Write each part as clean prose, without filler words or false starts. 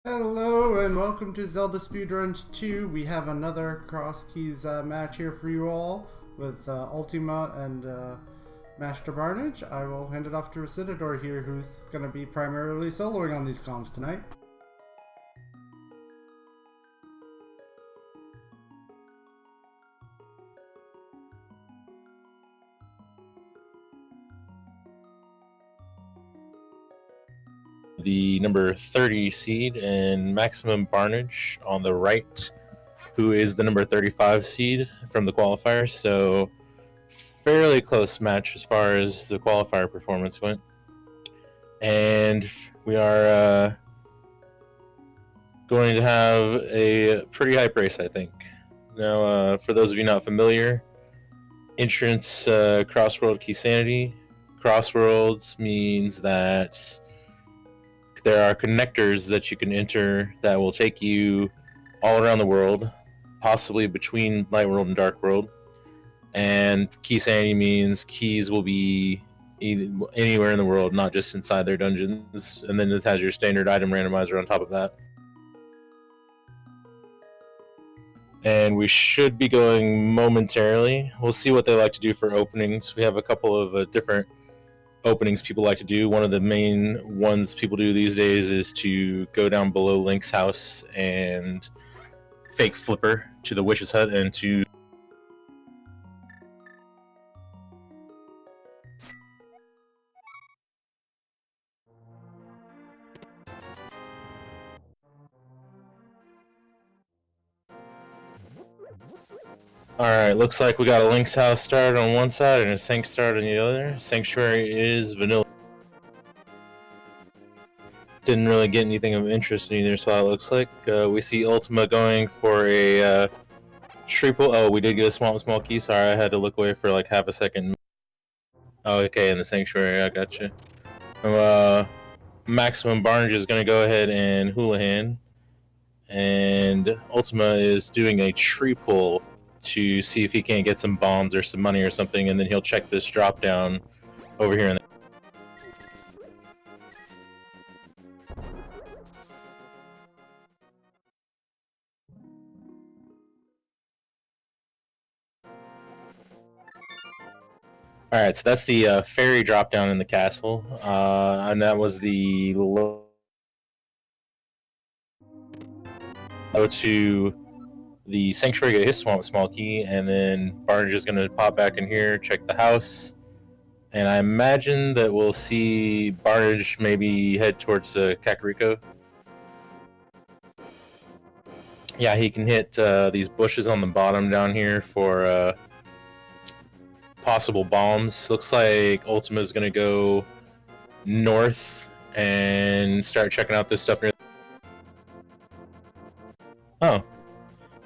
Hello and welcome to Zelda Speedruns 2. We have another Cross Keys match here for you all with Ultyma and Master Barnage. I will hand it off to Recidador here, who's going to be primarily soloing on these comms tonight. The number 30 seed and Maximum Barnage on the right, who is the number 35 seed from the qualifier. So fairly close match as far as the qualifier performance went. And we are going to have a pretty hype race, I think. Now, for those of you not familiar, entrance Crossworld Keysanity. Crossworlds means that there are connectors that you can enter that will take you all around the world, possibly between Light World and Dark World. And Keysanity means keys will be anywhere in the world, not just inside their dungeons. And then it has your standard item randomizer on top of that. And we should be going momentarily. We'll see what they like to do for openings. We have a couple of different openings people like to do. One of the main ones people do these days is to go down below Link's house and fake flipper to the witch's hut and to Alright, looks like we got a Link's house started on one side and a Sanct started on the other. Sanctuary is vanilla. Didn't really get anything of interest in either, so it looks like. We see Ultyma going for a triple. Oh, we did get a small key. Sorry, I had to look away for like half a second. Oh, okay, in the Sanctuary, I gotcha. Maximum Barnage is going to go ahead and Houlihan. And Ultyma is doing a tree pull to see if he can't get some bombs or some money or something, and then he'll check this drop down over here. Alright, so that's the ferry drop down in the castle, and that was the go to the Sanctuary, get his small key, and then Barnage is going to pop back in here, check the house, and I imagine that we'll see Barnage maybe head towards Kakariko. Yeah, he can hit these bushes on the bottom down here for possible bombs. Looks like Ultyma is going to go north and start checking out this stuff near. Oh.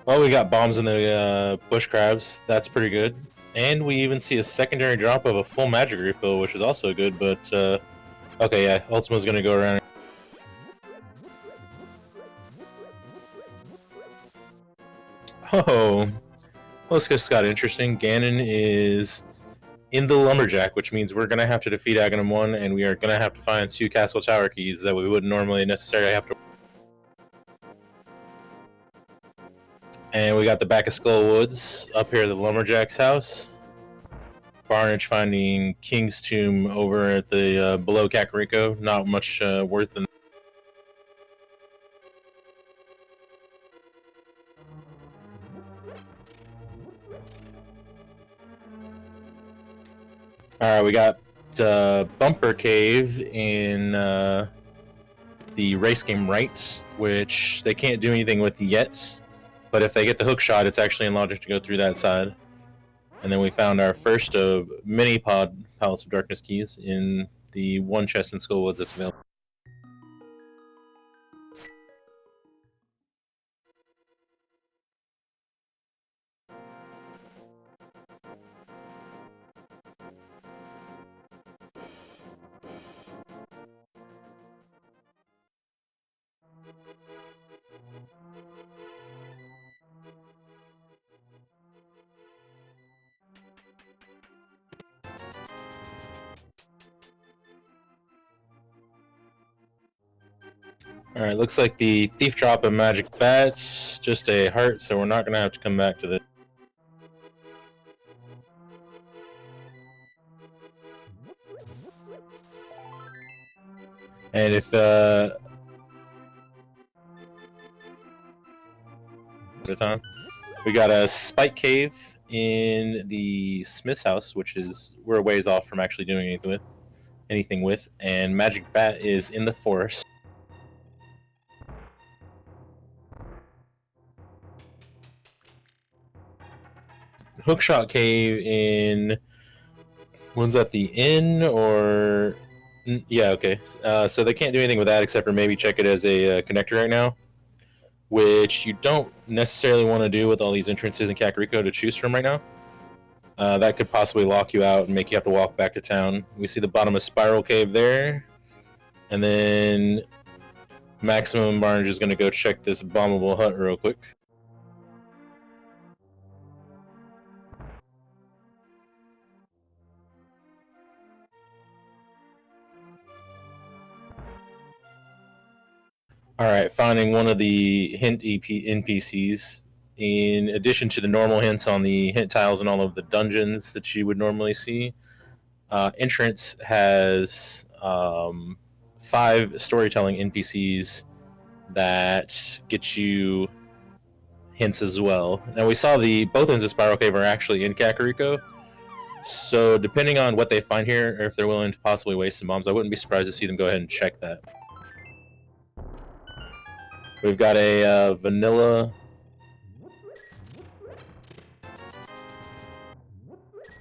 Well, we got bombs in the bush crabs. That's pretty good. And we even see a secondary drop of a full magic refill, which is also good, but okay, yeah, Ultima's going to go around. Oh, well, this just got interesting. Ganon is in the Lumberjack, which means we're going to have to defeat Aghanim 1, and we are going to have to find 2 Castle Tower keys that we wouldn't normally necessarily have to. And we got the back of Skull Woods up here at the Lumberjack's house. Barnage finding King's Tomb over at the below Kakariko. Not much worth in. Alright, we got Bumper Cave in the race game right, which they can't do anything with yet. But if they get the hook shot, it's actually in logic to go through that side. And then we found our first of many Palace of Darkness keys in the one chest in Skull Woods that's available. Alright, looks like the Thief Drop and Magic Bat's just a heart, so we're not going to have to come back to this. And if, we got a Spike Cave in the Smith's house, which is, we're a ways off from actually doing anything with, and Magic Bat is in the forest. Hookshot Cave in, was that the inn or? Yeah, okay. So they can't do anything with that except for maybe check it as a connector right now, which you don't necessarily want to do with all these entrances in Kakariko to choose from right now. That could possibly lock you out and make you have to walk back to town. We see the bottom of Spiral Cave there, and then Maximum Barnage is going to go check this bombable hut real quick. Alright, finding one of the hint NPCs. In addition to the normal hints on the hint tiles and all of the dungeons that you would normally see, Entrance has 5 storytelling NPCs that get you hints as well. Now we saw both ends of Spiral Cave are actually in Kakariko, so depending on what they find here, or if they're willing to possibly waste some bombs, I wouldn't be surprised to see them go ahead and check that. We've got a vanilla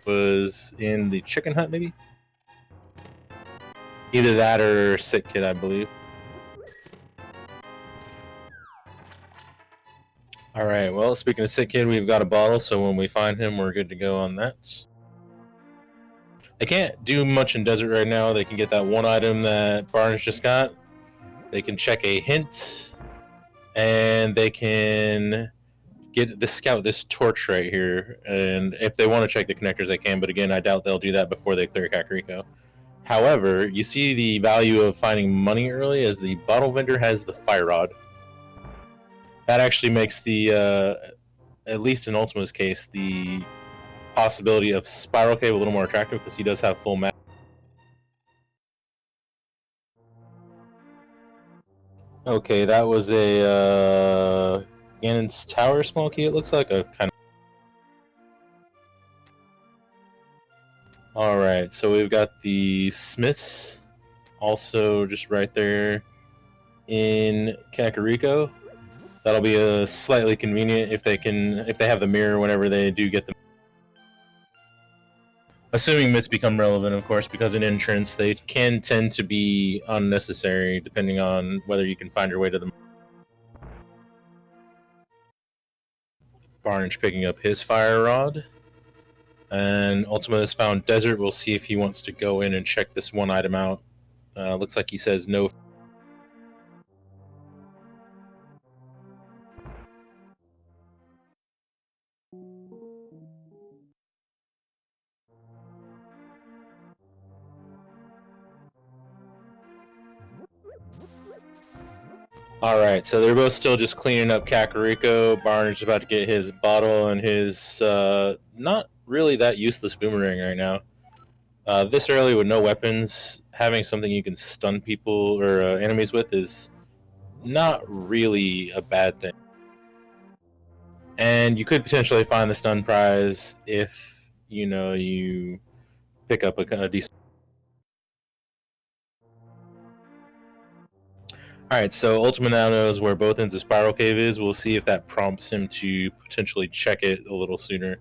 was in the chicken hut, maybe? Either that or Sick Kid, I believe. Alright, well, speaking of Sick Kid, we've got a bottle, so when we find him, we're good to go on that. They can't do much in Desert right now. They can get that one item that Barnes just got. They can check a hint, and they can get scout this torch right here. And if they want to check the connectors, they can, but again, I doubt they'll do that before they clear Kakariko. However, you see the value of finding money early as the bottle vendor has the fire rod. That actually makes the, at least in Ultima's case, the possibility of Spiral Cave a little more attractive because he does have full map. Okay, that was a Ganon's Tower small key, it looks like. A kind of. Alright, so we've got the Smiths also just right there in Kakariko. That'll be slightly convenient if they have the mirror whenever they do get the. Assuming myths become relevant, of course, because in Entrance they can tend to be unnecessary depending on whether you can find your way to them. Barnage picking up his fire rod. And Ultyma has found Desert. We'll see if he wants to go in and check this one item out. Looks like he says no. Alright, so they're both still just cleaning up Kakariko. Barnage is about to get his bottle and his not really that useless boomerang right now. This early with no weapons, having something you can stun people or enemies with is not really a bad thing. And you could potentially find the stun prize if, you pick up a decent. Alright, so Ultima now knows where both ends of Spiral Cave is. We'll see if that prompts him to potentially check it a little sooner.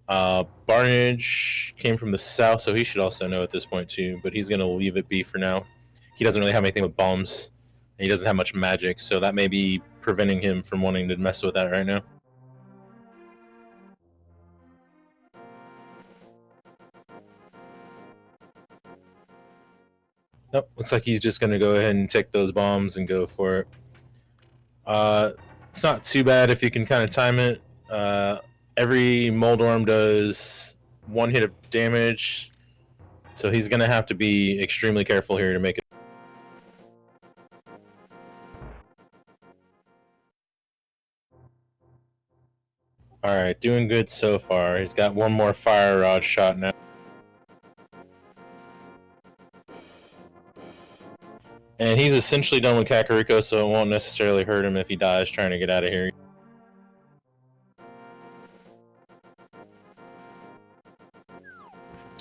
Barnage came from the south, so he should also know at this point too, but he's going to leave it be for now. He doesn't really have anything with bombs, and he doesn't have much magic, so that may be preventing him from wanting to mess with that right now. Nope, looks like he's just going to go ahead and take those bombs and go for it. It's not too bad if you can kind of time it. Every Moldorm does 1 hit of damage, so he's going to have to be extremely careful here to make it. Alright, doing good so far. He's got one more fire rod shot now. And he's essentially done with Kakariko, so it won't necessarily hurt him if he dies trying to get out of here.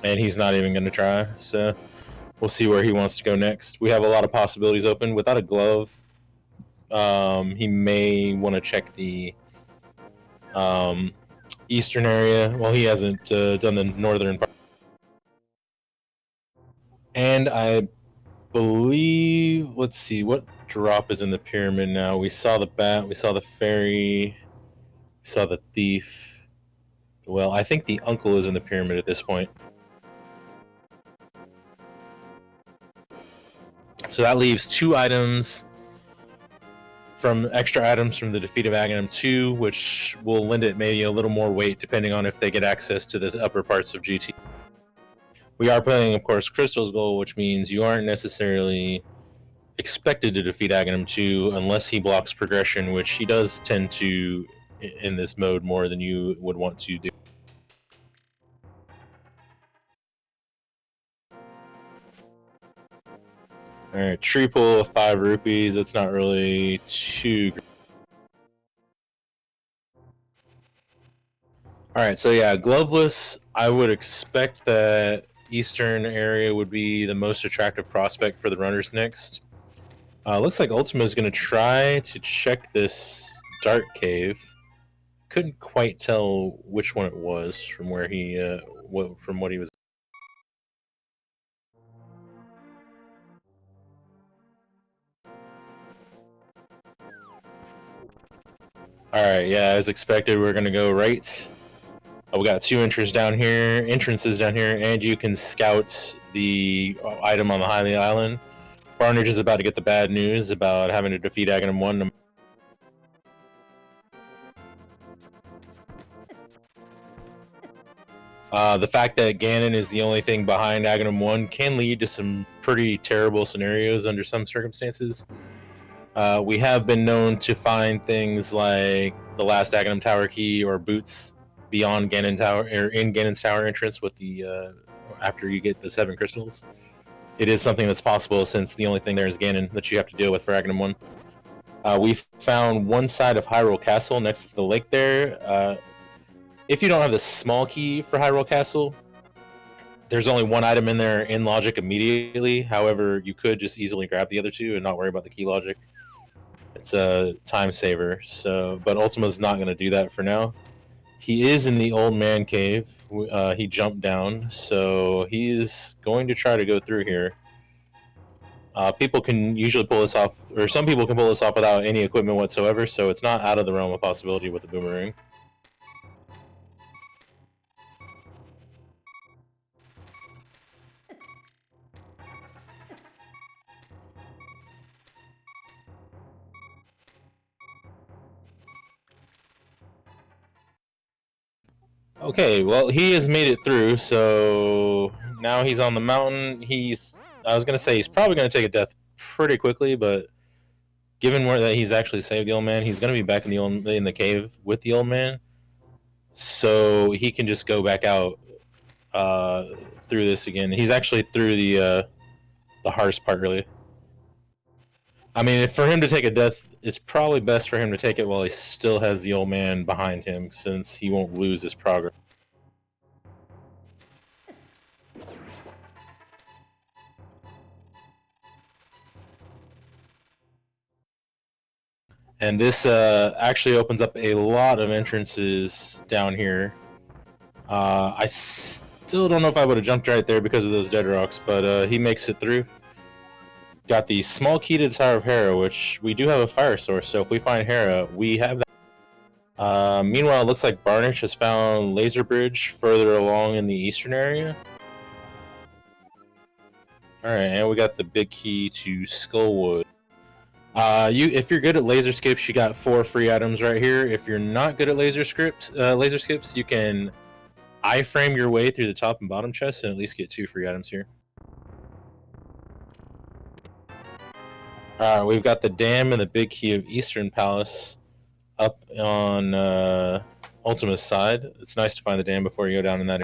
And he's not even going to try, so we'll see where he wants to go next. We have a lot of possibilities open. Without a glove, he may want to check the eastern area. Well, he hasn't done the northern part. And I believe, let's see, what drop is in the pyramid now? We saw the bat, we saw the fairy, we saw the thief. Well, I think the uncle is in the pyramid at this point. So that leaves two items from extra items from the defeat of Aghanim 2, which will lend it maybe a little more weight depending on if they get access to the upper parts of GT. We are playing, of course, Crystal's goal, which means you aren't necessarily expected to defeat Aghanim 2 unless he blocks progression, which he does tend to in this mode more than you would want to do. Alright, tree pull of 5 rupees. That's not really too great. Alright, so yeah, gloveless, I would expect that eastern area would be the most attractive prospect for the runners next. Looks like Ultyma is going to try to check this dark cave. Couldn't quite tell which one it was from where he, from what he was. Alright, yeah, as expected, we're going to go right. We got two entrances down here, and you can scout the item on the high island. Barnage is about to get the bad news about having to defeat Aghanim 1. The fact that Ganon is the only thing behind Aghanim 1 can lead to some pretty terrible scenarios under some circumstances. We have been known to find things like the last Aghanim Tower key or boots beyond Ganon Tower, or in Ganon's Tower entrance with the after you get the 7 crystals. It is something that's possible since the only thing there is Ganon that you have to deal with for Aghanim 1. We found one side of Hyrule Castle next to the lake there. If you don't have the small key for Hyrule Castle, there's only one item in there in logic immediately. However, you could just easily grab the other two and not worry about the key logic. It's a time saver. So, but Ultima's not going to do that for now. He is in the old man cave. He jumped down, so he's going to try to go through here. People can usually pull this off, or some people can pull this off without any equipment whatsoever, so it's not out of the realm of possibility with the boomerang. Okay, well, he has made it through, so now he's on the mountain. I was going to say he's probably going to take a death pretty quickly, but given that he's actually saved the old man, he's going to be back in the cave with the old man, so he can just go back out through this again. He's actually through the hardest part, really. I mean, for him to take a death, it's probably best for him to take it while he still has the old man behind him, since he won't lose his progress. And this actually opens up a lot of entrances down here. I still don't know if I would have jumped right there because of those dead rocks, but he makes it through. Got the small key to the Tower of Hera, which we do have a fire source, so if we find Hera, we have that. Meanwhile, it looks like Barnish has found Laser Bridge further along in the eastern area. Alright, and we got the big key to Skullwood. If you're good at laser skips, you got 4 free items right here. If you're not good at laser skips, you can iframe your way through the top and bottom chests and at least get 2 free items here. Alright, we've got the dam and the big key of Eastern Palace up on Ultyma's side. It's nice to find the dam before you go down in that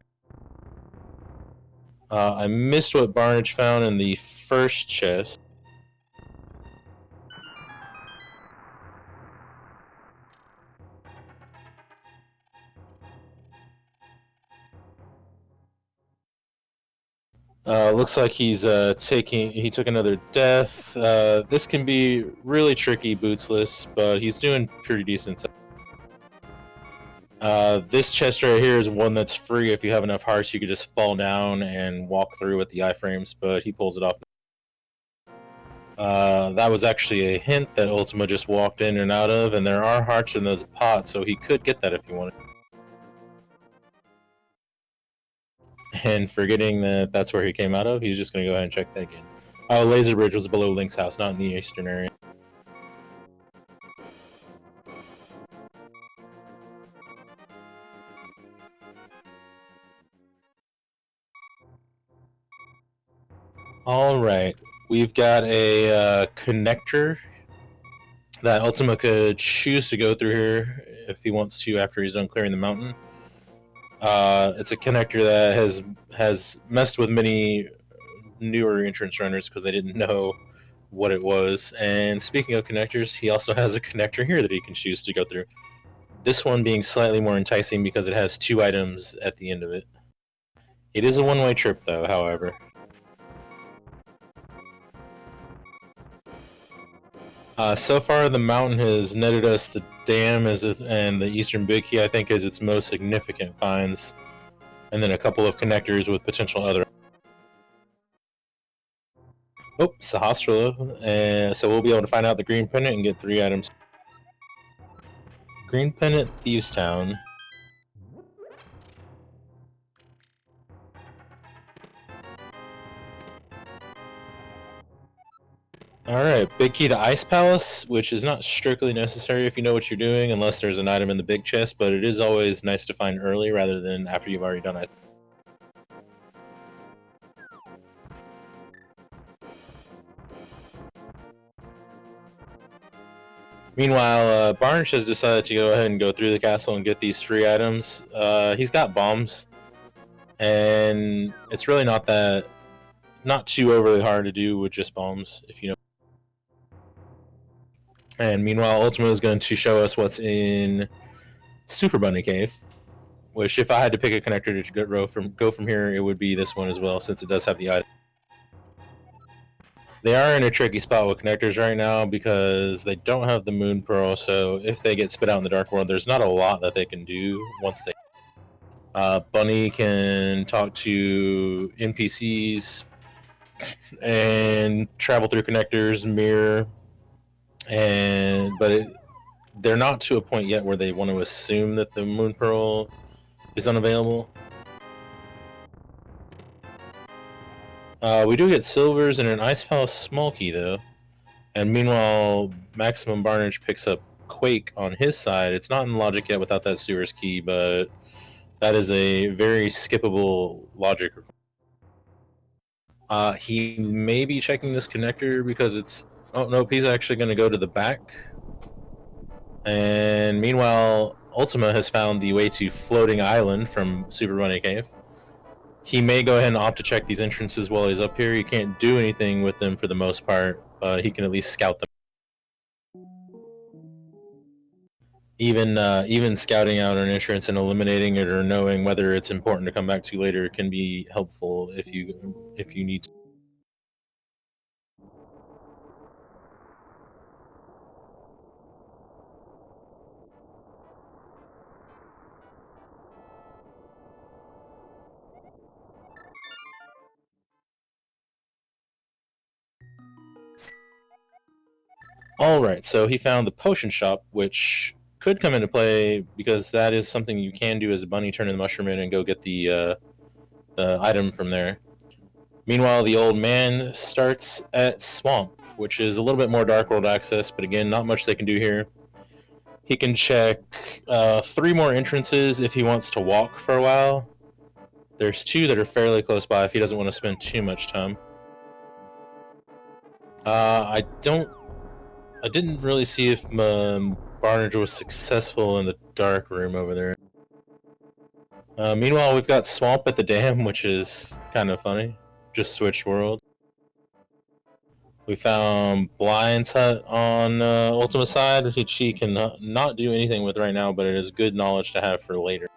area. I missed what Barnage found in the first chest. Looks like he took another death. This can be really tricky bootsless, but he's doing pretty decent. This chest right here is one that's free. If you have enough hearts, you could just fall down and walk through with the iframes, but he pulls it off. That was actually a hint that Ultyma just walked in and out of, and there are hearts in those pots, so he could get that if he wanted. And forgetting that that's where he came out of, he's just going to go ahead and check that again. Oh, Laser Bridge was below Link's house, not in the eastern area. Alright, we've got a connector that Ultyma could choose to go through here if he wants to after he's done clearing the mountain. It's a connector that has messed with many newer entrance runners because they didn't know what it was. And speaking of connectors, he also has a connector here that he can choose to go through. This one being slightly more enticing because it has 2 items at the end of it. It is a one-way trip though, however. So far, the mountain has netted us the dam and the eastern big key, I think, is its most significant finds, and then a couple of connectors with potential other. Oh, Sahasrara, and so we'll be able to find out the green pennant and get 3 items. Green pennant, Thieves Town. Alright, big key to Ice Palace, which is not strictly necessary if you know what you're doing, unless there's an item in the big chest, but it is always nice to find early rather than after you've already done Ice. Meanwhile, Barnish has decided to go ahead and go through the castle and get these 3 items. He's got bombs, and it's really not too overly hard to do with just bombs, if you know. And meanwhile, Ultyma is going to show us what's in Super Bunny Cave, which if I had to pick a connector to go from here, it would be this one as well, since it does have the item. They are in a tricky spot with connectors right now because they don't have the Moon Pearl, so if they get spit out in the Dark World, there's not a lot that they can do once they... Bunny can talk to NPCs and travel through connectors, mirror, but they're not to a point yet where they want to assume that the Moon Pearl is unavailable. We do get silvers and an Ice Palace small key though, and meanwhile Maximum Barnage picks up Quake on his side. It's not in logic yet without that sewers key, but that is a very skippable logic. He may be checking this connector because it's... Oh, nope, he's actually going to go to the back. And meanwhile, Ultyma has found the way to Floating Island from Super Bunny Cave. He may go ahead and opt to check these entrances while he's up here. He can't do anything with them for the most part, but he can at least scout them. Even scouting out an entrance and eliminating it or knowing whether it's important to come back to later can be helpful if you need to. Alright, so he found the potion shop, which could come into play because that is something you can do as a bunny, turn the mushroom in and go get the item from there. Meanwhile, the old man starts at Swamp, which is a little bit more Dark World access, but again, not much they can do here. He can check 3 more entrances if he wants to walk for a while. There's 2 that are fairly close by if he doesn't want to spend too much time. I didn't really see if Barnage was successful in the dark room over there. Meanwhile, we've got Swamp at the dam, which is kind of funny. Just switched worlds. We found Blind's hut on Ultima side, which she can not do anything with right now, but it is good knowledge to have for later.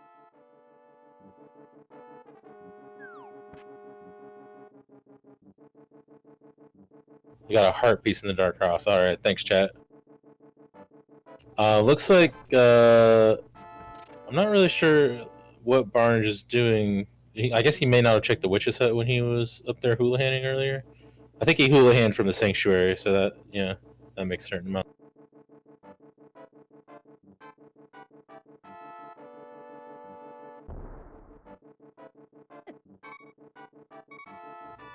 You got a heart piece in the Dark Cross. All right, thanks, chat. Looks like I'm not really sure what Barnage is doing. I guess he may not have checked the witch's hut when he was up there hula-hanning earlier. I think he hula-hanned from the sanctuary, so that, yeah, that makes a certain amount.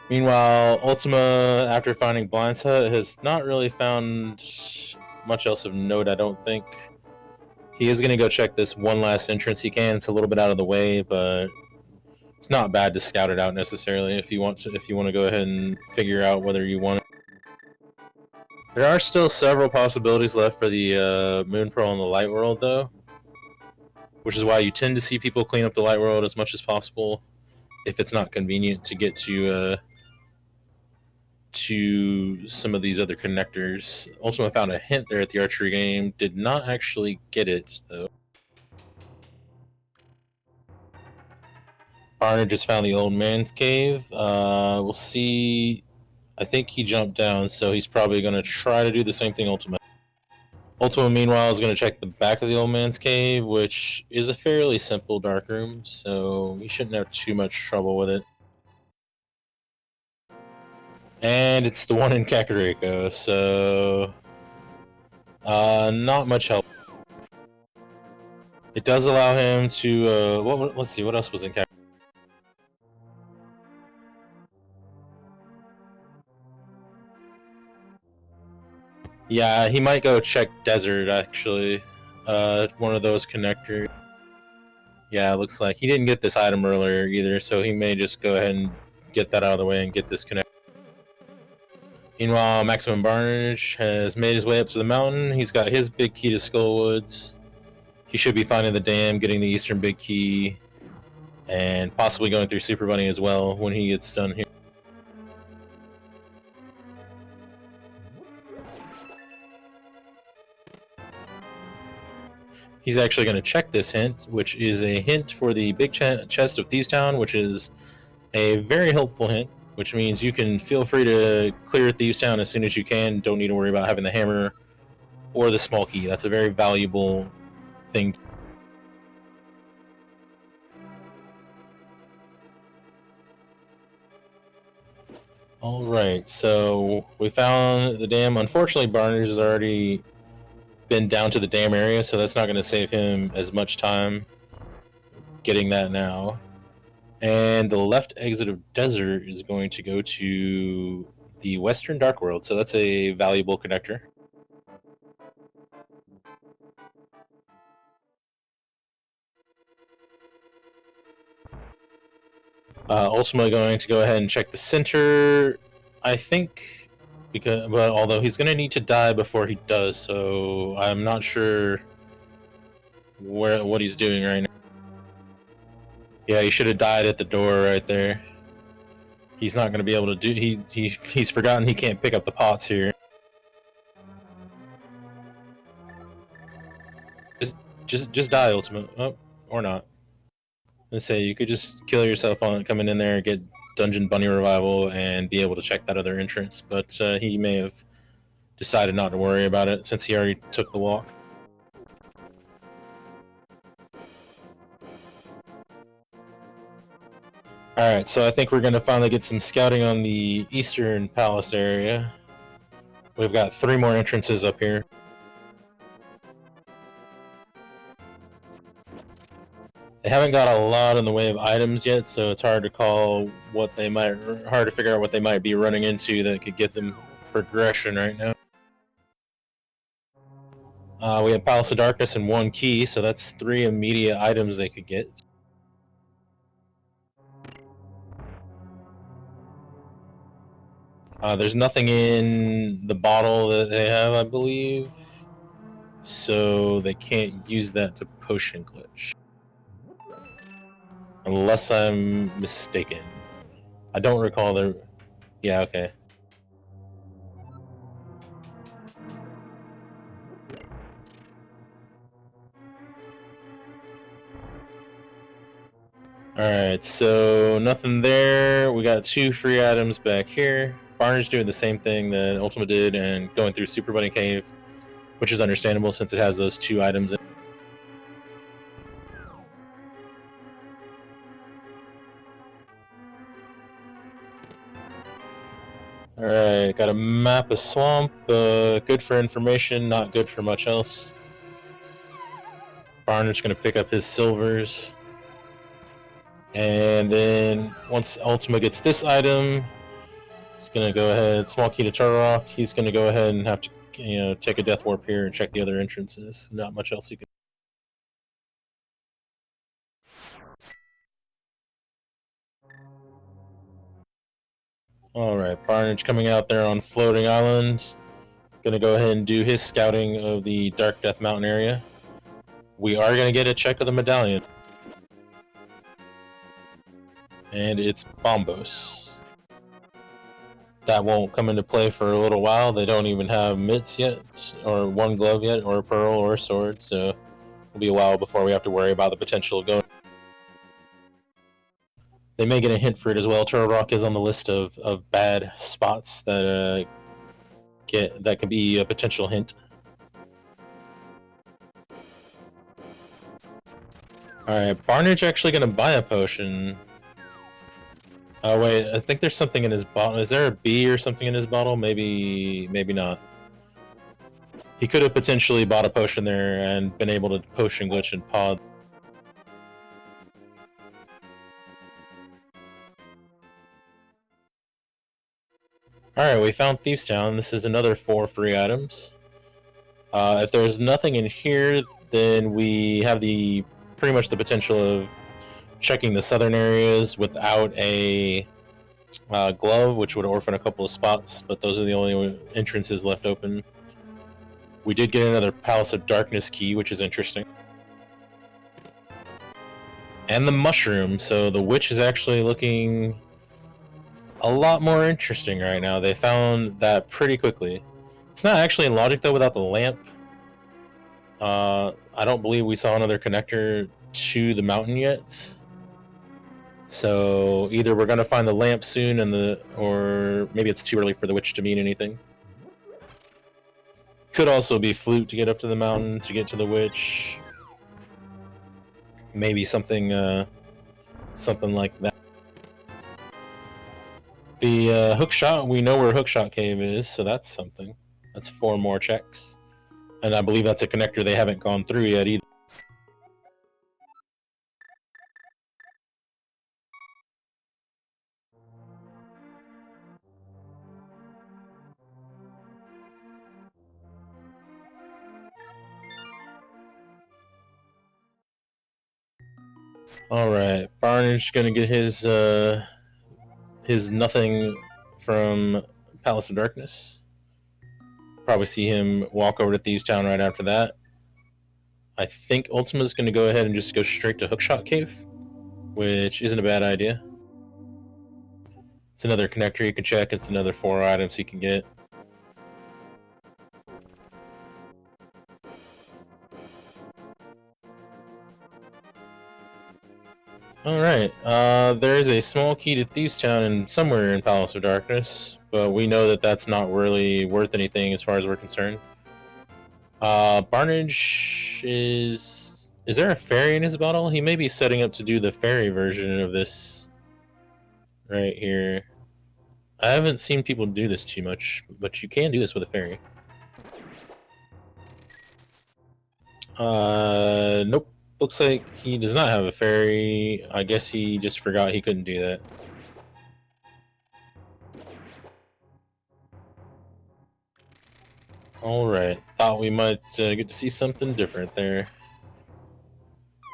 Meanwhile, Ultima, after finding Blind's hut, has not really found much else of note, I don't think. He is going to go check this one last entrance he can. It's a little bit out of the way, but it's not bad to scout it out necessarily if you want to go ahead and figure out whether you want it. There are still several possibilities left for the Moon Pearl and the Light World, though, which is why you tend to see people clean up the Light World as much as possible if it's not convenient to get to some of these other connectors. Ultima found a hint there at the archery game. Did not actually get it, though. Barnard just found the old man's cave. We'll see. I think he jumped down, so he's probably going to try to do the same thing Ultima. Ultima, meanwhile, is going to check the back of the old man's cave, which is a fairly simple dark room, so he shouldn't have too much trouble with it. And it's the one in Kakariko, so not much help. It does allow him to, let's see, what else was in Kakariko? Yeah, he might go check Desert, actually. One of those connectors. Yeah, it looks like he didn't get this item earlier either, so he may just go ahead and get that out of the way and get this connector. Meanwhile, Maximum Barnage has made his way up to the mountain. He's got his big key to Skullwoods. He should be finding the dam, getting the eastern big key, and possibly going through Super Bunny as well when he gets done here. He's actually going to check this hint, which is a hint for the big chest of Thieves Town, which is a very helpful hint, which means you can feel free to clear Thieves Town as soon as you can. Don't need to worry about having the hammer or the small key. That's a very valuable thing. Alright, so we found the dam. Unfortunately, Barnage has already been down to the dam area, so that's not going to save him as much time getting that now. And the left exit of Desert is going to go to the Western Dark World, so that's a valuable connector. Ultimately going to go ahead and check the center, I think, because although he's going to need to die before he does, so I'm not sure what he's doing right now. Yeah, he should have died at the door right there. He's not going to be able to do. He's forgotten he can't pick up the pots here. Just die, Ultimate. Oh, or not. Let's say you could just kill yourself on coming in there, get Dungeon Bunny Revival, and be able to check that other entrance. But he may have decided not to worry about it since he already took the walk. Alright, so I think we're going to finally get some scouting on the Eastern Palace area. We've got 3 more entrances up here. They haven't got a lot in the way of items yet, so it's hard to call hard to figure out what they might be running into that could get them progression right now. We have Palace of Darkness and 1 key, so that's 3 immediate items they could get. There's nothing in the bottle that they have, I believe, so they can't use that to potion glitch. unless I'm mistaken. I don't recall the... Yeah, okay. Alright, so nothing there. We got 2 free items back here. Barnage doing the same thing that Ultyma did and going through Super Bunny Cave, which is understandable since it has those 2 items in. Alright, got a map of swamp. Good for information, not good for much else. Barnage gonna pick up his silvers. And then once Ultyma gets this item, he's gonna go ahead, small key to Turtle Rock. He's gonna go ahead and have to, take a death warp here and check the other entrances. Not much else he can. All right, Barnage coming out there on Floating Island. Gonna go ahead and do his scouting of the Dark Death Mountain area. We are gonna get a check of the medallion. And it's Bombos. That won't come into play for a little while. They don't even have mitts yet, or 1 glove yet, or a pearl, or a sword, so it'll be a while before we have to worry about the potential of going. They may get a hint for it as well. Turtle Rock is on the list of bad spots that that could be a potential hint. Alright, Barnage actually gonna buy a potion. Oh wait, I think there's something in his bottle. Is there a bee or something in his bottle? Maybe not. He could have potentially bought a potion there and been able to potion glitch and pod. Alright, we found Thieves Town. This is another 4 free items. If there's nothing in here, then we have pretty much the potential of checking the southern areas without a glove, which would orphan a couple of spots, but those are the only entrances left open. We did get another Palace of Darkness key, which is interesting. And the mushroom, so the witch is actually looking a lot more interesting right now. They found that pretty quickly. It's not actually in logic, though, without the lamp. I don't believe we saw another connector to the mountain yet. So either we're gonna find the lamp soon, or maybe it's too early for the witch to mean anything. Could also be flute to get up to the mountain to get to the witch. Maybe something like that. The hookshot, we know where Hookshot Cave is, so that's something. That's 4 more checks. And I believe that's a connector they haven't gone through yet either. Alright, Barnage gonna get his nothing from Palace of Darkness. Probably see him walk over to Thieves Town right after that. I think Ultima's gonna go ahead and just go straight to Hookshot Cave, which isn't a bad idea. It's another connector you can check, it's another 4 items you can get. Alright, there is a small key to Thieves Town and somewhere in Palace of Darkness, but we know that that's not really worth anything as far as we're concerned. Barnage is... Is there a fairy in his bottle? He may be setting up to do the fairy version of this right here. I haven't seen people do this too much, but you can do this with a fairy. Nope. Looks like he does not have a fairy. I guess he just forgot he couldn't do that. Alright, thought we might get to see something different there.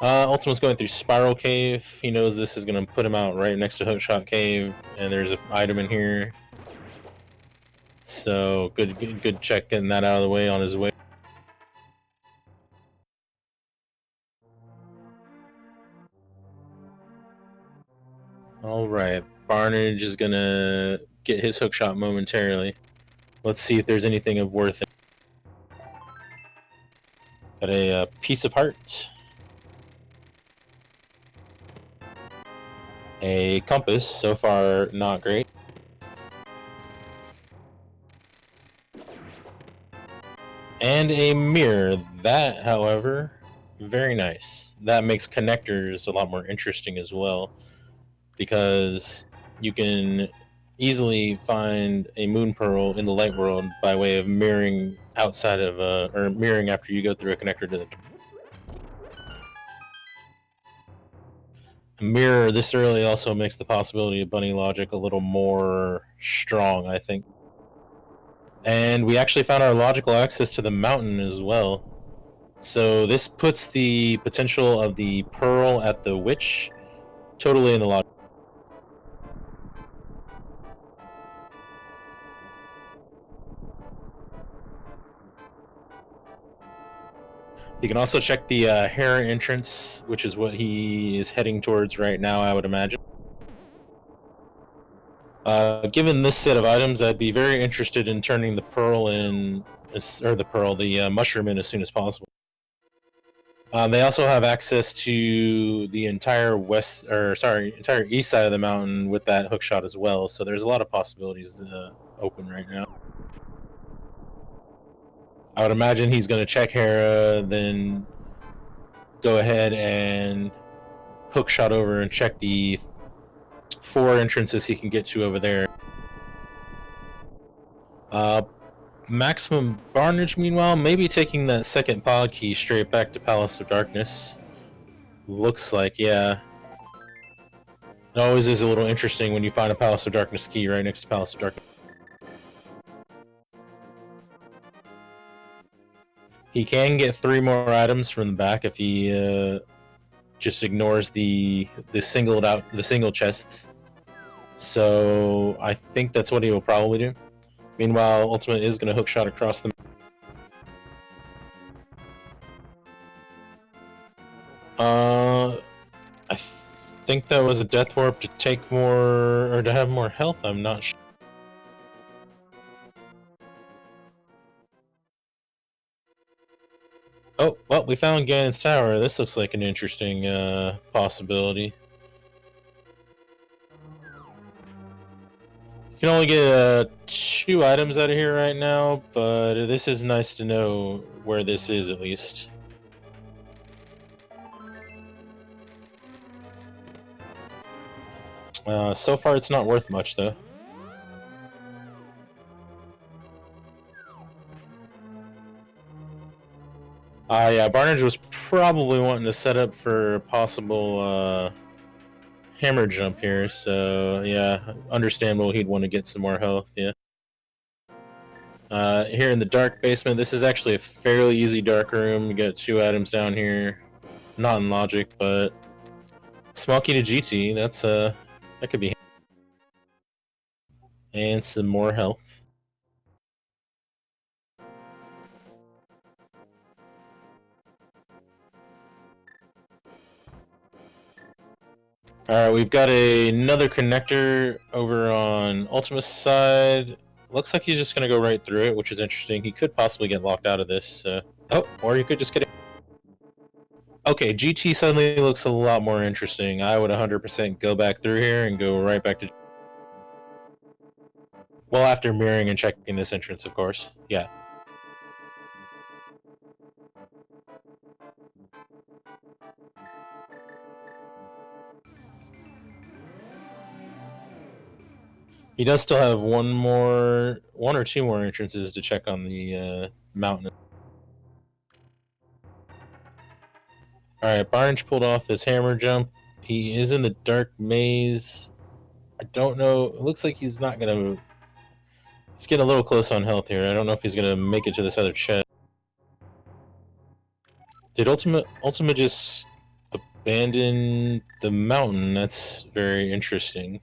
Ultima's going through Spiral Cave. He knows this is going to put him out right next to Hookshot Cave, and there's an item in here. So, good check getting that out of the way on his way. Alright, Barnage is gonna get his hookshot momentarily. Let's see if there's anything of worth it. Got a piece of heart. A compass, so far not great. And a mirror. That, however, very nice. That makes connectors a lot more interesting as well, because you can easily find a moon pearl in the light world by way of mirroring outside of or mirroring after you go through a connector to the mirror. This early also makes the possibility of bunny logic a little more strong, I think. And we actually found our logical access to the mountain as well. So this puts the potential of the pearl at the witch totally in the logic. You can also check the Hera entrance, which is what he is heading towards right now, I would imagine. Given this set of items, I'd be very interested in turning the pearl in, or the mushroom in as soon as possible. They also have access to the entire entire east side of the mountain with that hookshot as well. So there's a lot of possibilities open right now. I would imagine he's going to check Hera, then go ahead and hookshot over and check the 4 entrances he can get to over there. Maximum Barnage, meanwhile, maybe taking that second pod key straight back to Palace of Darkness. Looks like, yeah. It always is a little interesting when you find a Palace of Darkness key right next to Palace of Darkness. He can get 3 more items from the back if he just ignores the single chests. So I think that's what he will probably do. Meanwhile, Ultyma is going to hookshot across the. I think that was a death warp to take more, or to have more health. I'm not sure. Oh, well, we found Ganon's Tower. This looks like an interesting possibility. You can only get 2 items out of here right now, but this is nice to know where this is at least. So far it's not worth much though. Yeah, Barnage was probably wanting to set up for a possible hammer jump here, so yeah, understandable he'd want to get some more health, yeah. Here in the dark basement, this is actually a fairly easy dark room. You got 2 items down here. Not in logic, but small key to GT, that's that could be. And some more health. Alright, we've got another connector over on Ultima's side. Looks like he's just going to go right through it, which is interesting. He could possibly get locked out of this. Oh, or you could just get it. Okay, GT suddenly looks a lot more interesting. I would 100% go back through here and go right back to. Well, after mirroring and checking this entrance, of course. Yeah. He does still have one or two more entrances to check on the mountain. Alright, Barnage pulled off his hammer jump. He is in the dark maze. I don't know. It looks like he's not gonna. He's getting a little close on health here. I don't know if he's gonna make it to this other chest. Did Ultima just abandon the mountain? That's very interesting.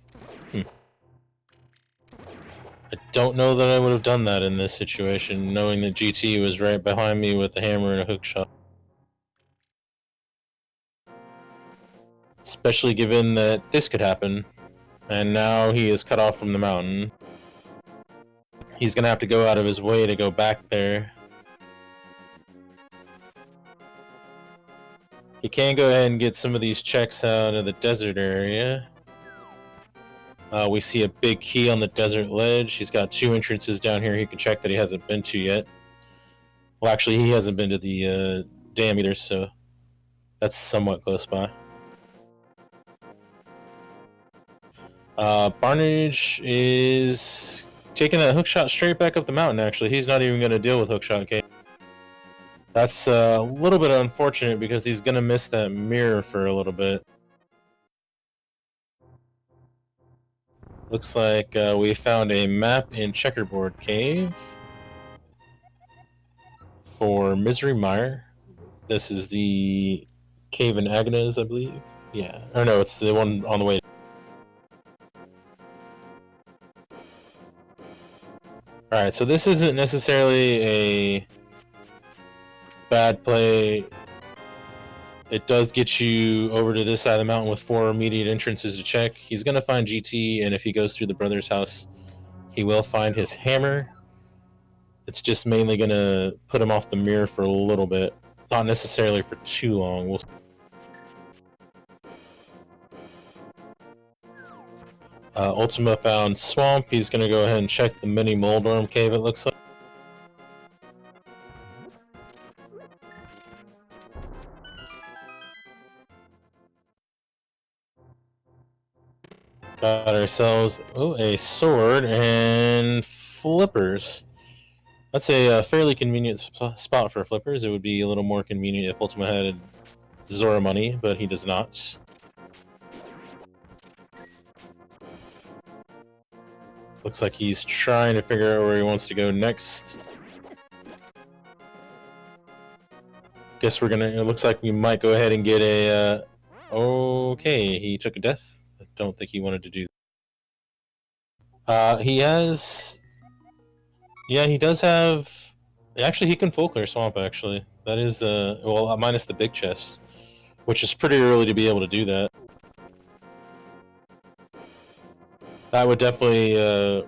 I don't know that I would have done that in this situation, knowing that GT was right behind me with a hammer and a hookshot. Especially given that this could happen. And now he is cut off from the mountain. He's gonna have to go out of his way to go back there. He can go ahead and get some of these checks out of the desert area. We see a big key on the desert ledge. He's got 2 entrances down here he can check that he hasn't been to yet. Well, actually, he hasn't been to the dam either, so that's somewhat close by. Barnage is taking that hookshot straight back up the mountain, actually. He's not even going to deal with hookshot cave. That's a little bit unfortunate because he's going to miss that mirror for a little bit. Looks like we found a map in Checkerboard Cave for Misery Mire. This is the cave in Agnes, I believe. Yeah. Or no, it's the one on the way. Alright, so this isn't necessarily a bad play. It does get you over to this side of the mountain with 4 immediate entrances to check. He's going to find GT, and if he goes through the brother's house, he will find his hammer. It's just mainly going to put him off the mirror for a little bit. Not necessarily for too long. We'll Ultyma found Swamp. He's going to go ahead and check the mini Moldorm cave, it looks like. Got ourselves a sword and flippers. That's a fairly convenient spot for flippers. It would be a little more convenient if Ultima had Zora money, but he does not. Looks like he's trying to figure out where he wants to go next. Guess we're gonna. It looks like we might go ahead and get a. Okay, he took a death. I don't think he wanted to do. He has. Yeah, he does have. Actually, he can full clear swamp. Actually, that is well minus the big chest, which is pretty early to be able to do that. That would definitely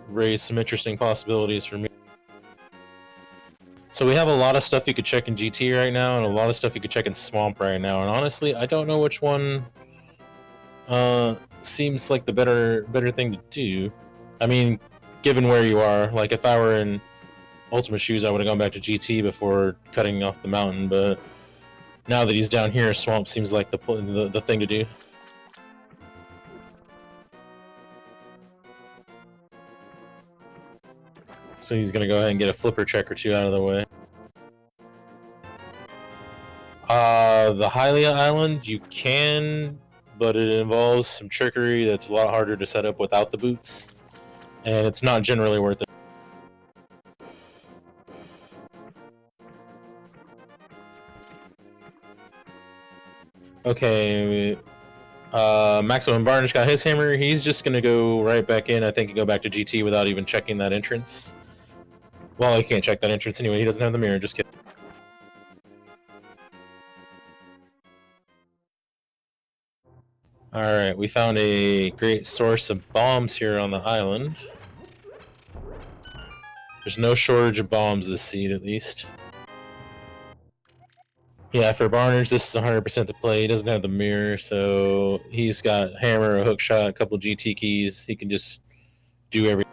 raise some interesting possibilities for me. So we have a lot of stuff you could check in GT right now, and a lot of stuff you could check in Swamp right now. And honestly, I don't know which one seems like the better thing to do. I mean, given where you are, like if I were in Ultima shoes, I would have gone back to GT before cutting off the mountain. But now that he's down here, Swamp seems like the thing to do. So he's gonna go ahead and get a flipper check or 2 out of the way. The Hylia Island, you can, but it involves some trickery that's a lot harder to set up without the boots, and it's not generally worth it. Okay, Maximum Barnage got his hammer. He's just gonna go right back in, I think, and go back to GT without even checking that entrance. Well, he can't check that entrance anyway. He doesn't have the mirror. Just kidding. Alright, we found a great source of bombs here on the island. There's no shortage of bombs this seed, at least. Yeah, for Barnage, this is 100% the play. He doesn't have the mirror, so he's got hammer, a hook shot, a couple GT keys. He can just do everything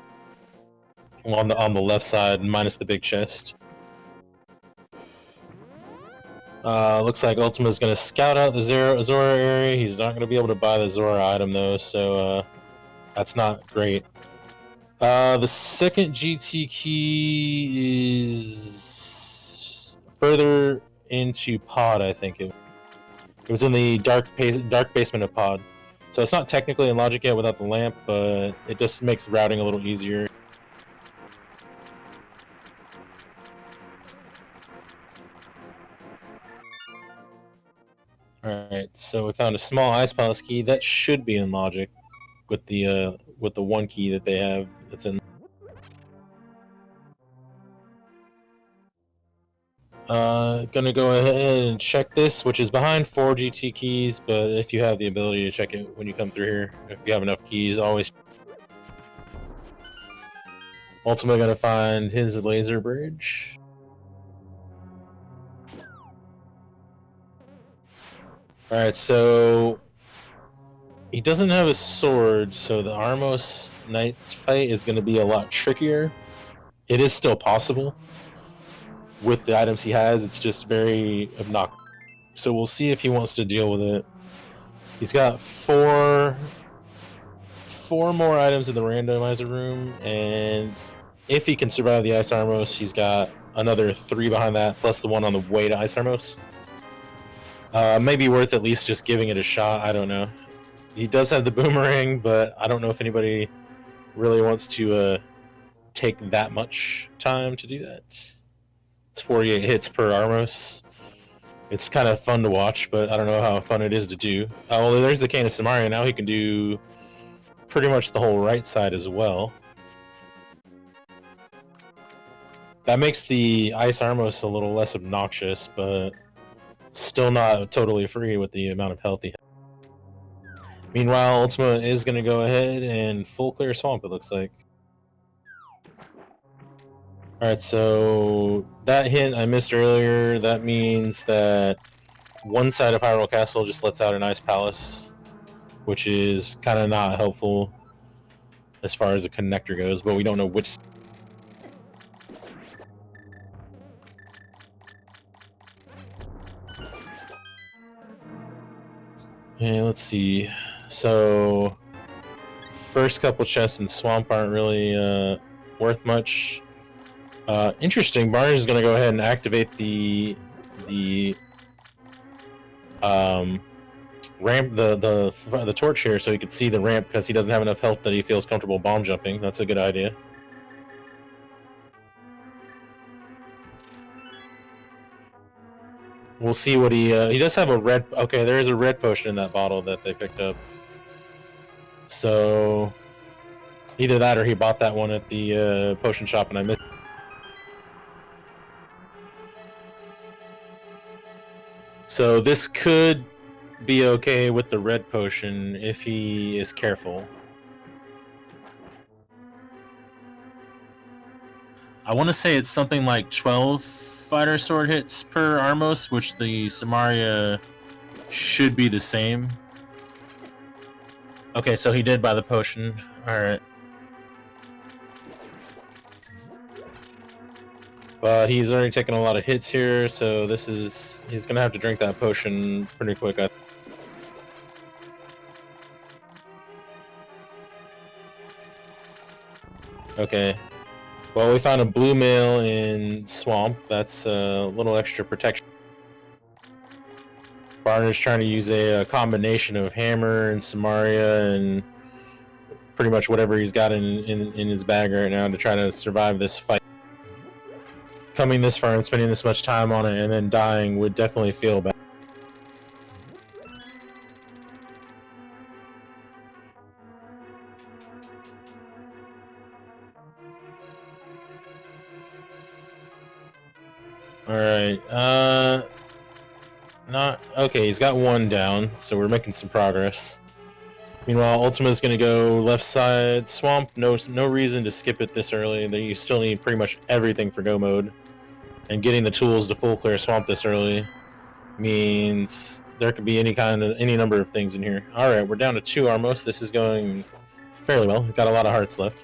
on the left side, minus the big chest. Looks like Ultima's going to scout out the Zora area. He's not going to be able to buy the Zora item, though, so that's not great. The second GT key is further into Pod, I think. It was in the dark basement of Pod. So it's not technically in logic yet without the lamp, but it just makes routing a little easier. Alright, so we found a small Ice Palace key. That should be in logic with the one key that they have that's in. Gonna go ahead and check this, which is behind 4 GT keys, but if you have the ability to check it when you come through here, if you have enough keys, always. Ultimately gonna find his laser bridge. Alright, so he doesn't have a sword, so the Armos Knight fight is gonna be a lot trickier. It is still possible. With the items he has, it's just very obnoxious. So we'll see if he wants to deal with it. He's got four more items in the randomizer room, and if he can survive the Ice Armos, he's got another 3 behind that, plus the one on the way to Ice Armos. Maybe worth at least just giving it a shot, I don't know. He does have the boomerang, but I don't know if anybody really wants to take that much time to do that. It's 48 hits per Armos. It's kind of fun to watch, but I don't know how fun it is to do. Oh, well, there's the Cane of Samaria. Now he can do pretty much the whole right side as well. That makes the Ice Armos a little less obnoxious, but still not totally free with the amount of health he has. Meanwhile, Ultyma is going to go ahead and full clear Swamp, it looks like. Alright, so that hint I missed earlier, that means that one side of Hyrule Castle just lets out an Ice Palace, which is kind of not helpful as far as a connector goes, but we don't know which. Yeah, let's see. So, first couple chests in Swamp aren't really worth much. Interesting. Barnes is going to go ahead and activate the ramp, the torch here, so he can see the ramp because he doesn't have enough health that he feels comfortable bomb jumping. That's a good idea. We'll see what he does have a red. Okay, there is a red potion in that bottle that they picked up. So either that or he bought that one at the potion shop and I missed. So this could be okay with the red potion if he is careful. I want to say it's something like 12 fighter sword hits per Armos, which the Samaria should be the same. Okay, so he did buy the potion. Alright. But he's already taken a lot of hits here, so he's gonna have to drink that potion pretty quick. Okay. Well, we found a blue mail in Swamp. That's a little extra protection. Barner's trying to use a combination of hammer and Samaria and pretty much whatever he's got in his bag right now to try to survive this fight. Coming this far and spending this much time on it and then dying would definitely feel bad. Alright, not okay, he's got one down, so we're making some progress. Meanwhile, Ultima's gonna go left side Swamp. No reason to skip it this early. You still need pretty much everything for go mode. And getting the tools to full clear Swamp this early means there could be any number of things in here. Alright, we're down to 2 Armos. This is going fairly well. We've got a lot of hearts left.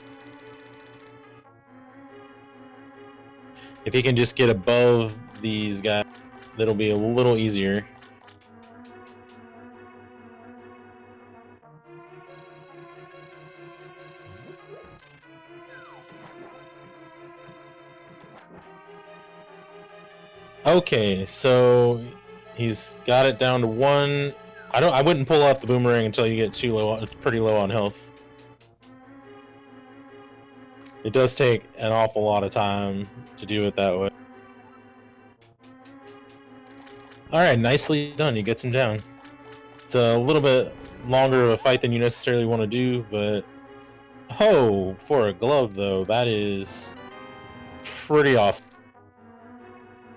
If he can just get above these guys, that'll be a little easier. Okay, so he's got it down to 1. I wouldn't pull out the boomerang until you get pretty low on health. It does take an awful lot of time to do it that way. Alright, nicely done. He gets him down. It's a little bit longer of a fight than you necessarily want to do, but... Oh, for a glove, though, that is pretty awesome.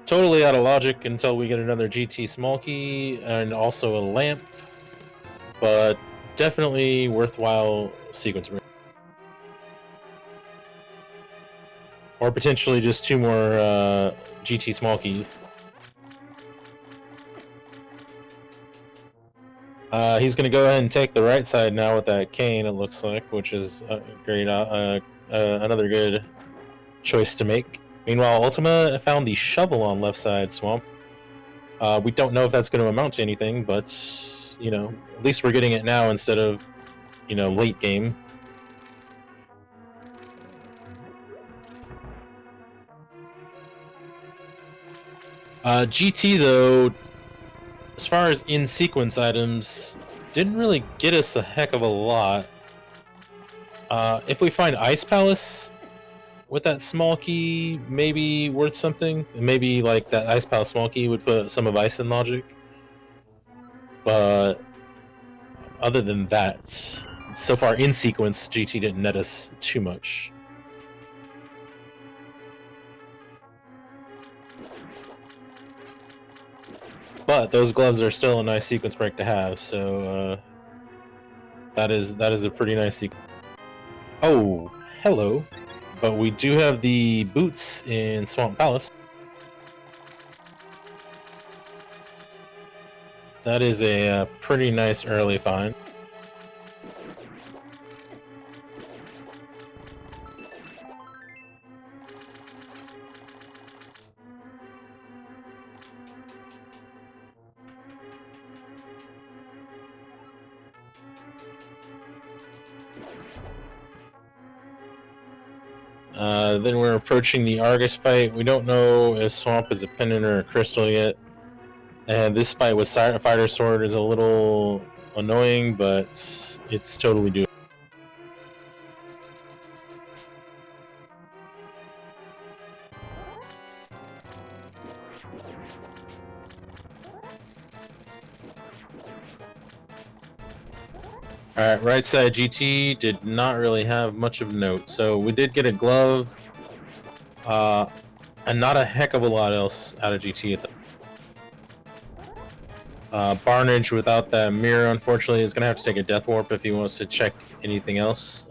Totally out of logic until we get another GT small key and also a lamp, but definitely worthwhile sequence break. Or potentially just 2 more GT small keys. He's going to go ahead and take the right side now with that cane, it looks like, which is great. Another good choice to make. Meanwhile, Ultyma found the shovel on left side swamp. We don't know if that's going to amount to anything, but, you know, at least we're getting it now instead of, you know, late game. GT, though, as far as in-sequence items, didn't really get us a heck of a lot. If we find Ice Palace with that small key, maybe worth something. Maybe, like, that Ice Palace small key would put some of Ice in logic. But other than that, so far in-sequence, GT didn't net us too much. But those gloves are still a nice sequence break to have, so that is a pretty nice sequence. Oh, hello. But we do have the boots in Swamp Palace. That is a pretty nice early find. Then we're approaching the Argus fight. We don't know if Swamp is a pendant or a crystal yet. And this fight with Fighter Sword is a little annoying, but it's totally doable. Alright, right side GT did not really have much of note. So we did get a glove, and not a heck of a lot else out of GT at the Barnage without that mirror, unfortunately, is going to have to take a Death Warp if he wants to check anything else.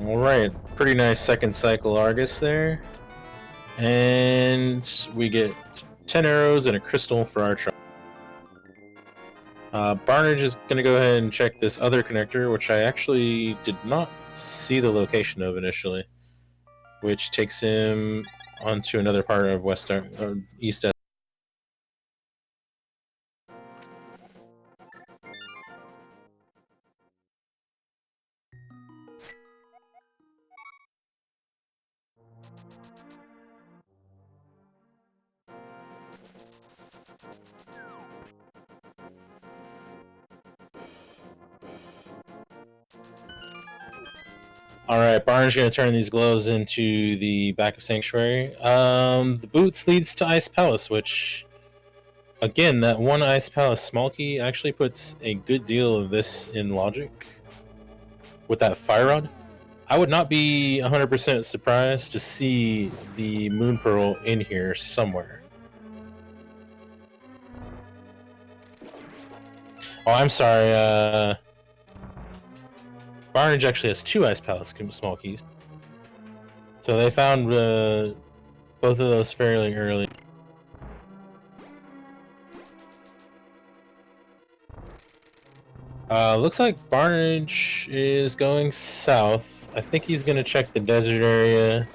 Alright, pretty nice second cycle Argus there. And we get 10 arrows and a crystal for our try. Barnage is going to go ahead and check this other connector, which I actually did not see the location of initially, which takes him onto another part of East. Alright, Barnage going to turn these gloves into the back of Sanctuary. The boots leads to Ice Palace, which, again, that one Ice Palace small key actually puts a good deal of this in logic with that Fire Rod. I would not be 100% surprised to see the Moon Pearl in here somewhere. Oh, I'm sorry, Barnage actually has 2 Ice Palace small keys. So they found both of those fairly early. Looks like Barnage is going south. I think he's going to check the desert area.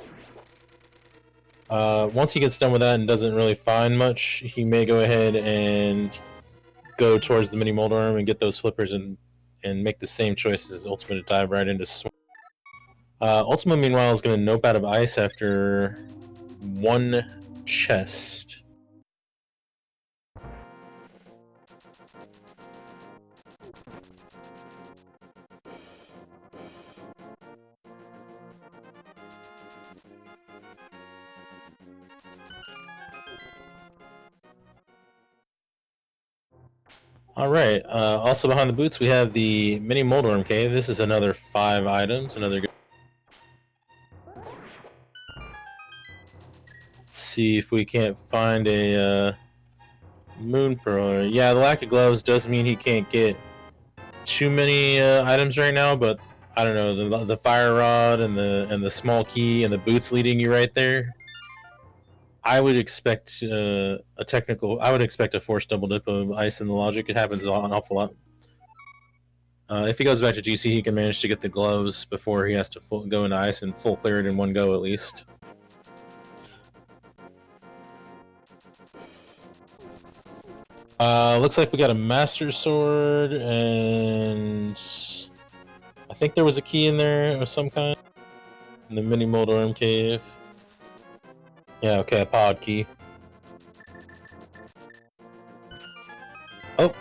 Once he gets done with that and doesn't really find much, he may go ahead and go towards the mini Molder Arm and get those flippers and make the same choice as Ultyma to dive right into Swamp. Ultyma, meanwhile, is going to nope out of ice after 1 chest. Alright, also behind the boots we have the mini Moldworm Cave. This is another 5 items, another good... Let's see if we can't find a Moon Pearl. Yeah, the lack of gloves does mean he can't get too many items right now, but I don't know, the fire rod and the small key and the boots leading you right there. I would expect I would expect a forced double dip of ice in the logic. It happens an awful lot. If he goes back to GC, he can manage to get the gloves before he has to go into ice and full clear it in one go at least. Looks like we got a Master Sword, and I think there was a key in there of some kind in the mini Moldworm Cave. Yeah, okay, a pod key. Oh,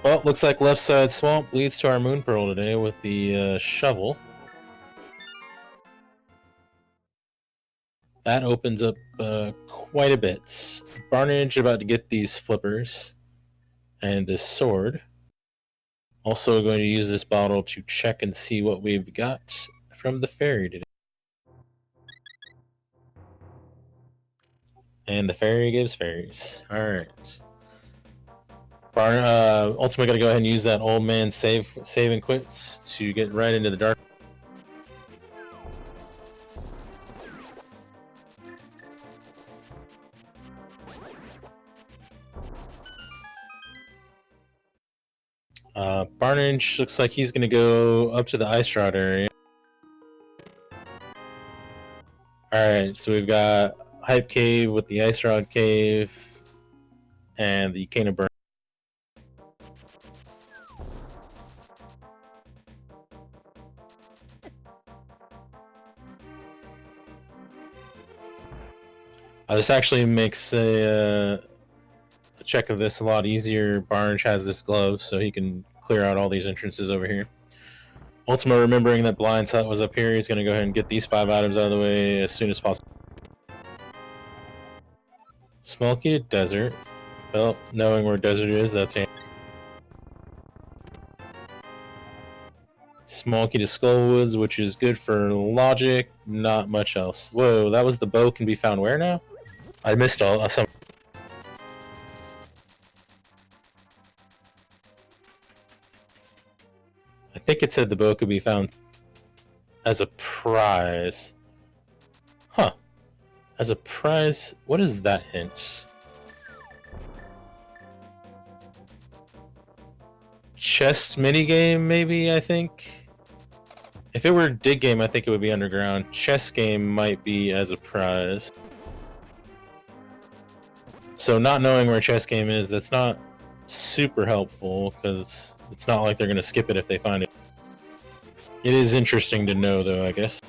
well, looks like left side swamp leads to our Moon Pearl today with the shovel. That opens up quite a bit. Barnage about to get these flippers and this sword. Also going to use this bottle to check and see what we've got from the fairy today. And the fairy gives fairies. Alright. Ultimate gotta go ahead and use that old man save and quits to get right into the dark. Barnage looks like he's gonna go up to the ice rod area. Alright, so we've got Hype Cave with the Ice Rod Cave and the Cane of Burn. This actually makes a check of this a lot easier. Barnage has this glove, so he can clear out all these entrances over here. Ultima, remembering that Blind's hut was up here, he's going to go ahead and get these 5 items out of the way as soon as possible. Small key to desert. Well, knowing where desert is, that's handy. Small key to Skullwoods, which is good for logic, not much else. Whoa, that was the bow can be found where now? I missed all some. I think it said the bow could be found as a prize. Huh. As a prize? What is that hint? Chess minigame, maybe, I think? If it were a dig game, I think it would be underground. Chess game might be as a prize. So not knowing where chess game is, that's not super helpful, because it's not like they're going to skip it if they find it. It is interesting to know, though, I guess.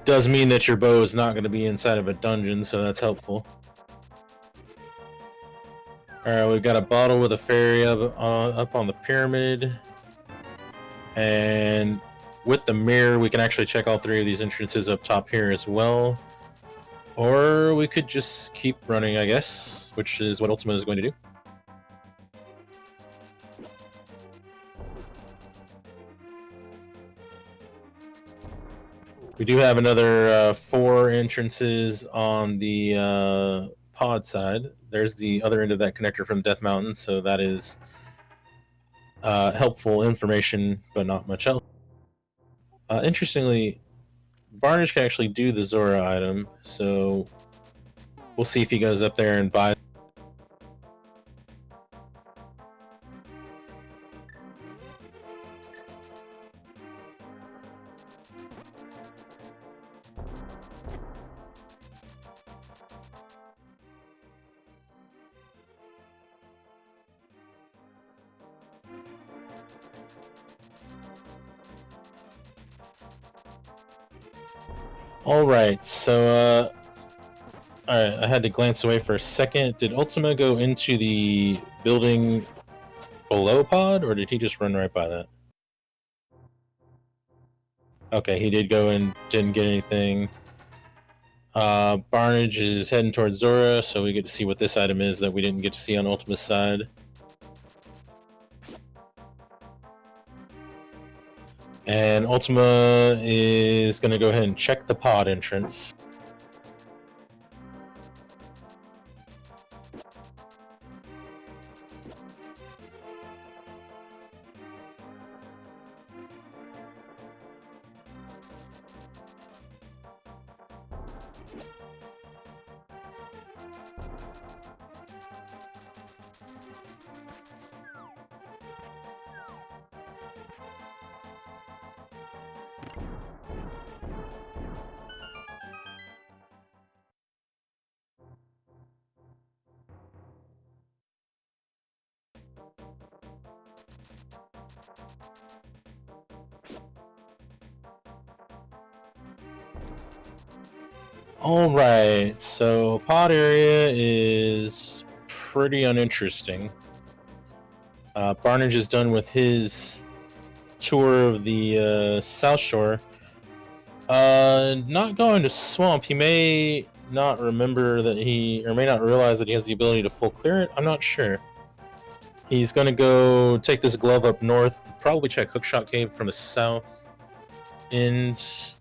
Does mean that your bow is not going to be inside of a dungeon, so that's helpful. Alright, we've got a bottle with a fairy up on the pyramid. And with the mirror, we can actually check all 3 of these entrances up top here as well. Or we could just keep running, I guess, which is what Ultima is going to do. We do have another 4 entrances on the pod side. There's the other end of that connector from Death Mountain, so that is helpful information, but not much else. Interestingly, Barnage can actually do the Zora item, so we'll see if he goes up there and buys. Alright, so, alright, I had to glance away for a second. Did Ultima go into the building below pod, or did he just run right by that? Okay, he did go in, didn't get anything. Barnage is heading towards Zora, so we get to see what this item is that we didn't get to see on Ultima's side. And Ultima is going to go ahead and check the pod entrance. Alright, so pod area is pretty uninteresting. Barnage is done with his tour of the South Shore. Not going to Swamp. He may not remember that or may not realize that he has the ability to full clear it. I'm not sure. He's going to go take this glove up north, probably check Hookshot Cave from the south end.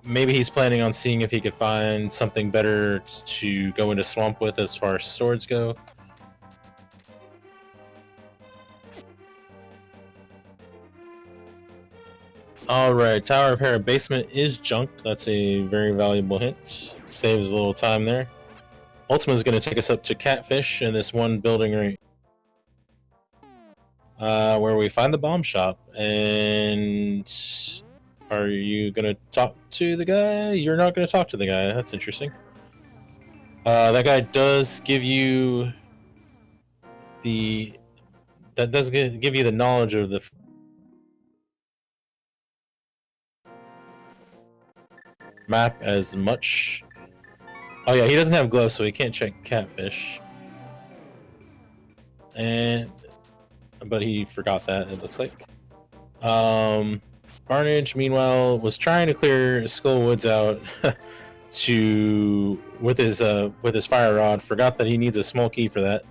Maybe he's planning on seeing if he could find something better to go into Swamp with as far as swords go. Alright, Tower of Hera basement is junk. That's a very valuable hint. Saves a little time there. Ultima is going to take us up to Catfish in this one building right where we find the bomb shop. And are you going to talk to the guy? You're not going to talk to the guy. That's interesting. That guy does give you the... That does give you the knowledge of the map as much. Oh yeah, he doesn't have gloves, so he can't check Catfish. But he forgot that, it looks like. Barnage, meanwhile, was trying to clear Skull Woods out with his fire rod. Forgot that he needs a small key for that.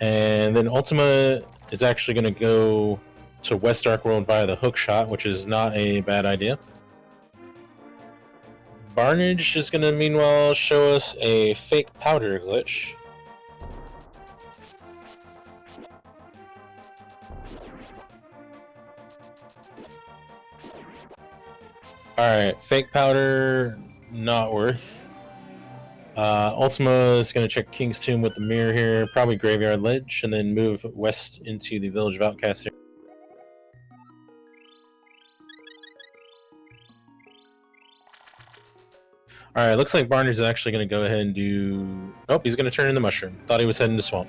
And then Ultima is actually going to go to West Dark World via the hook shot, which is not a bad idea. Barnage is going to meanwhile show us a fake powder glitch. Alright, fake powder, not worth. Ultima is going to check King's Tomb with the mirror here, probably Graveyard Ledge, and then move west into the Village of Outcasts here. Alright, looks like Barnage is actually going to go ahead and do... Nope, he's going to turn into Mushroom. Thought he was heading to Swamp.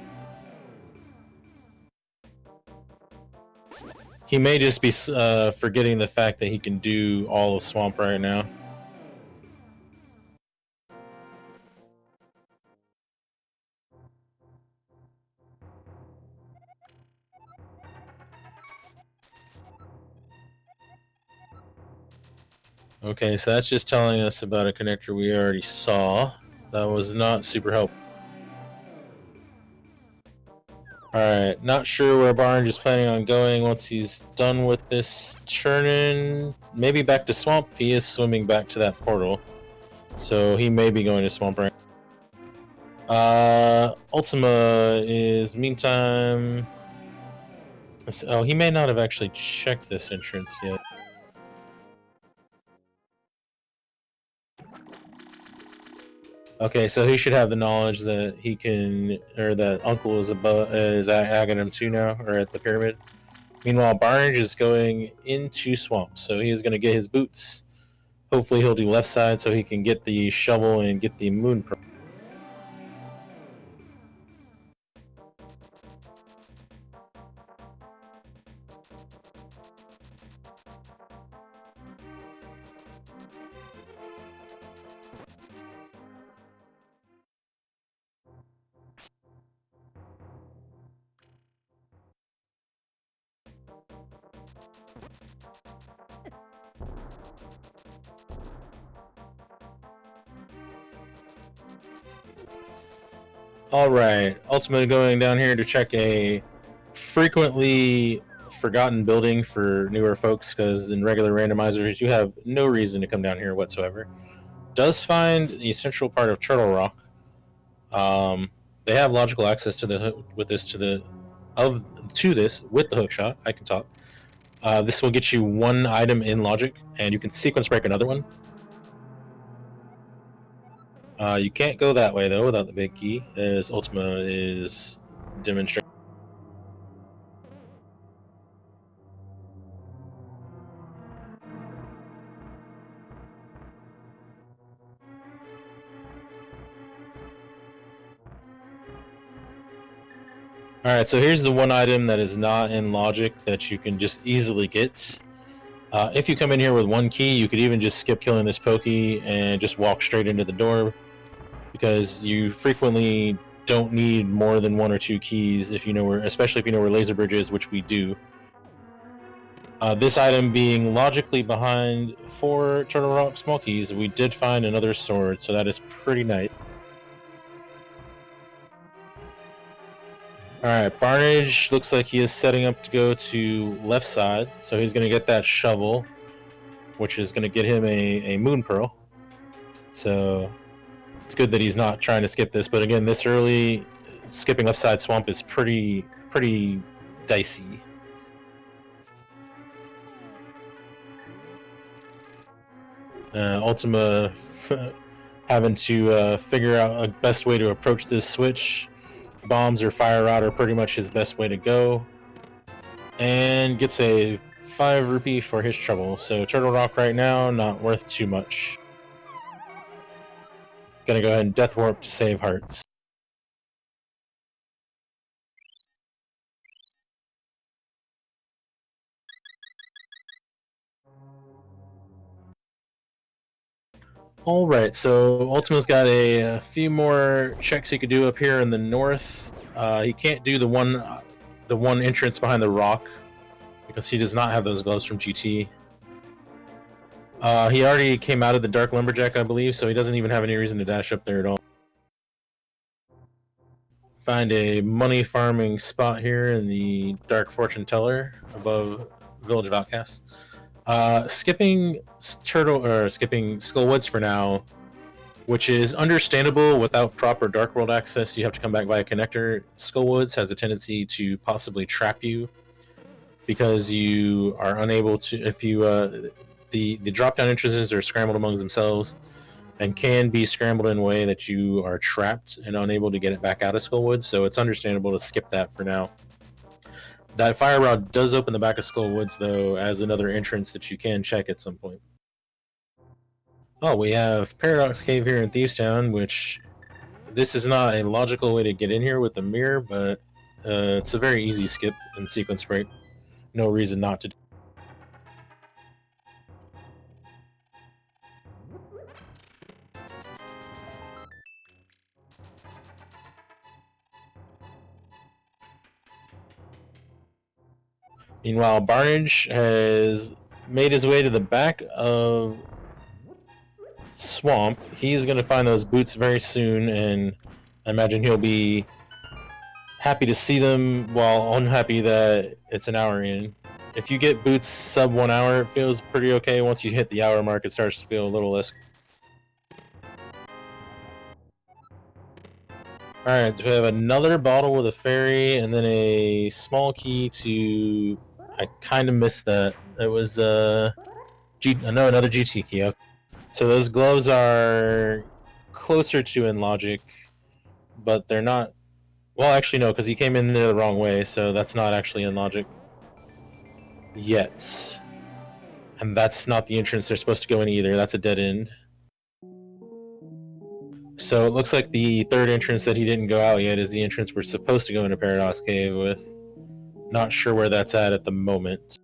He may just be forgetting the fact that he can do all of Swamp right now. Okay, so that's just telling us about a connector we already saw. That was not super helpful. Alright, not sure where Barnage is planning on going once he's done with this turn-in. Maybe back to Swamp. He is swimming back to that portal. So he may be going to Swamp right now. Ultima is, meantime... Oh, he may not have actually checked this entrance yet. Okay, so he should have the knowledge that he can, or that Uncle is agging him too now, or at the pyramid. Meanwhile, Barnage is going into Swamp, so he is going to get his boots. Hopefully he'll do left side so he can get the shovel and get the moon. Alright, ultimately going down here to check a frequently forgotten building for newer folks, because in regular randomizers you have no reason to come down here whatsoever. Does find the central part of Turtle Rock. They have logical access to the with this to the to this with the hook shot. I can talk. This will get you one item in logic, and you can sequence break another one. You can't go that way though without the big key, as Ultyma is demonstrating. Alright, so here's the one item that is not in logic that you can just easily get. If you come in here with one key, you could even just skip killing this pokey and just walk straight into the door, because you frequently don't need more than one or two keys if you know where, especially if you know where laser bridge is, which we do. This item being logically behind 4 Turtle Rock small keys, we did find another sword, so that is pretty nice. Alright, Barnage looks like he is setting up to go to left side, so he's going to get that shovel, which is going to get him a Moon Pearl. So it's good that he's not trying to skip this, but again, this early, skipping left side swamp is pretty dicey. Ultima having to figure out a best way to approach this switch. Bombs or fire rod are pretty much his best way to go, and gets a 5 rupee for his trouble. So Turtle Rock right now not worth too much. Gonna go ahead and Death Warp to save hearts. Alright, so Ultima's got a few more checks he could do up here in the north. He can't do the one entrance behind the rock, because he does not have those gloves from GT. He already came out of the Dark Lumberjack, I believe, so he doesn't even have any reason to dash up there at all. Find a money farming spot here in the Dark Fortune Teller above Village of Outcasts. Skipping Skullwoods for now, which is understandable. Without proper Dark World access, you have to come back via connector. Skullwoods has a tendency to possibly trap you, because you are unable to, if you the drop down entrances are scrambled amongst themselves, and can be scrambled in a way that you are trapped and unable to get it back out of Skullwoods. So it's understandable to skip that for now. That fire rod does open the back of Skullwoods, though, as another entrance that you can check at some point. Oh, we have Paradox Cave here in Thievestown, which this is not a logical way to get in here with the mirror, but it's a very easy skip and sequence break. No reason not to do. Meanwhile, Barnage has made his way to the back of Swamp. He's going to find those boots very soon, and I imagine he'll be happy to see them, while unhappy that it's an hour in. If you get boots sub 1 hour, it feels pretty okay. Once you hit the hour mark, it starts to feel a little less. Alright, so we have another bottle with a fairy, and then a small key to... I kind of missed that. It was, no, another GT key. Okay. So those gloves are closer to in logic, but they're not... Well, actually, no, because he came in there the wrong way, so that's not actually in logic yet. And that's not the entrance they're supposed to go in either. That's a dead end. So it looks like the third entrance that he didn't go out yet is the entrance we're supposed to go into Paradox Cave with. Not sure where that's at the moment.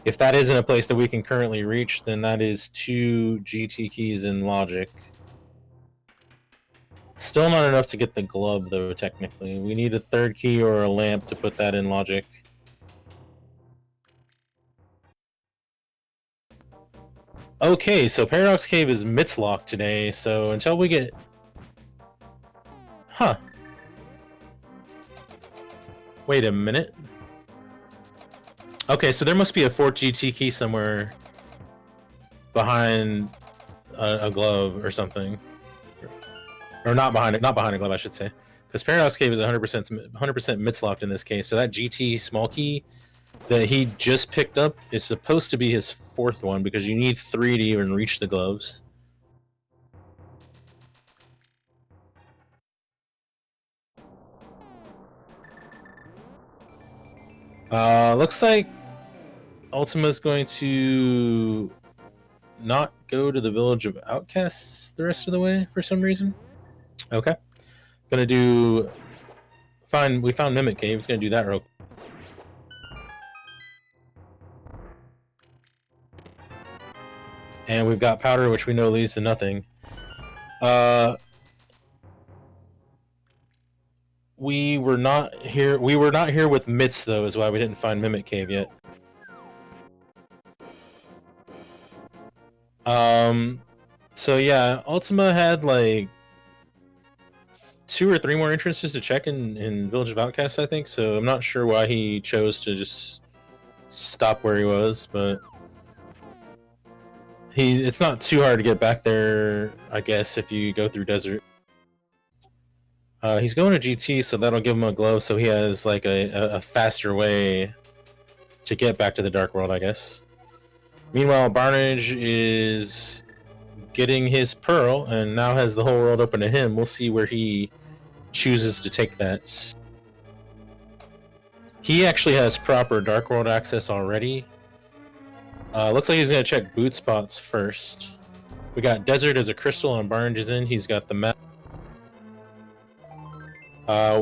If that isn't a place that we can currently reach, then that is 2 GT keys in logic. Still not enough to get the glove, though, technically. We need a third key or a lamp to put that in logic. Okay, so Paradox Cave is Mitzlock today, so until we get... Huh. Wait a minute. Okay, so there must be a 4GT key somewhere behind a glove or something. Or not behind it, not behind a glove, I should say. Because Paradox Cave is 100% Mitzlocked in this case, so that GT small key that he just picked up is supposed to be his fourth one, because you need 3 to even reach the gloves. Looks like Ultyma is going to not go to the Village of Outcasts the rest of the way for some reason. Okay. Gonna do... We found Mimic Caves, gonna do that real quick. And we've got Powder, which we know leads to nothing. We were not here with Mitz, though, is why we didn't find Mimic Cave yet. So yeah, Ultyma had like 2 or 3 more entrances to check in Village of Outcasts, I think, so I'm not sure why he chose to just stop where he was, but it's not too hard to get back there, I guess, if you go through desert. He's going to GT, so that'll give him a glow, so he has like a faster way to get back to the Dark World, I guess. Meanwhile, Barnage is getting his pearl and now has the whole world open to him. We'll see where he chooses to take that. He actually has proper Dark World access already. Looks like he's going to check boot spots first. We got Desert as a crystal on Barnage is in. He's got the map.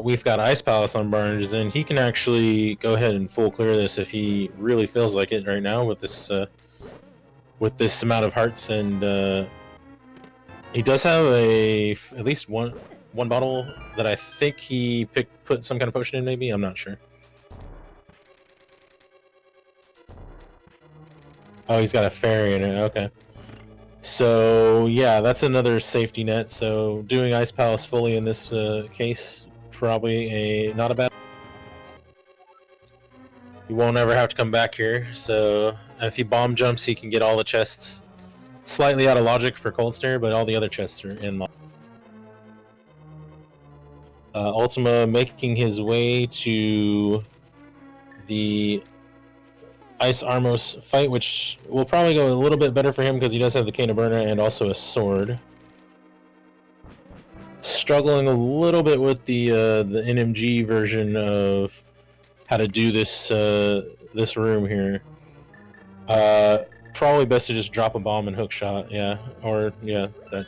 We've got Ice Palace on Barnage is in. He can actually go ahead and full clear this if he really feels like it right now with this amount of hearts, and he does have at least one bottle that I think he put some kind of potion in, maybe? I'm not sure. Oh, he's got a fairy in it, okay. So, yeah, that's another safety net, so doing Ice Palace fully in this case, probably not a bad... He won't ever have to come back here, so if he bomb jumps, he can get all the chests. Slightly out of logic for Cold Stare, but all the other chests are in logic. Ultyma making his way to the Ice Armos fight, which will probably go a little bit better for him because he does have the Cane of Burner and also a sword. Struggling a little bit with the NMG version of how to do this this room here. Probably best to just drop a bomb and hook shot, yeah, or yeah, that.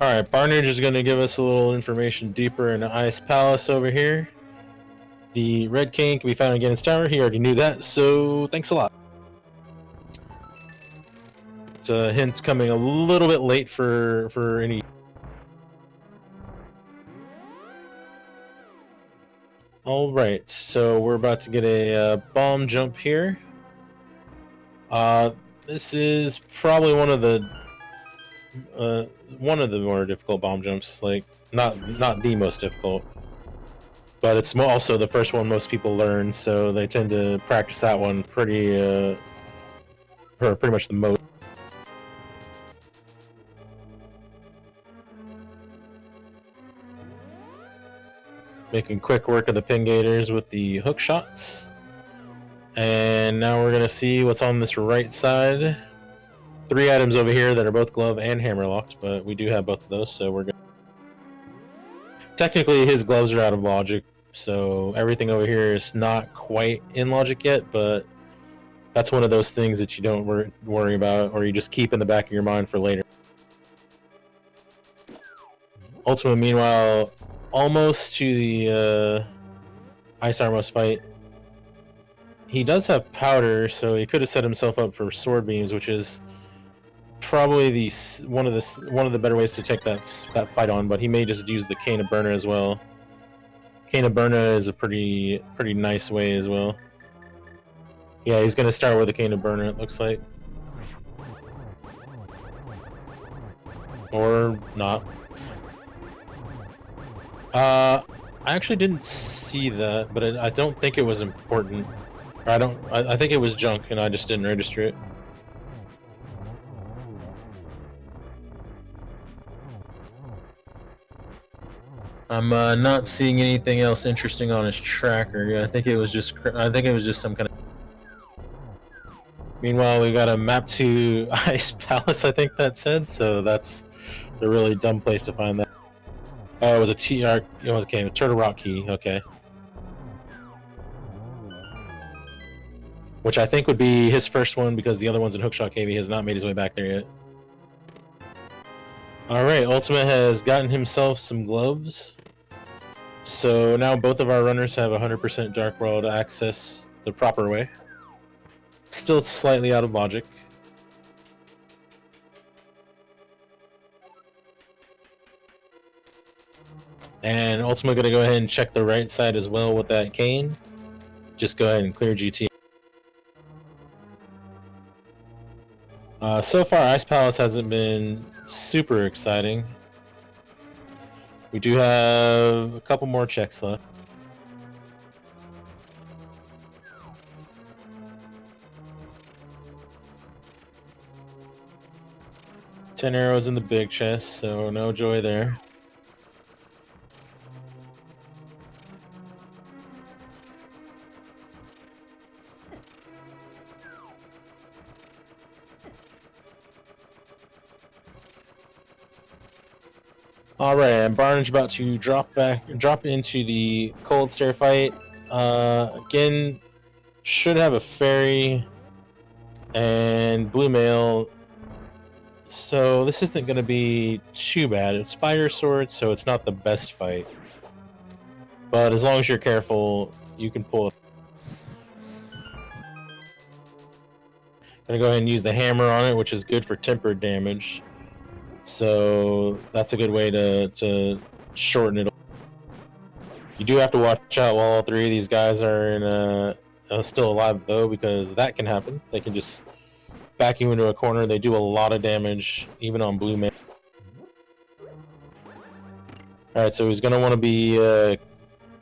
Alright, Barnage is going to give us a little information deeper in Ice Palace over here. The Red King can be found again in his tower. He already knew that, so thanks a lot. It's a hint coming a little bit late for any... Alright, so we're about to get a bomb jump here. This is probably one of the more difficult bomb jumps, like not the most difficult, but it's also the first one most people learn, so they tend to practice that one pretty much the most. Making quick work of the pin gators with the hook shots, and now we're gonna see what's on this right side. 3 items over here that are both glove and hammer locked, but we do have both of those, so we're good. Technically, his gloves are out of logic, so everything over here is not quite in logic yet, but that's one of those things that you don't worry about, or you just keep in the back of your mind for later. Ultyma, meanwhile, almost to the Ice Armos fight. He does have powder, so he could have set himself up for sword beams, which is probably one of the better ways to take that fight on, but he may just use the Cane of Burner as well. Cane of Burner is a pretty nice way as well. Yeah, he's gonna start with a cane of burner, it looks like. Or not. I actually didn't see that, but I don't think it was important. Or I think it was junk, and I just didn't register it. I'm not seeing anything else interesting on his tracker. I think it was just some kind of. Meanwhile, we got a map to Ice Palace. I think that said. So that's a really dumb place to find that. Oh, it was a TR. Okay, a Turtle Rock key. Okay. Which I think would be his first one because the other one's in Hookshot Cave. He has not made his way back there yet. Alright, Ultyma has gotten himself some gloves. So now both of our runners have 100% Dark World access the proper way. Still slightly out of logic. And Ultyma gonna go ahead and check the right side as well with that cane. Just go ahead and clear GT. So far, Ice Palace hasn't been super exciting. We do have a couple more checks left. Ten arrows in the big chest, so no joy there. Alright, and Barnage about to drop into the cold stair fight. Again, should have a fairy and blue mail, so this isn't going to be too bad. It's fire sword, so it's not the best fight. But as long as you're careful, you can pull it. Gonna go ahead and use the hammer on it, which is good for tempered damage. So that's a good way to shorten it. You do have to watch out while all three of these guys are in still alive though, because that can happen. They can just back you into a corner. They do a lot of damage, even on blue man. Alright, so he's gonna want to be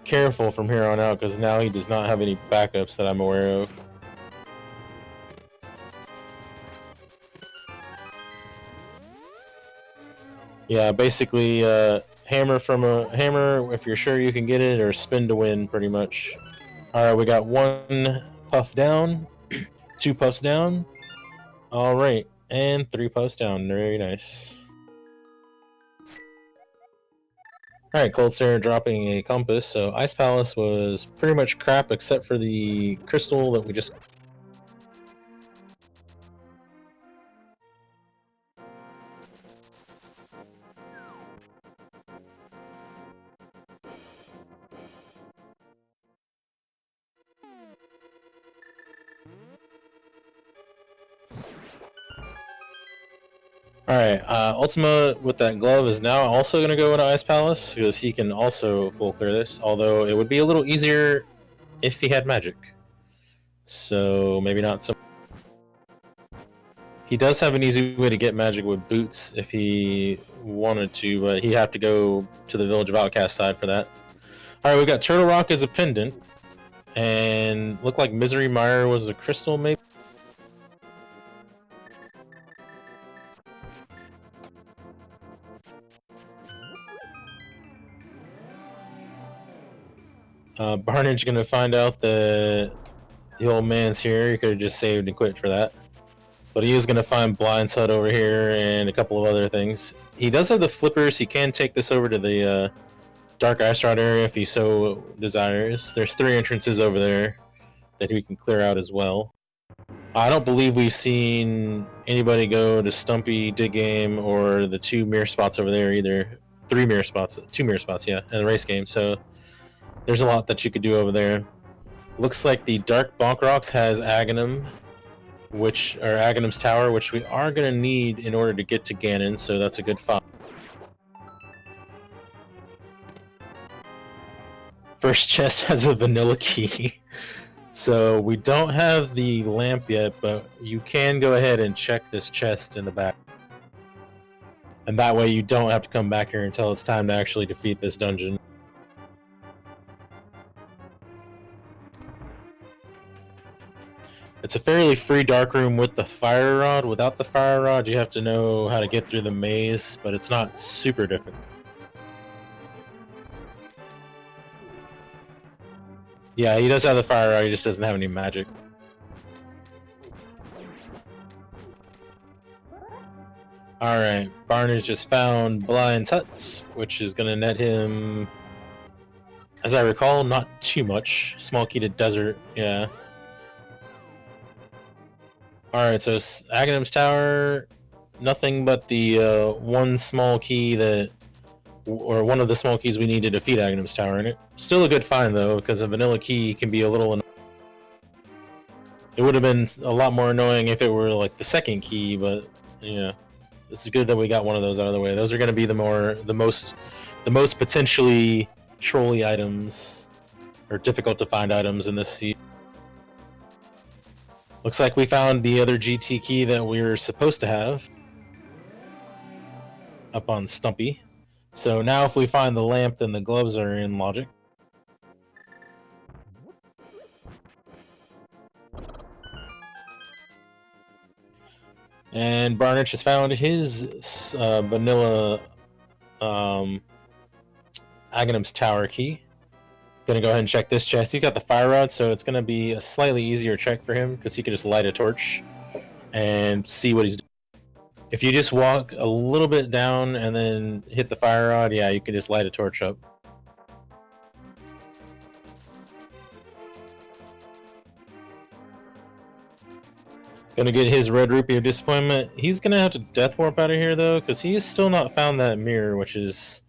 careful from here on out, because now he does not have any backups that I'm aware of. Yeah, basically, hammer if you're sure you can get it, or spin to win, pretty much. Alright, we got one puff down, two puffs down. Alright, and three puffs down. Very nice. Alright, Cold Stare dropping a compass, so Ice Palace was pretty much crap except for the crystal that we just... Alright, Ultyma with that glove is now also going to go into Ice Palace, because he can also full clear this, although it would be a little easier if he had magic. So, maybe not so... He does have an easy way to get magic with boots if he wanted to, but he'd have to go to the Village of Outcast side for that. Alright, we got Turtle Rock as a pendant, and looked like Misery Mire was a crystal, maybe? Barnage gonna find out that the old man's here. He could have just saved and quit for that. But he is gonna find Blind Side over here and a couple of other things. He does have the flippers. He can take this over to the Dark Ice Rod area if he so desires. There's 3 entrances over there that we can clear out as well. I don't believe we've seen anybody go to Stumpy, Dig Game, or the 2 mirror spots over there either. 2 mirror spots, yeah, in the race game. So there's a lot that you could do over there. Looks like the Dark Bonk Rocks has Aghanim, Aghanim's Tower, which we are going to need in order to get to Ganon, so that's a good find. First chest has a vanilla key. So we don't have the lamp yet, but you can go ahead and check this chest in the back. And that way you don't have to come back here until it's time to actually defeat this dungeon. It's a fairly free dark room with the fire rod. Without the fire rod, you have to know how to get through the maze, but it's not super difficult. Yeah, he does have the fire rod, he just doesn't have any magic. Alright, Barney's just found Blind's Hut, which is going to net him, as I recall, not too much. Small key to desert, yeah. Alright, so Aghanim's Tower, nothing but the one small key that, or one of the small keys we need to defeat Aghanim's Tower in it. Still a good find though, because a vanilla key can be a little annoying. It would have been a lot more annoying if it were like the second key, but yeah. It's good that we got one of those out of the way. Those are going to be the most potentially trolly items, or difficult to find items in this season. Looks like we found the other GT key that we were supposed to have up on Stumpy. So now if we find the lamp, then the gloves are in logic. And Barnage has found his vanilla Aghanim's Tower key. Gonna go ahead and check this chest. He's got the fire rod, so it's gonna be a slightly easier check for him because he can just light a torch and see what he's doing. If you just walk a little bit down and then hit the fire rod, yeah, you can just light a torch up. Gonna get his red rupee of disappointment. He's gonna have to death warp out of here though, because he has still not found that mirror, which is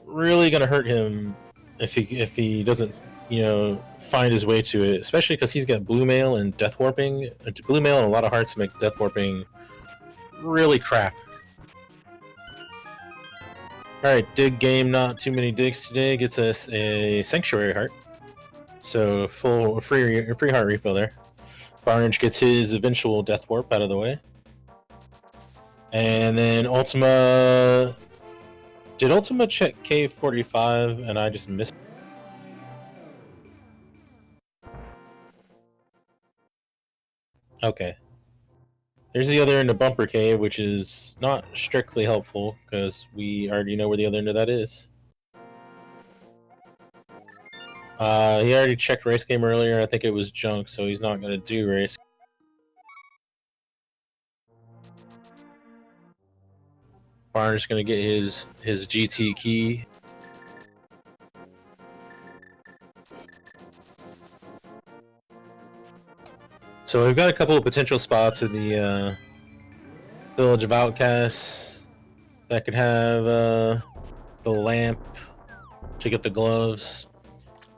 really gonna hurt him if he doesn't, you know, find his way to it. Especially because he's got blue mail and death warping. Blue mail and a lot of hearts make death warping really crap. Alright, dig game, not too many digs today. Gets us a sanctuary heart. So full free heart refill there. Barnage gets his eventual death warp out of the way. And then Ultyma... Did Ultyma check K45 and I just missed? Okay. There's the other end of Bumper Cave, which is not strictly helpful, because we already know where the other end of that is. He already checked race game earlier. I think it was junk, so he's not going to do race. Barnard's going to get his GT key. So we've got a couple of potential spots in the Village of Outcasts that could have the lamp to get the gloves.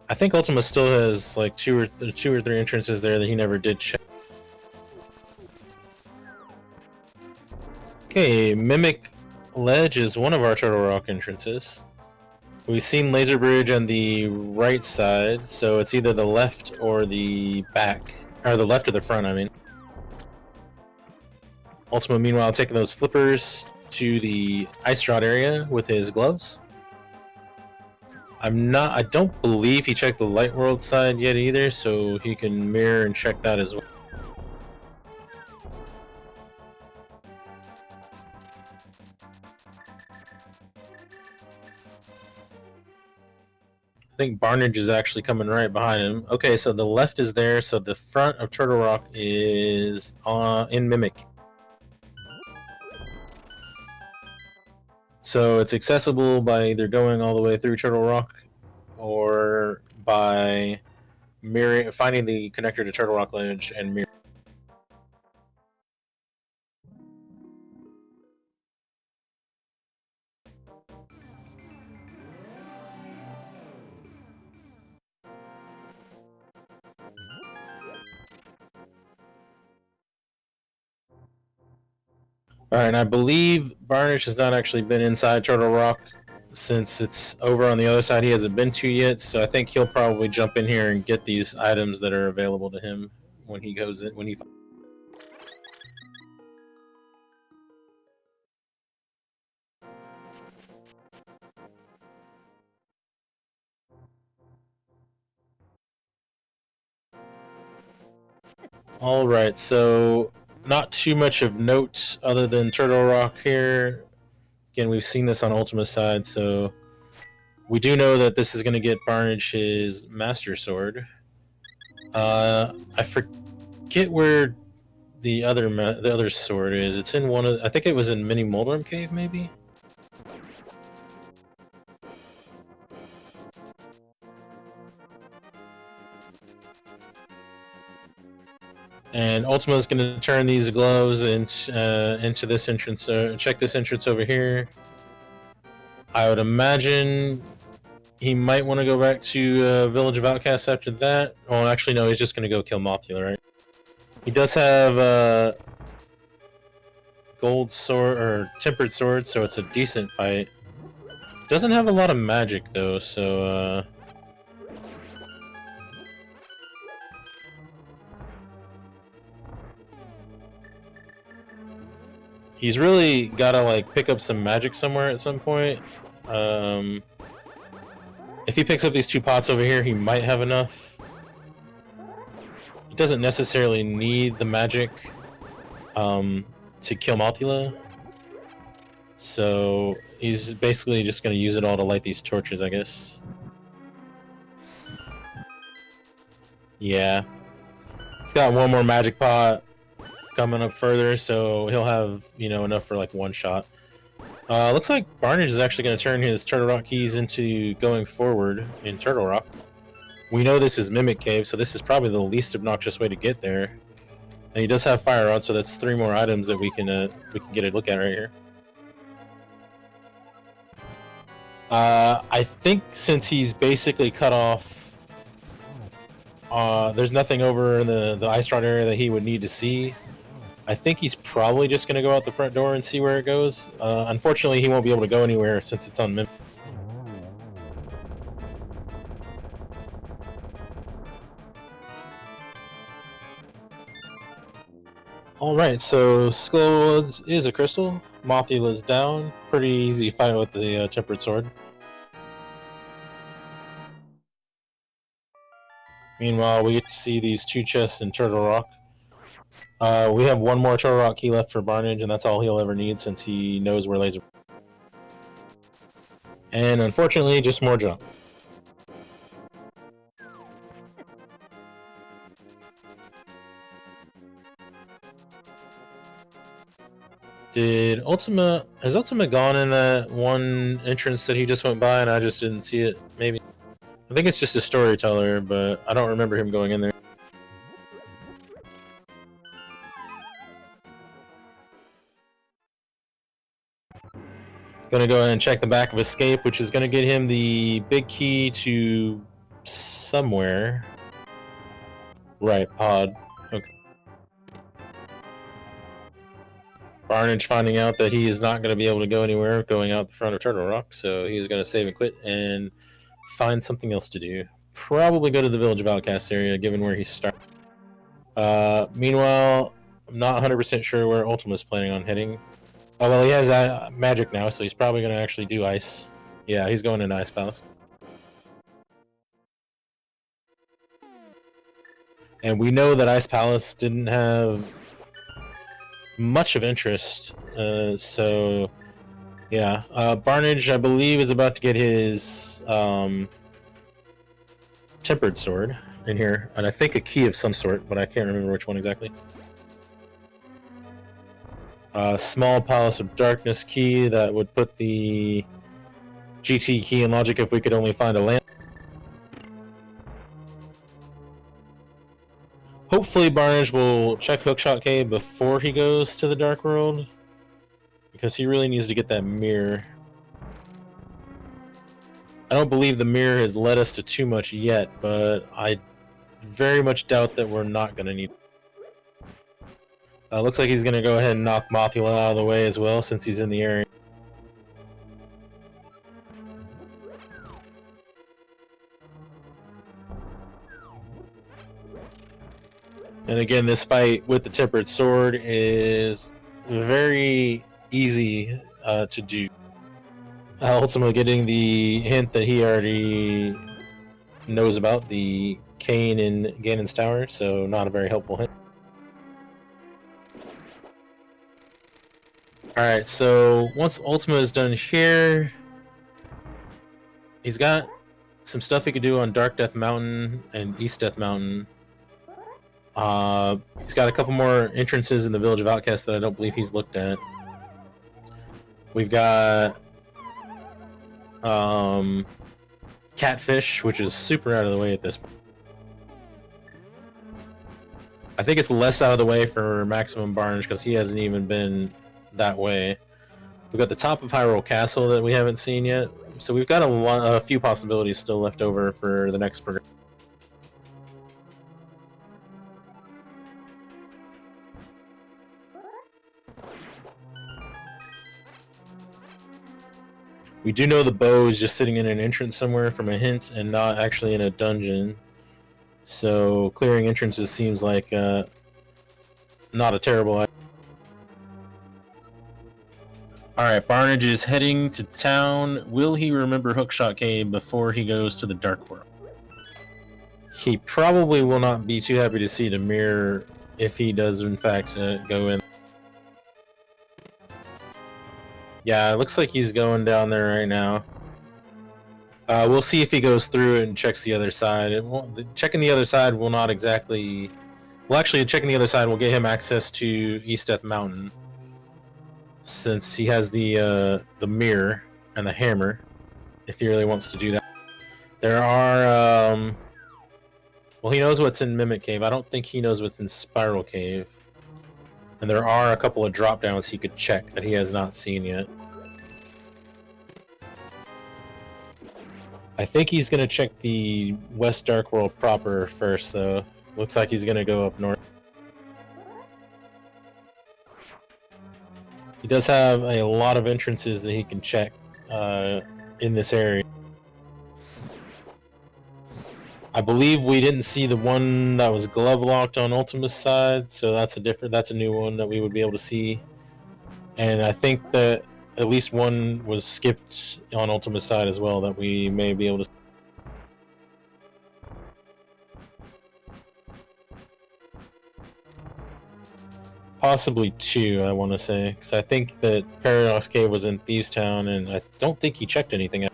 I think Ultima still has like two or three entrances there that he never did check. Okay, Mimic Ledge is one of our Turtle Rock entrances. We've seen Laser Bridge on the right side, so it's either the left or the back. Or the left or the front, I mean. Ultima, meanwhile, taking those flippers to the Ice Rod area with his gloves. I don't believe he checked the Light World side yet either, so he can mirror and check that as well. I think Barnage is actually coming right behind him. Okay, so the left is there, so the front of Turtle Rock is in Mimic. So it's accessible by either going all the way through Turtle Rock or by finding the connector to Turtle Rock Ledge and mirroring. Alright, and I believe Barnish has not actually been inside Turtle Rock. since it's over on the other side, he hasn't been to yet. So I think he'll probably jump in here and get these items that are available to him when he goes in. All right, so not too much of note other than Turtle Rock here. Again, we've seen this on Ultima's side, so we do know that this is going to get Barnage his Master Sword. I forget where the other sword is. It's in one of. I think it was in Mini Moldrum Cave, maybe. And Ultima is going to turn these gloves into this entrance. Check this entrance over here. I would imagine he might want to go back to Village of Outcasts after that. Oh, actually, no. He's just going to go kill Mothula, right? He does have gold sword or tempered sword, so it's a decent fight. Doesn't have a lot of magic though, so he's really gotta like pick up some magic somewhere at some point. If he picks up these 2 pots over here, he might have enough. He doesn't necessarily need the magic to kill Mothula. So he's basically just going to use it all to light these torches, I guess. Yeah. He's got 1 more magic pot coming up further, so he'll have, you know, enough for like 1 shot. Looks like Barnage is actually going to turn his Turtle Rock keys into going forward in Turtle Rock. We know this is Mimic Cave, so this is probably the least obnoxious way to get there. And he does have Fire Rod, so that's 3 more items that we can get a look at right here. I think since he's basically cut off, there's nothing over the Ice Rod area that he would need to see. I think he's probably just going to go out the front door and see where it goes. Unfortunately, he won't be able to go anywhere since it's on Mimic. Alright, so Skullwoods is a crystal. Mothula's down. Pretty easy fight with the Tempered Sword. Meanwhile, we get to see these 2 chests in Turtle Rock. We have 1 more Turtle Rock key left for Barnage, and that's all he'll ever need since he knows where laser. And unfortunately, just more junk. Has Ultima gone in that one entrance that he just went by and I just didn't see it? Maybe. I think it's just a storyteller, but I don't remember him going in there. Gonna go ahead and check the back of Escape, which is gonna get him the big key to somewhere. Right, pod. Okay. Barnage finding out that he is not going to be able to go anywhere going out the front of Turtle Rock, so he's going to save and quit and find something else to do. Probably go to the Village of Outcasts area, given where he started. Meanwhile, I'm not 100% sure where Ultima's planning on heading. Oh, well, he has magic now, so he's probably going to actually do ice. Yeah, he's going into Ice Palace. And we know that Ice Palace didn't have much of interest, so yeah. Barnage, I believe, is about to get his Tempered Sword in here, and I think a key of some sort, but I can't remember which one exactly. Small Palace of Darkness key that would put the GT key in logic if we could only find a lamp. Hopefully Barnage will check Hookshot Cave before he goes to the Dark World, because he really needs to get that mirror. I don't believe the mirror has led us to too much yet, but I very much doubt that we're not going to need. Looks like he's going to go ahead and knock Mothula out of the way as well, since he's in the area. And again, this fight with the tempered sword is very easy to do. Ultimately getting the hint that he already knows about the Kane in Ganon's Tower, so not a very helpful hint. Alright, so once Ultyma is done here, he's got some stuff he could do on Dark Death Mountain and East Death Mountain. He's got a couple more entrances in the Village of Outcasts that I don't believe he's looked at. We've got Catfish, which is super out of the way at this point. I think it's less out of the way for Maximum Barnage because he hasn't even been that way. We've got the top of Hyrule Castle that we haven't seen yet, so we've got a few possibilities still left over for the next progression. We do know the bow is just sitting in an entrance somewhere from a hint and not actually in a dungeon. So clearing entrances seems like not a terrible idea. Alright, Barnage is heading to town. Will he remember Hookshot Cave before he goes to the Dark World? He probably will not be too happy to see the mirror if he does in fact go in. Yeah, it looks like he's going down there right now. We'll see if he goes through it and checks the other side. Checking the other side will not exactly... Well, actually, checking the other side will get him access to East Death Mountain, since he has the mirror and the hammer, if he really wants to do that. There are... well, he knows what's in Mimic Cave. I don't think he knows what's in Spiral Cave. And there are a couple of drop-downs he could check that he has not seen yet. I think he's going to check the West Dark World proper first, though. Looks like he's going to go up north. He does have a lot of entrances that he can check in this area. I believe we didn't see the one that was glove locked on Ultima's side, so that's a new one that we would be able to see. And I think that at least one was skipped on Ultima's side as well that we may be able to see. Possibly two, I want to say, because I think that Paradox Cave was in Thieves Town, and I don't think he checked anything out.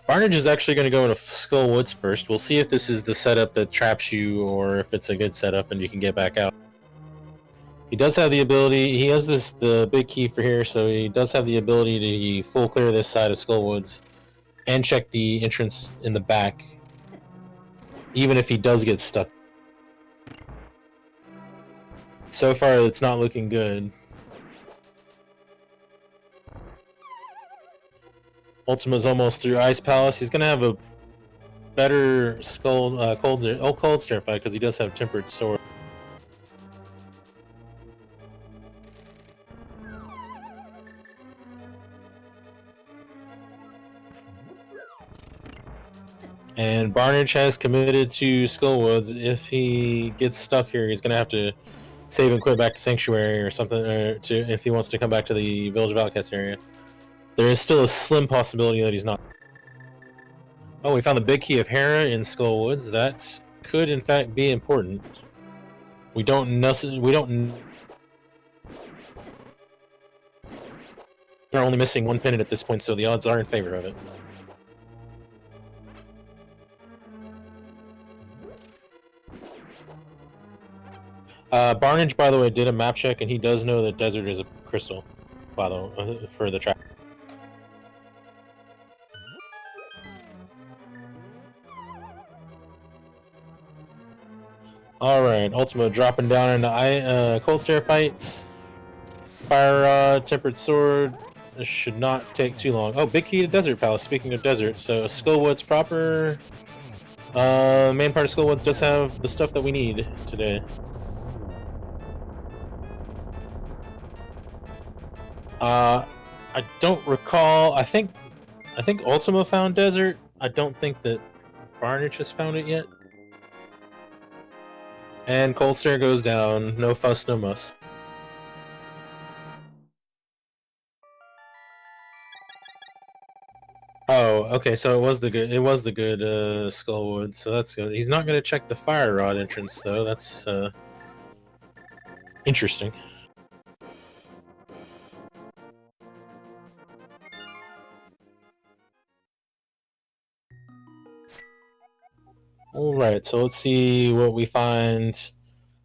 Barnage is actually going to go into Skull Woods first. We'll see if this is the setup that traps you, or if it's a good setup and you can get back out. He does have the ability, he has the big key for here, so he does have the ability to full clear this side of Skull Woods and check the entrance in the back, even if he does get stuck. So far, it's not looking good. Ultima's almost through Ice Palace. He's gonna have a better cold stare fight because he does have Tempered Sword. And Barnage has committed to Skullwoods. If he gets stuck here, he's gonna have to save and quit back to Sanctuary or something, if he wants to come back to the Village of Outcasts area. There is still a slim possibility that he's not. Oh, we found the big key of Hera in Skullwoods. That could, in fact, be important. We're only missing one pendant at this point, so the odds are in favor of it. Barnage, by the way, did a map check, and he does know that Desert is a crystal, by the way, for the track. Alright, Ultima dropping down into Cold Stare fights. Fire Rod, Tempered Sword. This should not take too long. Oh, big key to Desert Palace, speaking of Desert. So, Skullwoods proper. Main part of Skullwoods does have the stuff that we need today. I don't recall. I think I think Ultima found desert. I don't think that Barnage has found it yet. And Cold Stare goes down. No fuss, no muss. Oh, okay. So it was the good. It was the good Skullwood. So that's good. He's not going to check the Fire Rod entrance though. That's interesting. All right. So let's see what we find.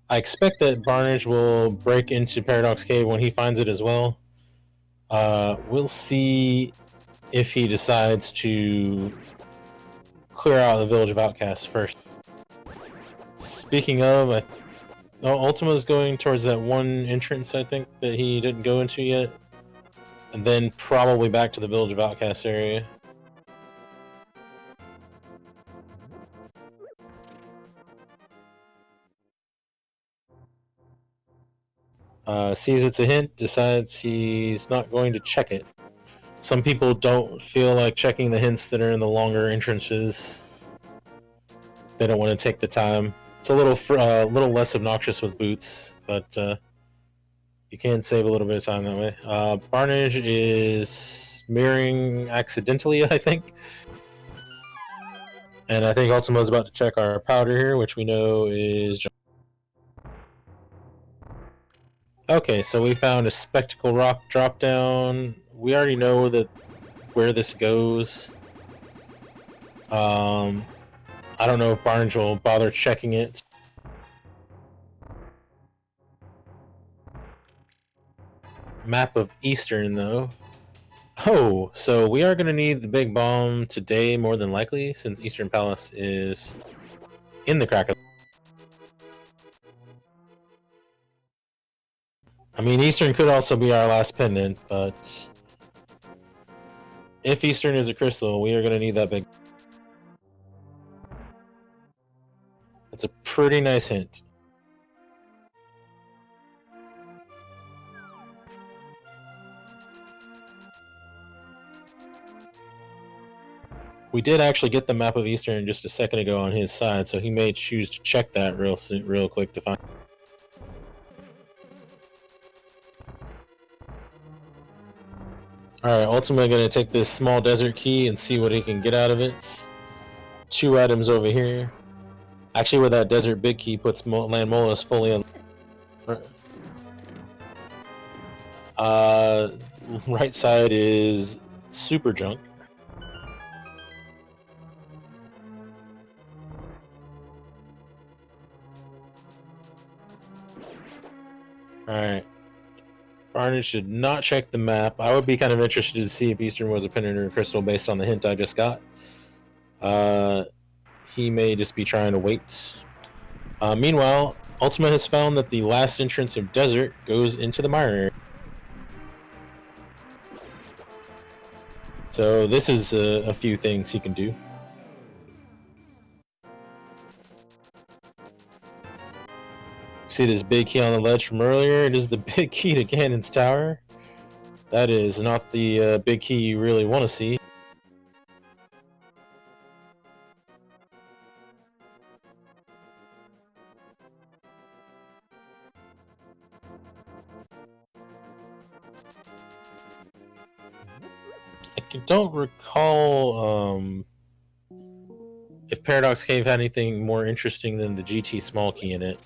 I expect that Barnage will break into Paradox Cave when he finds it as well. We'll see if he decides to clear out the Village of Outcasts first. Speaking of, Ultima is going towards that one entrance, I think, that he didn't go into yet. And then probably back to the Village of Outcasts area. Sees it's a hint, decides he's not going to check it. Some people don't feel like checking the hints that are in the longer entrances. They don't want to take the time. It's a little less obnoxious with boots, but you can save a little bit of time that way. Barnage is mirroring accidentally, I think. And I think Ultima is about to check our powder here, which we know is... Okay, so we found a Spectacle Rock drop down. We already know that where this goes. I don't know if Barnage will bother checking it. Map of Eastern, though. Oh, so we are going to need the big bomb today, more than likely, since Eastern Palace is in the crack of... I mean, Eastern could also be our last pendant, but... if Eastern is a crystal, we are going to need that big... That's a pretty nice hint. We did actually get the map of Eastern just a second ago on his side, so he may choose to check that real quick to find... Alright, ultimately going to take this small desert key and see what he can get out of it. 2 items over here. Actually, with that desert big key puts Land Molus fully on... right side is super junk. Alright. Barnage should not check the map. I would be kind of interested to see if Eastern was a pendant or a crystal based on the hint I just got. He may just be trying to wait. Meanwhile, Ultima has found that the last entrance of Desert goes into the mire area. So this is a few things he can do. See this big key on the ledge from earlier? It is the big key to Ganon's Tower. That is not the big key you really want to see. I don't recall if Paradox Cave had anything more interesting than the GT small key in it.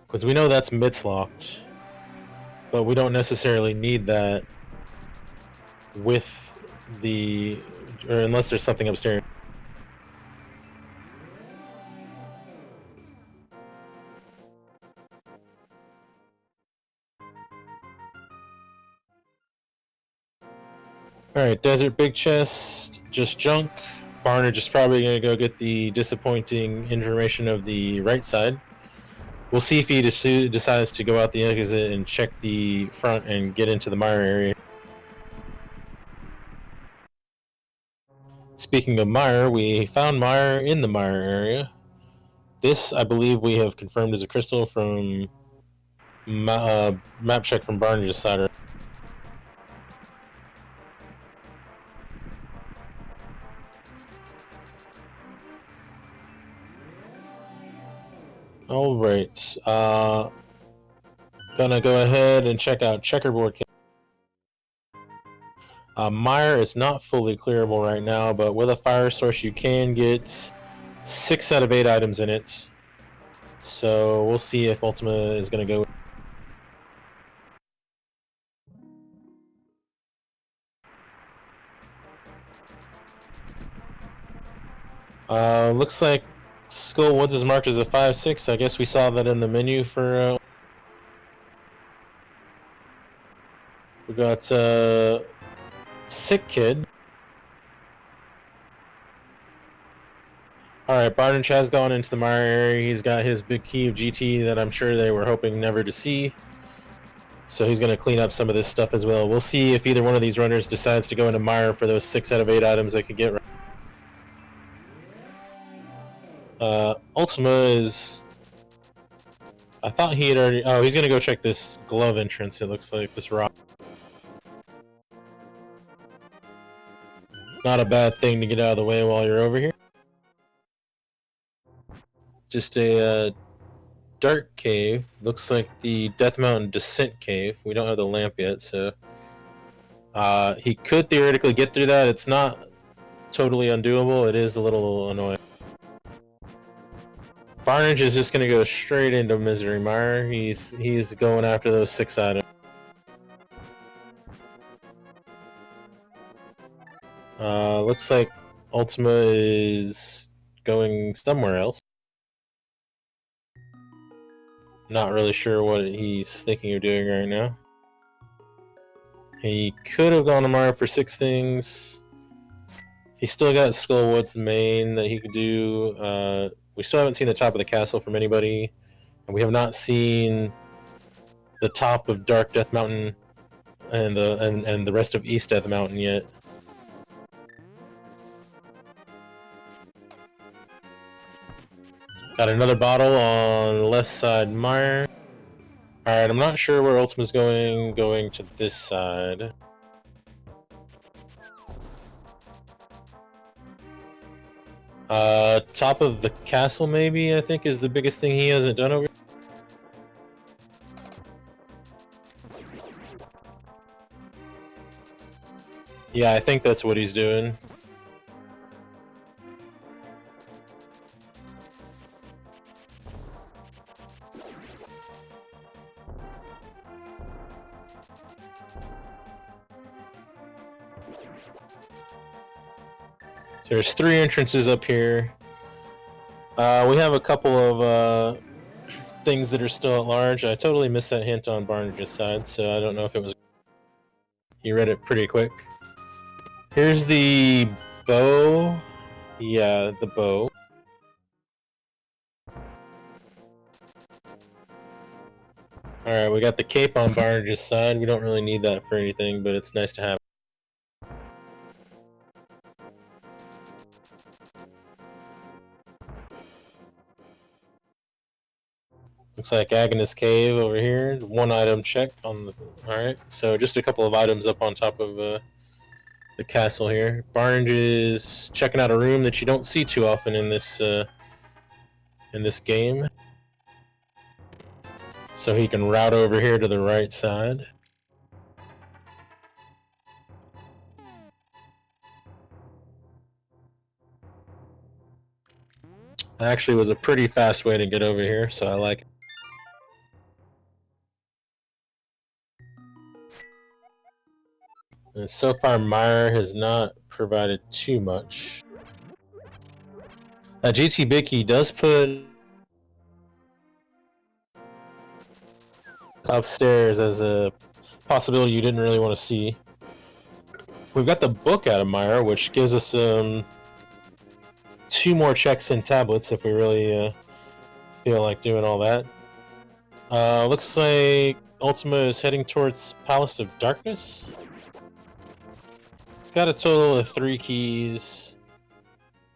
Because we know that's Mitz-locked, but we don't necessarily need that with the... or unless there's something upstairs. Alright, Desert Big Chest, just junk. Barnage is probably going to go get the disappointing information of the right side. We'll see if he decides to go out the exit and check the front and get into the mire area. Speaking of mire, we found mire in the mire area. This, I believe, we have confirmed is a crystal from map check from Barnage's side. All right. Gonna go ahead and check out checkerboard. Mire is not fully clearable right now, but with a fire source you can get 6 out of 8 items in it. So we'll see if Ultyma is gonna go. Looks like Skull Woods is marked as a 5-6. I guess we saw that in the menu for. We got Sick Kid. Alright, Barnage has gone into the mire area. He's got his big key of GT that I'm sure they were hoping never to see. So he's going to clean up some of this stuff as well. We'll see if either one of these runners decides to go into mire for those 6 out of 8 items they could get. Ultyma is... I thought he had already... Oh, he's going to go check this glove entrance, it looks like. This rock. Not a bad thing to get out of the way while you're over here. Just a dark cave. Looks like the Death Mountain Descent Cave. We don't have the lamp yet, so... he could theoretically get through that. It's not totally undoable. It is a little annoying. Barnage is just going to go straight into Misery Mire. He's going after those 6 items. Looks like Ultyma is going somewhere else. Not really sure what he's thinking of doing right now. He could have gone to Mire for 6 things. He's still got Skullwoods main that he could do. We still haven't seen the top of the castle from anybody. And we have not seen the top of Dark Death Mountain and the rest of East Death Mountain yet. Got another bottle on the left side mire. Alright, I'm not sure where Ultima's going to this side. Top of the castle maybe, I think, is the biggest thing he hasn't done over here. Yeah, I think that's what he's doing. There's 3 entrances up here. We have a couple of things that are still at large. I totally missed that hint on Barnage's side, so I don't know if it was... He read it pretty quick. Here's the bow. Yeah, the bow. Alright, we got the cape on Barnage's side. We don't really need that for anything, but it's nice to have. Looks like Agnes Cave over here. 1 item check on the... Alright, so just a couple of items up on top of the castle here. Barnage is checking out a room that you don't see too often in this game. So he can route over here to the right side. Actually was a pretty fast way to get over here, so I like it. And so far, Mire has not provided too much. GT Bicky does put upstairs as a possibility you didn't really want to see. We've got the book out of Mire, which gives us 2 more checks in tablets if we really feel like doing all that. Looks like Ultyma is heading towards Palace of Darkness. It's got a total of 3 keys,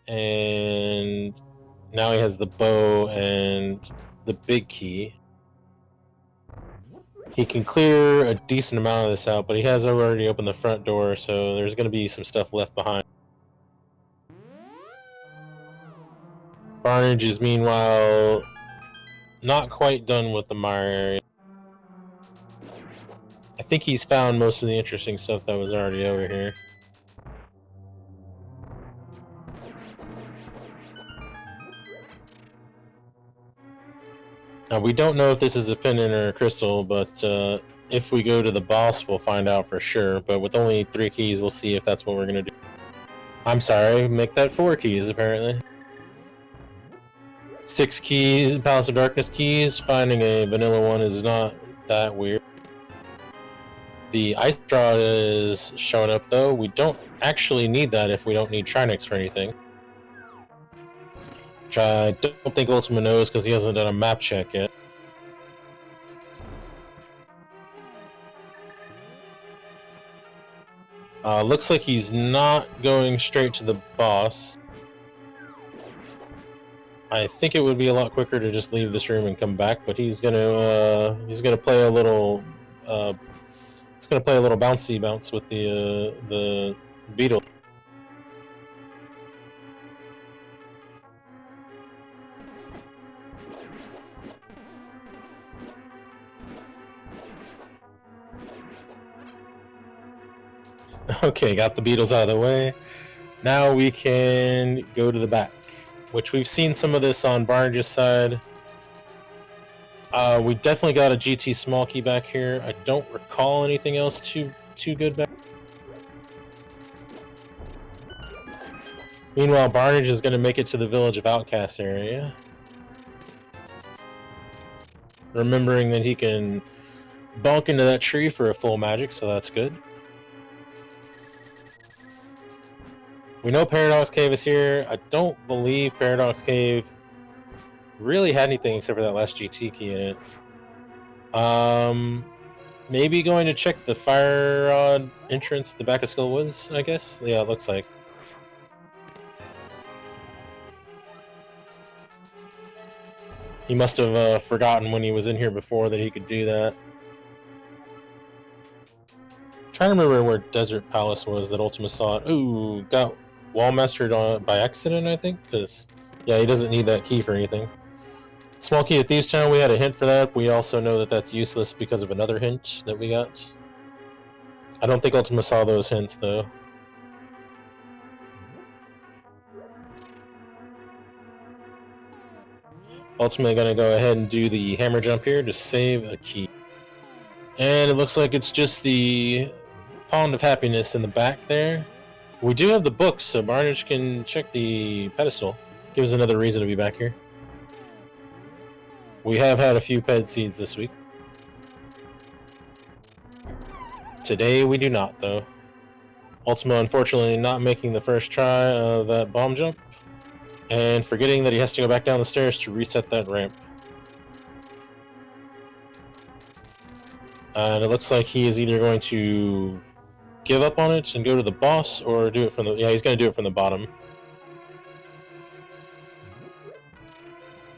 and now he has the bow and the big key. He can clear a decent amount of this out, but he has already opened the front door, so there's going to be some stuff left behind. Barnage is meanwhile not quite done with the mire area. I think he's found most of the interesting stuff that was already over here. Now, we don't know if this is a pendant or a crystal, but if we go to the boss, we'll find out for sure. But with only 3 keys, we'll see if that's what we're going to do. I'm sorry, make that 4 keys, apparently. 6 keys, Palace of Darkness keys. Finding a vanilla one is not that weird. The ice straw is showing up, though. We don't actually need that if we don't need Trinix for anything. Which I don't think Ultyma knows because he hasn't done a map check yet. Looks like he's not going straight to the boss. I think it would be a lot quicker to just leave this room and come back, but he's gonna play a little bouncy bounce with the beetle. Okay, got the beetles out of the way. Now we can go to the back, which we've seen some of this on Barnage's side. We definitely got a GT small key back here. I don't recall anything else too good back. Meanwhile, Barnage is going to make it to the Village of Outcasts area, remembering that he can bonk into that tree for a full magic, so that's good. We know Paradox Cave is here. I don't believe Paradox Cave really had anything except for that last GT key in it. Maybe going to check the fire rod entrance, the back of Skull Woods, I guess? Yeah, it looks like. He must have forgotten when he was in here before that he could do that. I'm trying to remember where Desert Palace was that Ultyma saw it. Ooh, got wall mastered by accident, I think? Because, yeah, he doesn't need that key for anything. Small key at Thieves Town, we had a hint for that. We also know that that's useless because of another hint that we got. I don't think Ultyma saw those hints, though. Ultimately gonna go ahead and do the hammer jump here to save a key. And it looks like it's just the Pond of Happiness in the back there. We do have the books, so Barnage can check the pedestal. Gives us another reason to be back here. We have had a few ped seeds this week. Today we do not, though. Ultyma, unfortunately, not making the first try of that bomb jump, and forgetting that he has to go back down the stairs to reset that ramp. And it looks like he is either going to give up on it and go to the boss, or do it from the... Yeah, he's going to do it from the bottom.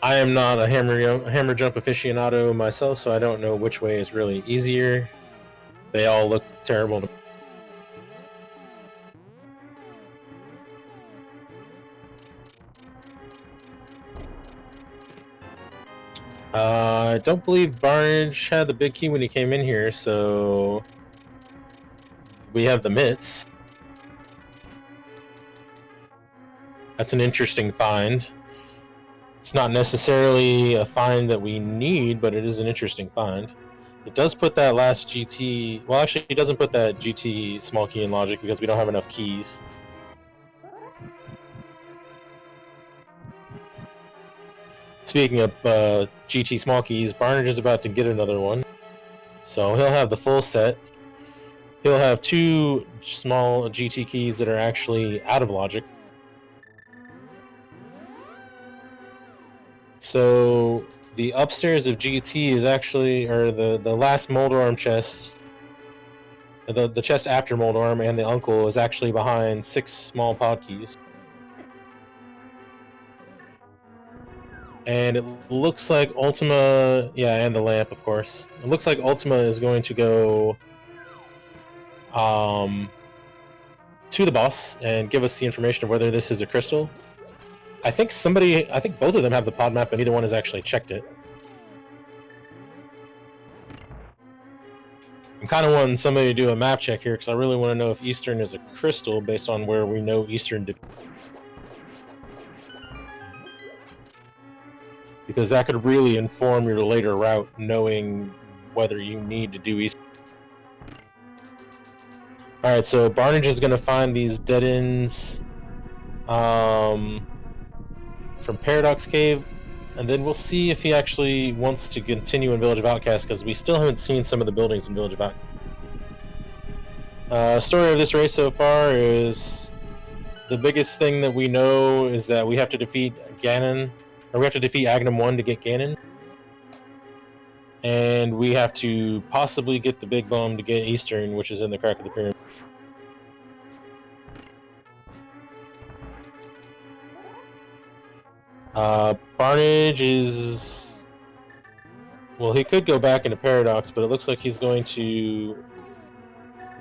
I am not a hammer jump aficionado myself, so I don't know which way is really easier. They all look terrible to me. I don't believe Barnage had the big key when he came in here, so we have the mitts. That's an interesting find. It's not necessarily a find that we need, but it is an interesting find. It does put that last GT... Well, actually, it doesn't put that GT small key in logic because we don't have enough keys. Speaking of GT small keys, Barnage is about to get another one. So he'll have the full set. He'll have 2 small GT keys that are actually out of logic. So the upstairs of GT is actually, or the last Moldarm chest, the chest after Moldarm and the Uncle is actually behind 6 small pod keys. And it looks like Ultyma, yeah, and the lamp, of course. It looks like Ultyma is going to go to the boss and give us the information of whether this is a crystal. I think both of them have the pod map, but neither one has actually checked it. I'm kind of wanting somebody to do a map check here because I really want to know if Eastern is a crystal based on where we know Eastern did. Because that could really inform your later route, knowing whether you need to do Eastern. Alright, so Barnage is going to find these dead ends from Paradox Cave, and then we'll see if he actually wants to continue in Village of Outcast, because we still haven't seen some of the buildings in Village of Outcast. Story of this race so far is the biggest thing that we know is that we have to defeat Ganon, or we have to defeat Agnum 1 to get Ganon. And we have to possibly get the Big Bomb to get Eastern, which is in the crack of the pyramid. Barnage is... Well, he could go back into Paradox, but it looks like he's going to...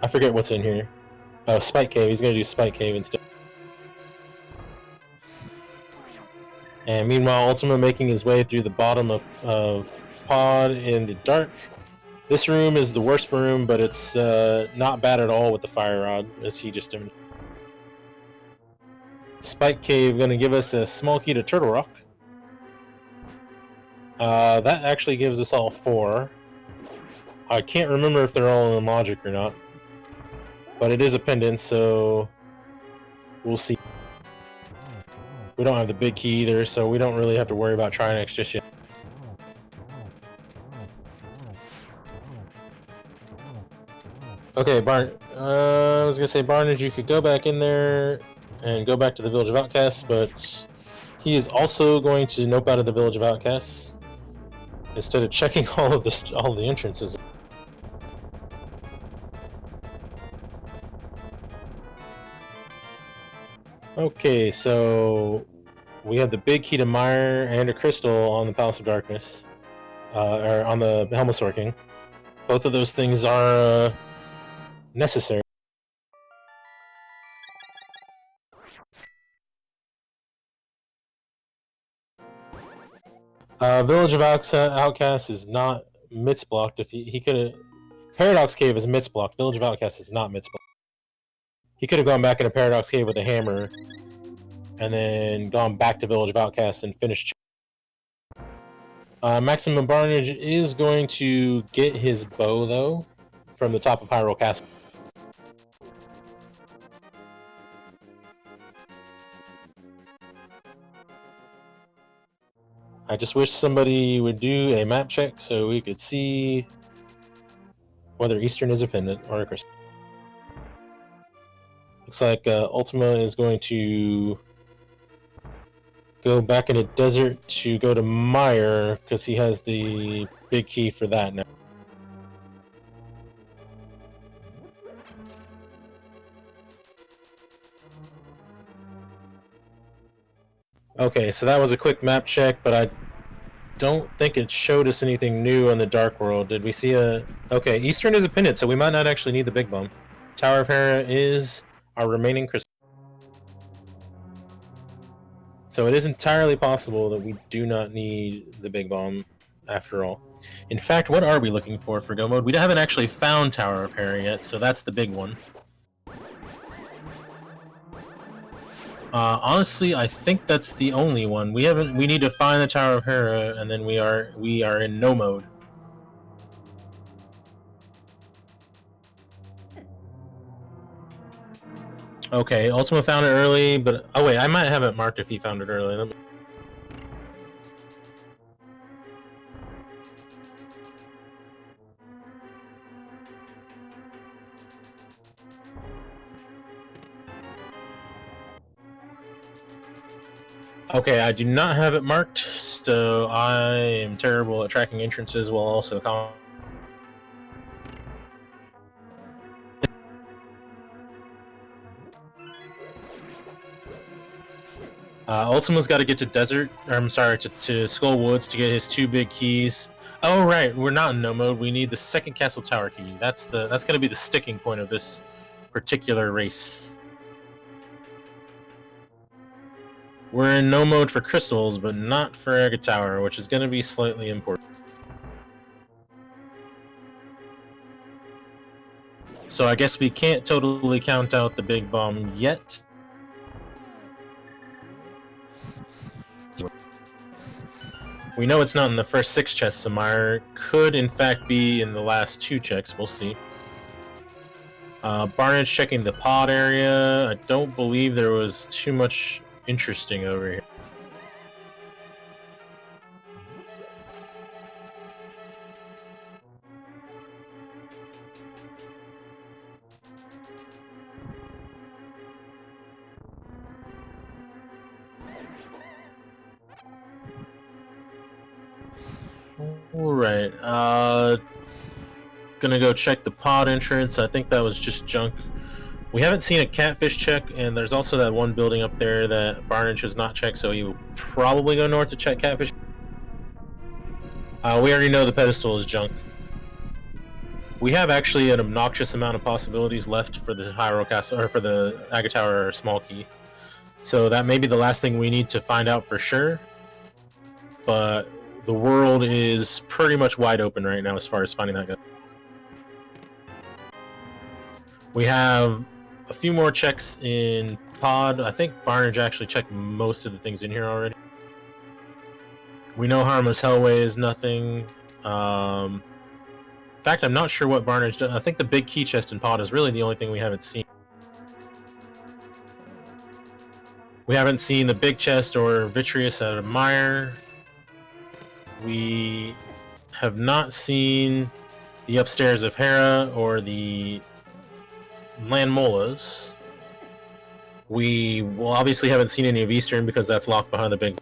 I forget what's in here. Oh, Spike Cave. He's going to do Spike Cave instead. And meanwhile, Ultyma making his way through the bottom of Pod in the dark. This room is the worst room, but it's not bad at all with the fire rod, as he just demonstrated. Spike Cave going to give us a small key to Turtle Rock. That actually gives us all 4. I can't remember if they're all in logic or not. But it is a pendant, so we'll see. We don't have the big key either, so we don't really have to worry about Trinex just yet. Okay, I was gonna say, Barnage, you could go back in there and go back to the Village of Outcasts, but he is also going to nope out of the Village of Outcasts instead of checking all the entrances. Okay, so we have the big key to Mire and a crystal on the Palace of Darkness, or on the Helmosaur King. Both of those things are necessary. Village of Outcasts is not Mitz blocked. If he could have, Paradox Cave is Mitz blocked. Village of Outcasts is not Mitz blocked. He could have gone back into Paradox Cave with a hammer, and then gone back to Village of Outcasts and finished. Maximum Barnage is going to get his bow though from the top of Hyrule Castle. I just wish somebody would do a map check so we could see whether Eastern is a pendant or a crystal. Looks like Ultyma is going to go back in a desert to go to Mire because he has the big key for that now. Okay, so that was a quick map check, but I don't think it showed us anything new on the Dark World. Did we see a... Okay, Eastern is a pendant, so we might not actually need the Big Bomb. Tower of Hera is our remaining crystal. So it is entirely possible that we do not need the Big Bomb after all. In fact, what are we looking for Go Mode? We haven't actually found Tower of Hera yet, so that's the big one. Honestly, I think that's the only one. We need to find the Tower of Hera, and then we are in no mode. Okay, Ultima found it early, but oh wait, I might have it marked if he found it early. Okay, I do not have it marked, so I am terrible at tracking entrances while also Ultima's got to get to Desert, or I'm sorry, to Skull Woods to get his 2 big keys. Oh right, we're not in no mode. We need the second Castle Tower key. That's going to be the sticking point of this particular race. We're in no mode for crystals, but not for Aga Tower, which is going to be slightly important. So I guess we can't totally count out the big bomb yet. We know it's not in the first 6 chests, so Meyer could in fact be in the last 2 checks. We'll see. Barnage checking the pod area. I don't believe there was too much interesting over here. Alright, gonna go check the pod entrance. I think that was just junk. We haven't seen a catfish check, and there's also that one building up there that Barnage has not checked, so he will probably go north to check catfish. We already know the pedestal is junk. We have actually an obnoxious amount of possibilities left for the Hyrule Castle, or for the Aga Tower small key. So that may be the last thing we need to find out for sure. But the world is pretty much wide open right now as far as finding that goes. We have a few more checks in pod. I think Barnage actually checked most of the things in here already. We know Harmless Hellway is nothing. In fact, I'm not sure what Barnage does. I think the big key chest in pod is really the only thing we haven't seen. We haven't seen the big chest or Vitreous out of Mire. We have not seen the upstairs of Hera or the Land Molas. We obviously haven't seen any of Eastern because that's locked behind the big.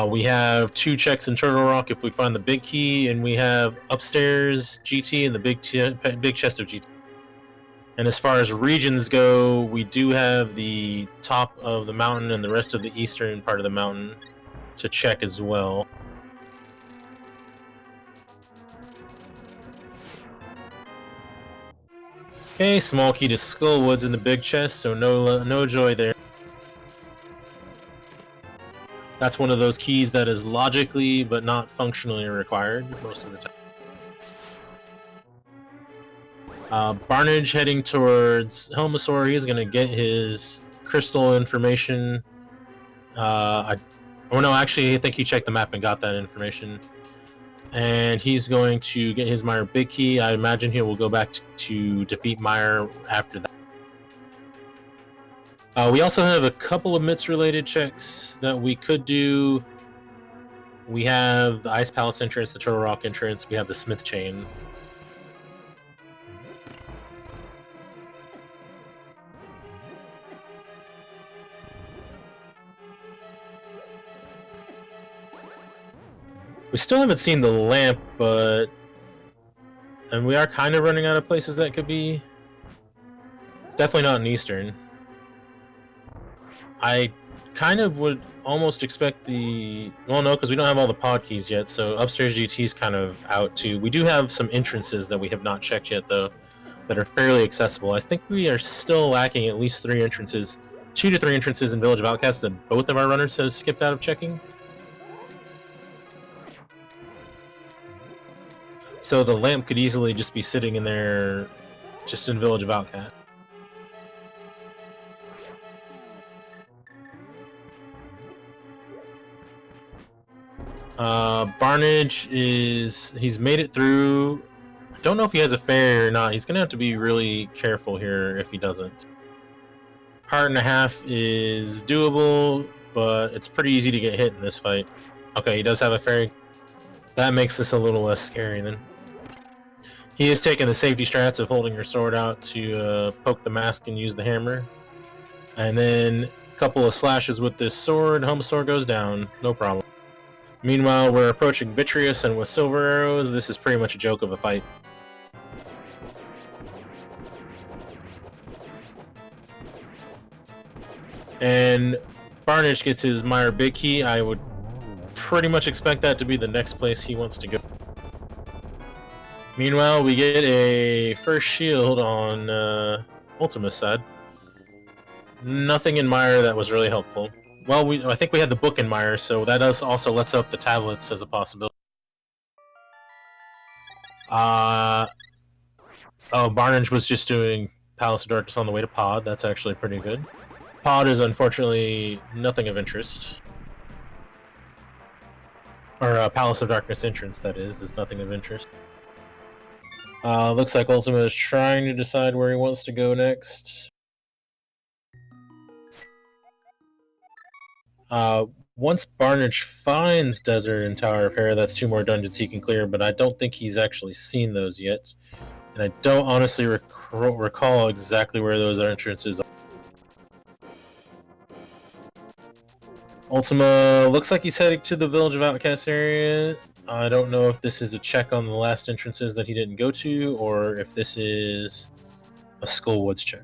We have 2 checks in Turtle Rock if we find the big key, and we have upstairs GT and the big chest of GT. And as far as regions go, we do have the top of the mountain and the rest of the eastern part of the mountain to check as well. Okay, small key to Skullwoods in the big chest, so no joy there. That's one of those keys that is logically but not functionally required most of the time. Barnage heading towards Helmasaur. He's going to get his crystal information. Oh no, actually, I think he checked the map and got that information. And he's going to get his Mire big key. I imagine he will go back to defeat Mire after that. We also have a couple of MITS-related checks that we could do. We have the Ice Palace entrance, the Turtle Rock entrance. We have the Smith Chain. We still haven't seen the lamp, and we are kind of running out of places that could be. It's definitely not in Eastern. I kind of would almost expect well, no, because we don't have all the pod keys yet, so upstairs GT is kind of out too. We do have some entrances that we have not checked yet, though, that are fairly accessible. I think we are still lacking at least 3 entrances, 2 to 3 entrances in Village of Outcasts that both of our runners have skipped out of checking. So the lamp could easily just be sitting in there, just in Village of Outcast. Barnage he's made it through. I don't know if he has a fairy or not. He's gonna have to be really careful here if he doesn't. Heart and a half is doable, but it's pretty easy to get hit in this fight. Okay, he does have a fairy. That makes this a little less scary then. He is taking the safety strats of holding your sword out to poke the mask and use the hammer. And then a couple of slashes with this sword, Helmasaur goes down, no problem. Meanwhile, we're approaching Vitreous, and with silver arrows, this is pretty much a joke of a fight. And Barnage gets his Mire big key. I would pretty much expect that to be the next place he wants to go. Meanwhile, we get a first shield on Ultyma's side. Nothing in Mire that was really helpful. Well, I think we had the book in Mire, so that also lets up the tablets as a possibility. Oh, Barnage was just doing Palace of Darkness on the way to Pod. That's actually pretty good. Pod is unfortunately nothing of interest. Or Palace of Darkness entrance, that is nothing of interest. Looks like Ultyma is trying to decide where he wants to go next. Once Barnage finds Desert and Tower of Hera, that's 2 more dungeons he can clear, but I don't think he's actually seen those yet. And I don't honestly recall exactly where those entrances are. Ultima looks like he's heading to the Village of Outcasts area. I don't know if this is a check on the last entrances that he didn't go to, or if this is a Skullwoods check.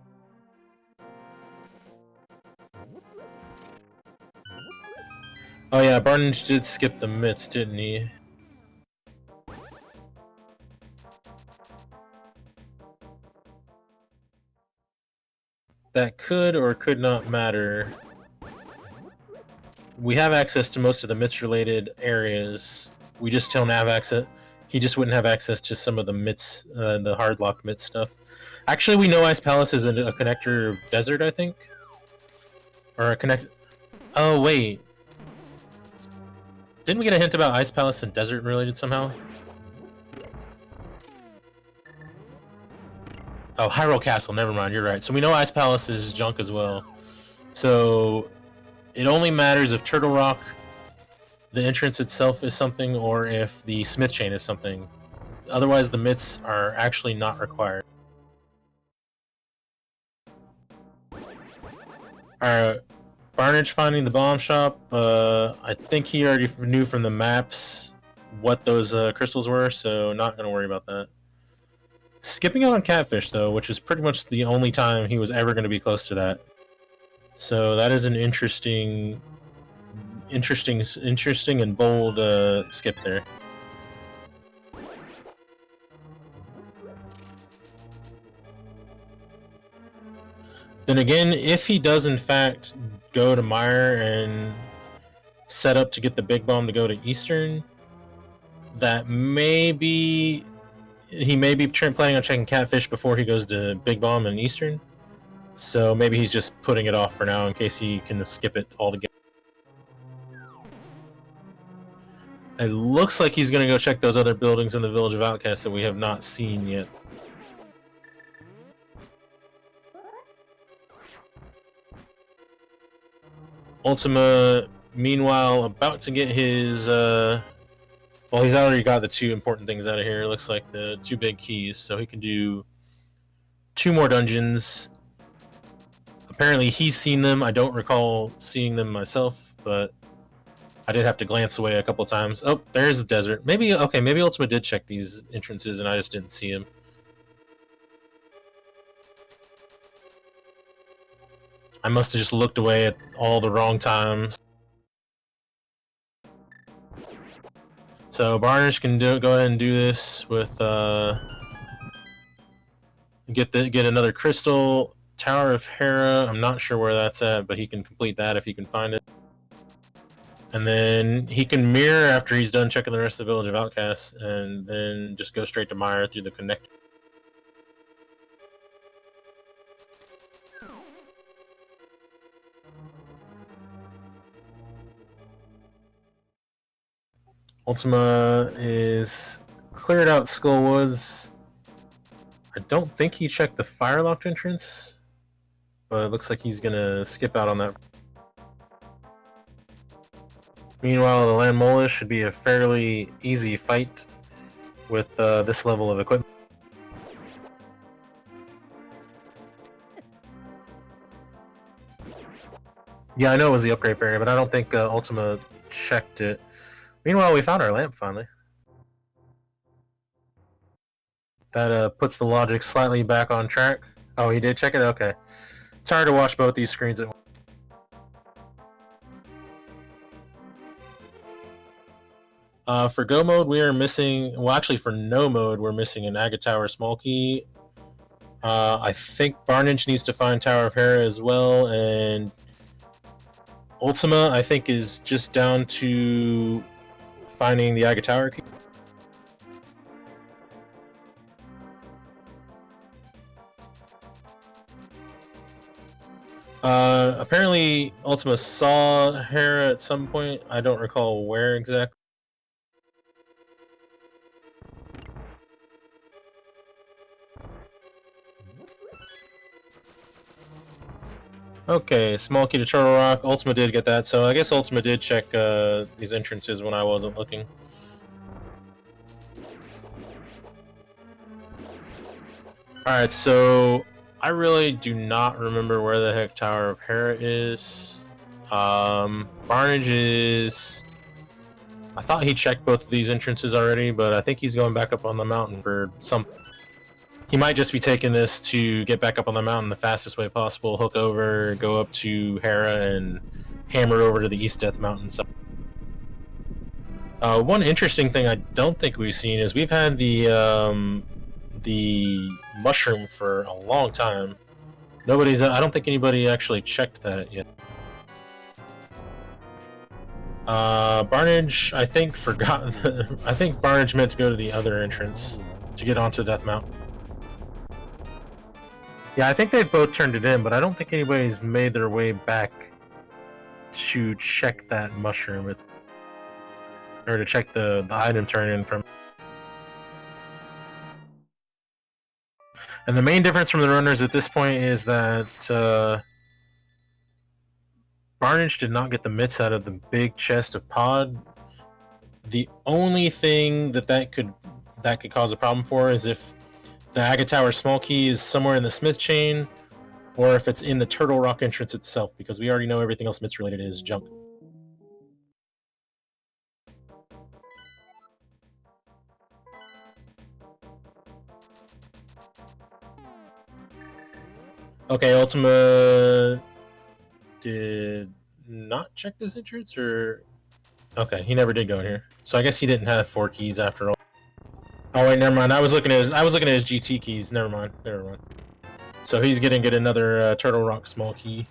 Oh yeah, Barnage did skip the myths, didn't he? That could or could not matter. We have access to most of the myths-related areas. We just don't have access. He just wouldn't have access to some of the myths, the hardlock myth stuff. Actually, we know Ice Palace is a connector of Desert, I think, or a connect. Oh wait, didn't we get a hint about Ice Palace and Desert related somehow? Oh, Hyrule Castle. Never mind. You're right. So we know Ice Palace is junk as well. So it only matters if Turtle Rock, the entrance itself, is something, or if the Smith Chain is something. Otherwise, the myths are actually not required. Alright, Barnage finding the bomb shop. I think he already knew from the maps what those crystals were, so not going to worry about that. Skipping out on Catfish, though, which is pretty much the only time he was ever going to be close to that. So that is an interesting and bold skip there. Then again, if he does in fact go to Mire and set up to get the big bomb to go to Eastern, that maybe he may be planning on checking Catfish before he goes to Big Bomb and Eastern. So maybe he's just putting it off for now in case he can skip it altogether. It looks like he's going to go check those other buildings in the Village of Outcasts that we have not seen yet. Ultima, meanwhile, about to get his... well, he's already got the 2 important things out of here. It looks like the 2 big keys, so he can do 2 more dungeons. Apparently he's seen them. I don't recall seeing them myself, but I did have to glance away a couple times. Oh, there's the desert. Maybe, okay, maybe Ultima did check these entrances and I just didn't see him. I must have just looked away at all the wrong times. So Barnish can go ahead and do this with get another crystal. Tower of Hera, I'm not sure where that's at, but he can complete that if he can find it. And then he can mirror after he's done checking the rest of the Village of Outcasts, and then just go straight to Mire through the connector. Ultima is cleared out Skullwoods. I don't think he checked the fire-locked entrance, but it looks like he's gonna skip out on that. Meanwhile, the Land Molish should be a fairly easy fight with this level of equipment. Yeah, I know it was the upgrade area, but I don't think Ultima checked it. Meanwhile, we found our lamp finally. That puts the logic slightly back on track. Oh, he did check it? Okay. It's hard to watch both these screens at once. For go mode, we are missing... Well, actually, for no mode, we're missing an Agate Tower small key. I think Barnage needs to find Tower of Hera as well, and Ultima, I think, is just down to finding the Agate Tower key. Apparently Ultima saw Hera at some point. I don't recall where exactly. Okay, small key to Turtle Rock. Ultima did get that, so I guess Ultima did check these entrances when I wasn't looking. Alright, so I really do not remember where the heck Tower of Hera is. Barnage is... I thought he checked both of these entrances already, but I think he's going back up on the mountain for something. He might just be taking this to get back up on the mountain the fastest way possible, hook over, go up to Hera, and hammer over to the East Death Mountain side. One interesting thing I don't think we've seen is we've had the mushroom for a long time. I don't think anybody actually checked that yet. Barnage, I think, forgot. I think Barnage meant to go to the other entrance to get onto Death Mountain. Yeah, I think they've both turned it in, but I don't think anybody's made their way back to check that mushroom or to check the item turn-in from. And the main difference from the runners at this point is that Barnage did not get the mitts out of the big chest of pod. The only thing that could cause a problem for is if the Agate Tower small key is somewhere in the Smith chain, or if it's in the Turtle Rock entrance itself, because we already know everything else Smith's related is junk. Okay, Ultima did not check this entrance, or... Okay, he never did go in here. So I guess he didn't have 4 keys after all. Oh wait, never mind. I was looking at his GT keys. Never mind. So he's gonna get another Turtle Rock small key.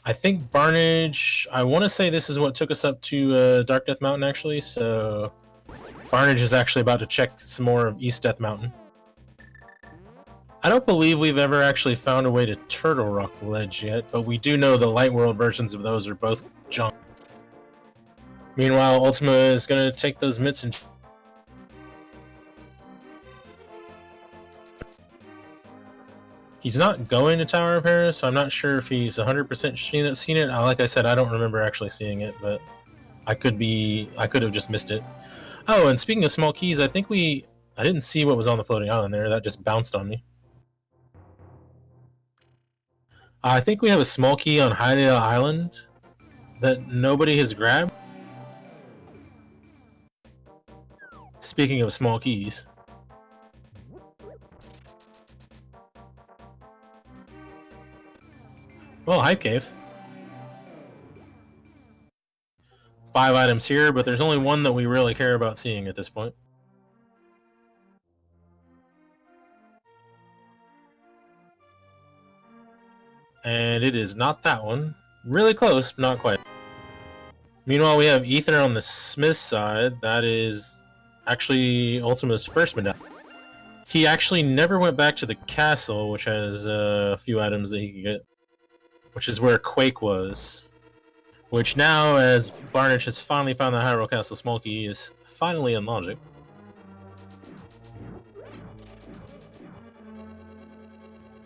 I think Barnage... I want to say this is what took us up to Dark Death Mountain, actually, so... Barnage is actually about to check some more of East Death Mountain. I don't believe we've ever actually found a way to Turtle Rock Ledge yet, but we do know the Light World versions of those are both junk. Meanwhile, Ultima is gonna take those mitts and... He's not going to Tower of Hera, so I'm not sure if he's 100% seen it. Like I said, I don't remember actually seeing it, but I could have just missed it. Oh, and speaking of small keys, I didn't see what was on the floating island there. That just bounced on me. I think we have a small key on Hydeale Island that nobody has grabbed. Speaking of small keys. Well, Hype Cave. 5 items here, but there's only one that we really care about seeing at this point. And it is not that one. Really close, but not quite. Meanwhile, we have Ether on the Smith side. That is actually Ultima's first medallion. He actually never went back to the castle, which has a few items that he could get. Which is where Quake was. Which now, as Barnage has finally found the Hyrule Castle small key, is finally unlogic.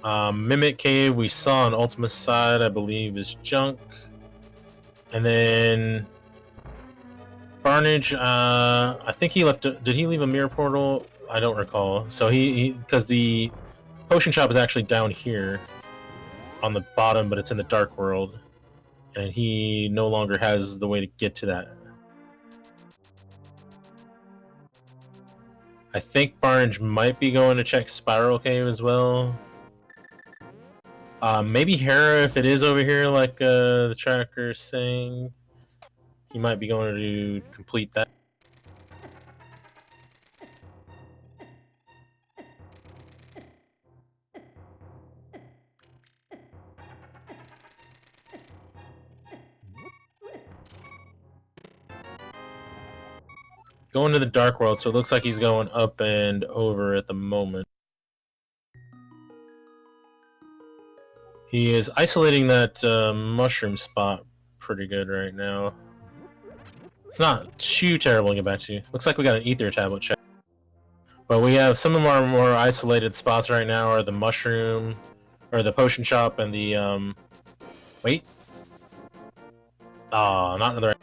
Mimic Cave we saw on Ultima's side, I believe, is junk. And then Barnage, I think he left. Did he leave a mirror portal? I don't recall. So because the potion shop is actually down here on the bottom, but it's in the Dark World, and he no longer has the way to get to that. I think Barnage might be going to check Spiral Cave as well. Maybe Hera, if it is over here, like the tracker's saying, he might be going to complete that. Going to the Dark World, so it looks like he's going up and over at the moment. He is isolating that mushroom spot pretty good right now. It's not too terrible to get back to. Looks like we got an ether tablet check. But we have some of our more isolated spots right now are the mushroom, or the potion shop, and the wait. Ah, not another.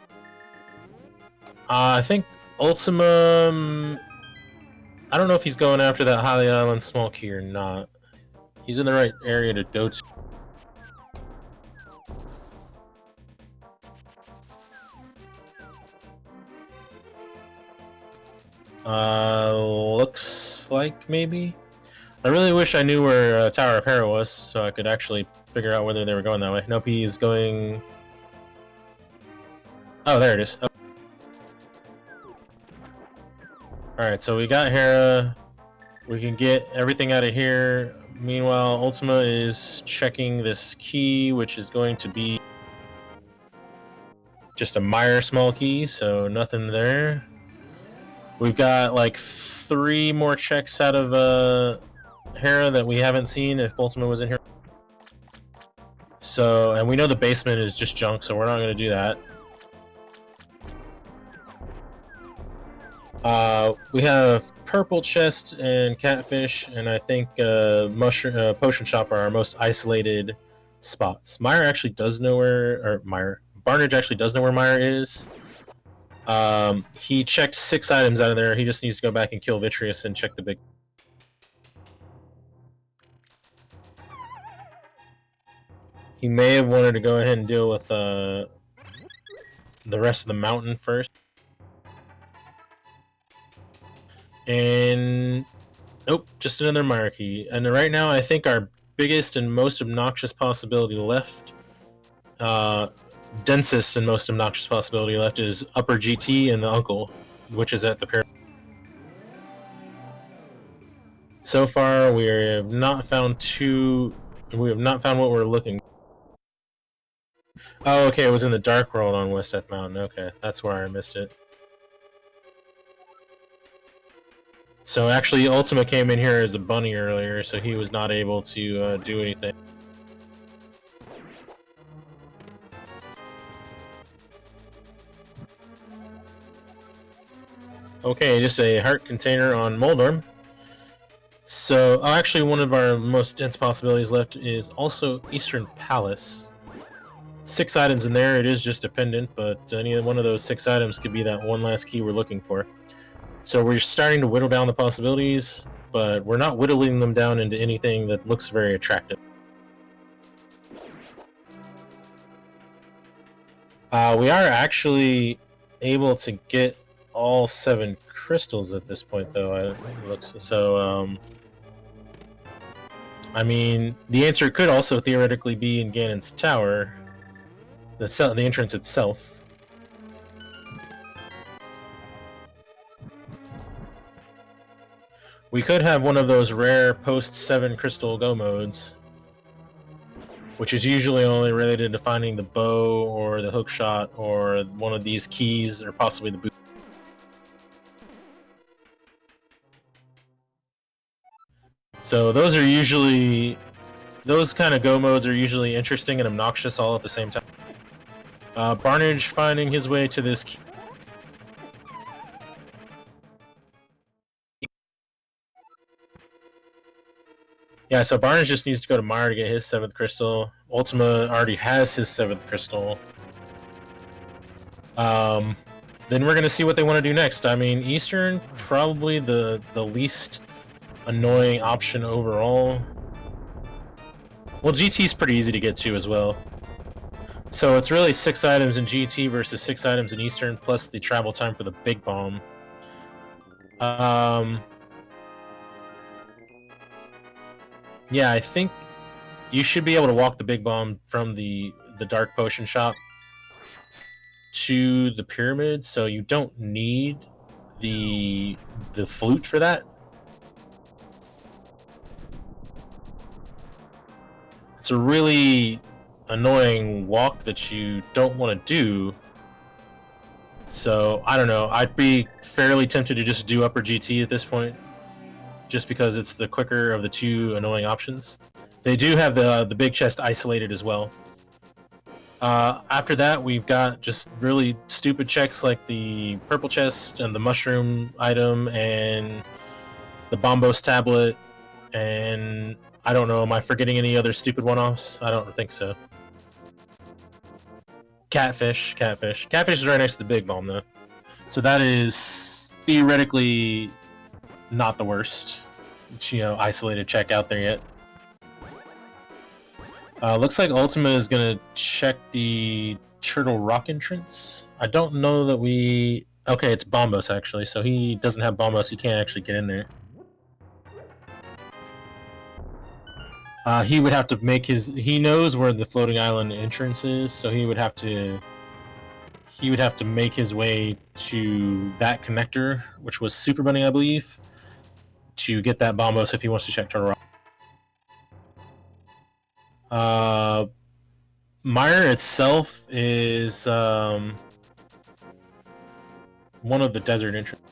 I think Ultyma. I don't know if he's going after that Highly Island small key or not. He's in the right area to go to. Looks like maybe. I really wish I knew where Tower of Hera was, so I could actually figure out whether they were going that way. Nope, he's going. Oh, there it is. Oh. Alright, so we got Hera. We can get everything out of here. Meanwhile, Ultyma is checking this key, which is going to be just a Meyer small key, so nothing there. We've got like 3 more checks out of Hera that we haven't seen if Ultyma was in here. So, and we know the basement is just junk, so we're not going to do that. We have purple chest and catfish, and I think mushroom potion shop are our most isolated spots. Meyer actually does know where, Barnage actually does know where Meyer is. He checked 6 items out of there. He just needs to go back and kill Vitreous and check the big. He may have wanted to go ahead and deal with the rest of the mountain first. And nope, just another Meyer key. And right now, I think our biggest and most obnoxious possibility left, densest and most obnoxious possibility left, is Upper GT and the Uncle, which is at the pyramid. So far, we have not found We have not found what we're looking. Oh, okay, it was in the Dark World on West F Mountain. Okay, that's where I missed it. So actually, Ultyma came in here as a bunny earlier, so he was not able to do anything. Okay, just a heart container on Moldorm. So, actually, one of our most dense possibilities left is also Eastern Palace. 6 items in there. It is just a pendant, but any one of those 6 items could be that one last key we're looking for. So we're starting to whittle down the possibilities, but we're not whittling them down into anything that looks very attractive. We are actually able to get all 7 crystals at this point, though. It looks so. I mean, the answer could also theoretically be in Ganon's tower, the entrance itself. We could have one of those rare post-7 crystal go modes, which is usually only related to finding the bow or the hook shot or one of these keys or possibly the boot. So those kind of go modes are usually interesting and obnoxious all at the same time. Barnage finding his way to this key. Yeah, so Barnage just needs to go to Meyer to get his 7th crystal. Ultyma already has his 7th crystal. Then we're going to see what they want to do next. I mean, Eastern, probably the least annoying option overall. Well, GT's pretty easy to get to as well. So it's really 6 items in GT versus 6 items in Eastern, plus the travel time for the Big Bomb. Yeah, I think you should be able to walk the Big Bomb from the Dark Potion Shop to the pyramid, so you don't need the flute for that. It's a really annoying walk that you don't want to do. So, I don't know. I'd be fairly tempted to just do Upper GT at this point, just because it's the quicker of the 2 annoying options. They do have the big chest isolated as well. After that, we've got just really stupid checks like the purple chest and the mushroom item and the Bombos tablet, and I don't know, am I forgetting any other stupid one-offs? I don't think so. Catfish. Catfish is right next to the big bomb, though. So that is theoretically not the worst, isolated check out there yet. Looks like Ultyma is going to check the Turtle Rock entrance. I don't know that we... Okay, it's Bombos, actually, so he doesn't have Bombos, he can't actually get in there. He would have to make his... He knows where the floating island entrance is, so he would have to make his way to that connector, which was Super Bunny, I believe, to get that Bombos if he wants to check Turtle Rock. Mire itself is one of the desert entrances.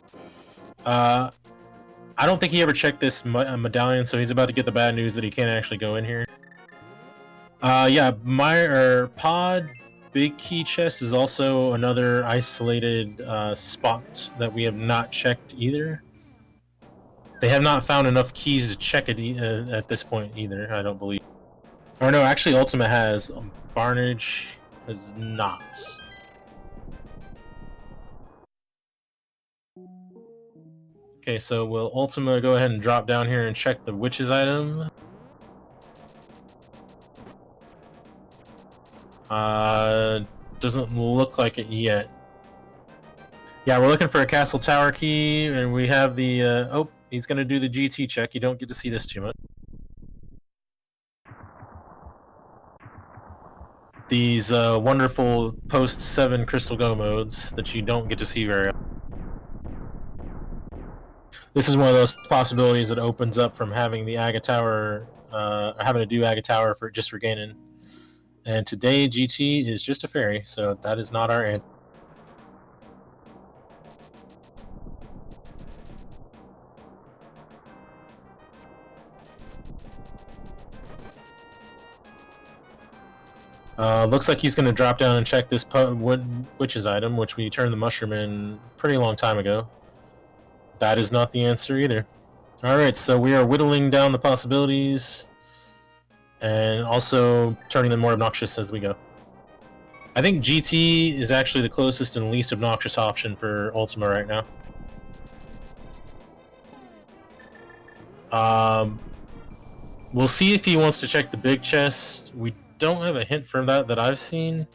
I don't think he ever checked this medallion, so he's about to get the bad news that he can't actually go in here. Yeah, Pod Big Key Chest is also another isolated spot that we have not checked either. They have not found enough keys to check it at this point either, I don't believe. Or no, actually Ultyma has. Barnage has not. Okay, so will Ultyma go ahead and drop down here and check the witch's item? Doesn't look like it yet. Yeah, we're looking for a castle tower key, and we have the, oh, he's gonna do the GT check. You don't get to see this too much. These wonderful post-7 Crystal Go modes that you don't get to see very often. This is one of those possibilities that opens up from having the Aga Tower, having to do Aga Tower for Ganon. And today GT is just a fairy, so that is not our answer. Looks like he's going to drop down and check this witch's item, which we turned the mushroom in pretty long time ago. That is not the answer either. Alright, so we are whittling down the possibilities and also turning them more obnoxious as we go. I think GT is actually the closest and least obnoxious option for Ultyma right now. We'll see if he wants to check the big chest. We don't have a hint for that I've seen.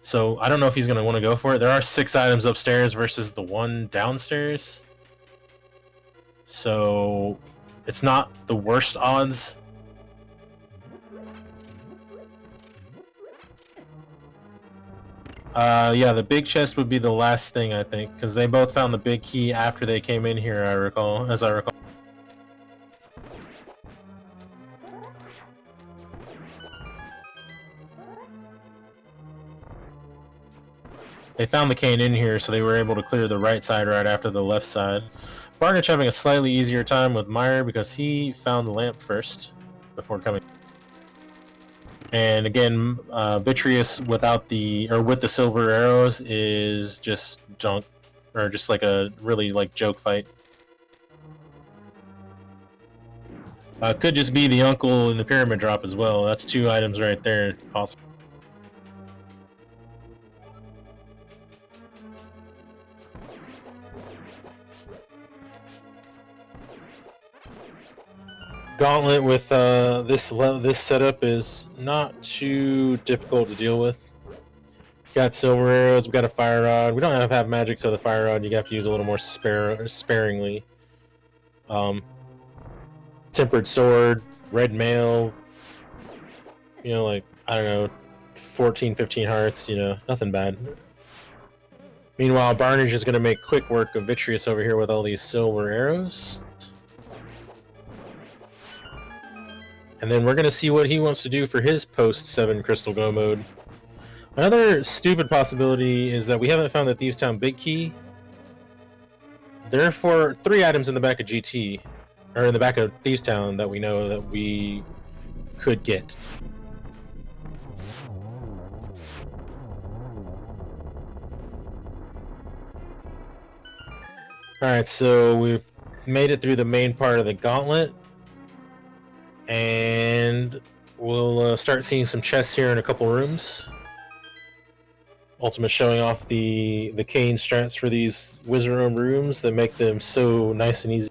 So I don't know if he's going to want to go for it. There are 6 items upstairs versus the 1 downstairs. So it's not the worst odds. Yeah, the big chest would be the last thing, I think, because they both found the big key after they came in here, as I recall. They found the cane in here, so they were able to clear the right side right after the left side. Barnage having a slightly easier time with Mire because he found the lamp first before coming. And again, Vitreous with the silver arrows is just junk, or just like a really joke fight. Could just be the uncle in the pyramid drop as well. That's 2 items right there, possible. Gauntlet with this setup is not too difficult to deal with. Got silver arrows, we got a fire rod. We don't have magic, so the fire rod you have to use a little more sparingly. Tempered sword, red mail. I don't know, 14, 15 hearts. Nothing bad. Meanwhile, Barnage is going to make quick work of Vitreous over here with all these silver arrows. And then we're going to see what he wants to do for his post-7 Crystal Go mode. Another stupid possibility is that we haven't found the Thieves Town Big Key. Therefore, 3 items in the back of GT. or in the back of Thieves Town that we know that we could get. Alright, so we've made it through the main part of the gauntlet, and we'll start seeing some chests here in a couple rooms. Ultyma showing off the cane strats for these wizard room rooms that make them so nice and easy.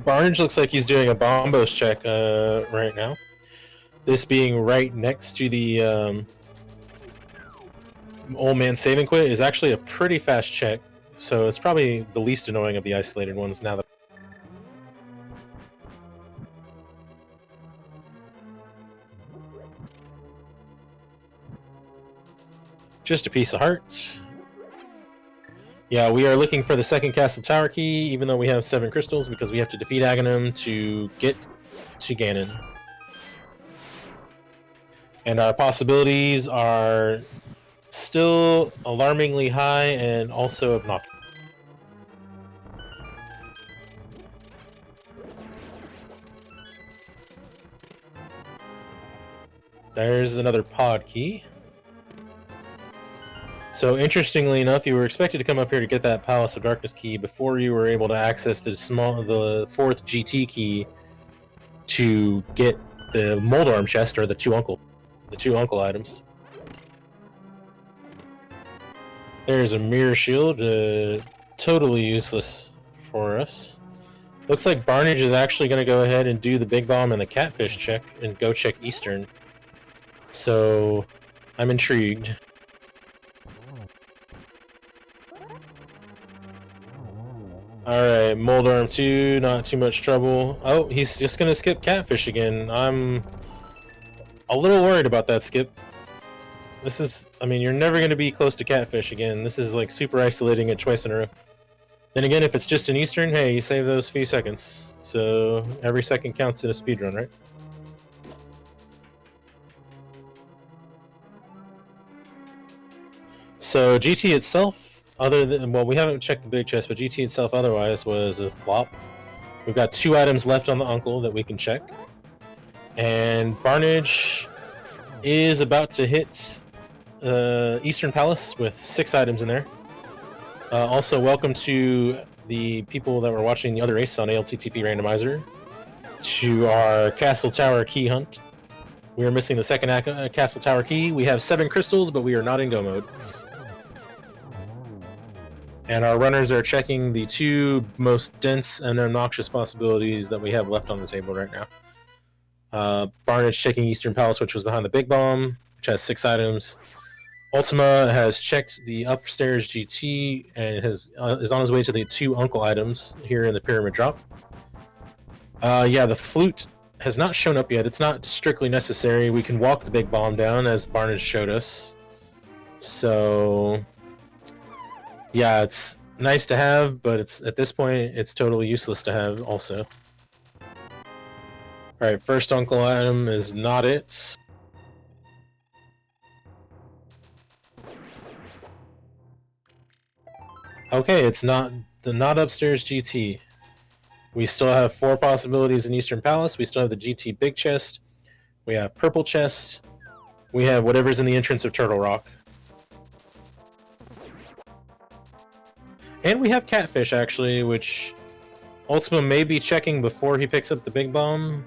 Barnage looks like he's doing a bombos check right now. This being right next to the old man save and quit is actually a pretty fast check, so it's probably the least annoying of the isolated ones now that. Just a piece of heart. Yeah, we are looking for the second castle tower key, even though we have 7 crystals, because we have to defeat Aghanim to get to Ganon. And our possibilities are still alarmingly high and also obnoxious. There's another pod key. So interestingly enough, you were expected to come up here to get that Palace of Darkness key before you were able to access the 4th GT key to get the Moldarm chest or the two uncle items. There's a mirror shield, totally useless for us. Looks like Barnage is actually going to go ahead and do the big bomb and the catfish check and go check Eastern. So I'm intrigued. Alright, Moldarm 2, not too much trouble. Oh, he's just gonna skip Catfish again. I'm a little worried about that skip. This is, I mean, you're never gonna be close to Catfish again. This is like super isolating it twice in a row. Then again, if it's just an Eastern, hey, you save those few seconds. So every second counts in a speedrun, right? So GT itself, other than, well, we haven't checked the big chest, but GT itself otherwise was a flop. We've got 2 items left on the uncle that we can check. And Barnage is about to hit Eastern Palace with 6 items in there. Also, welcome to the people that were watching the other race on ALttP Randomizer to our Castle Tower key hunt. We are missing the second Castle Tower key. We have 7 crystals, but we are not in go mode. And our runners are checking the 2 most dense and obnoxious possibilities that we have left on the table right now. Barnage checking Eastern Palace, which was behind the big bomb, which has 6 items. Ultyma has checked the upstairs GT and is on his way to the 2 uncle items here in the pyramid drop. Yeah, the flute has not shown up yet. It's not strictly necessary. We can walk the big bomb down, as Barnage showed us. So yeah, it's nice to have, but it's at this point it's totally useless to have also. Alright, first uncle item is not it. Okay, it's not upstairs GT. We still have 4 possibilities in Eastern Palace. We still have the GT big chest. We have purple chest. We have whatever's in the entrance of Turtle Rock. And we have Catfish, actually, which Ultyma may be checking before he picks up the big bomb.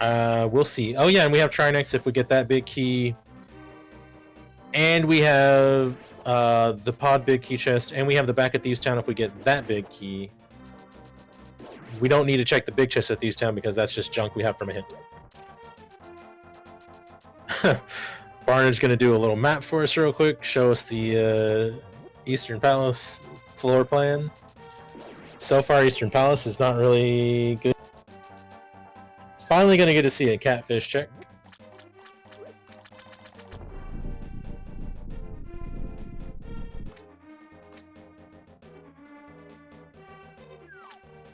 We'll see. Oh yeah, and we have Trinex if we get that big key. And we have the pod big key chest, and we have the back at Thieves Town if we get that big key. We don't need to check the big chest at Thieves Town because that's just junk we have from a hint. Barnage gonna do a little map for us real quick, show us the Eastern Palace floor plan. So far, Eastern Palace is not really good. Finally gonna get to see a catfish check.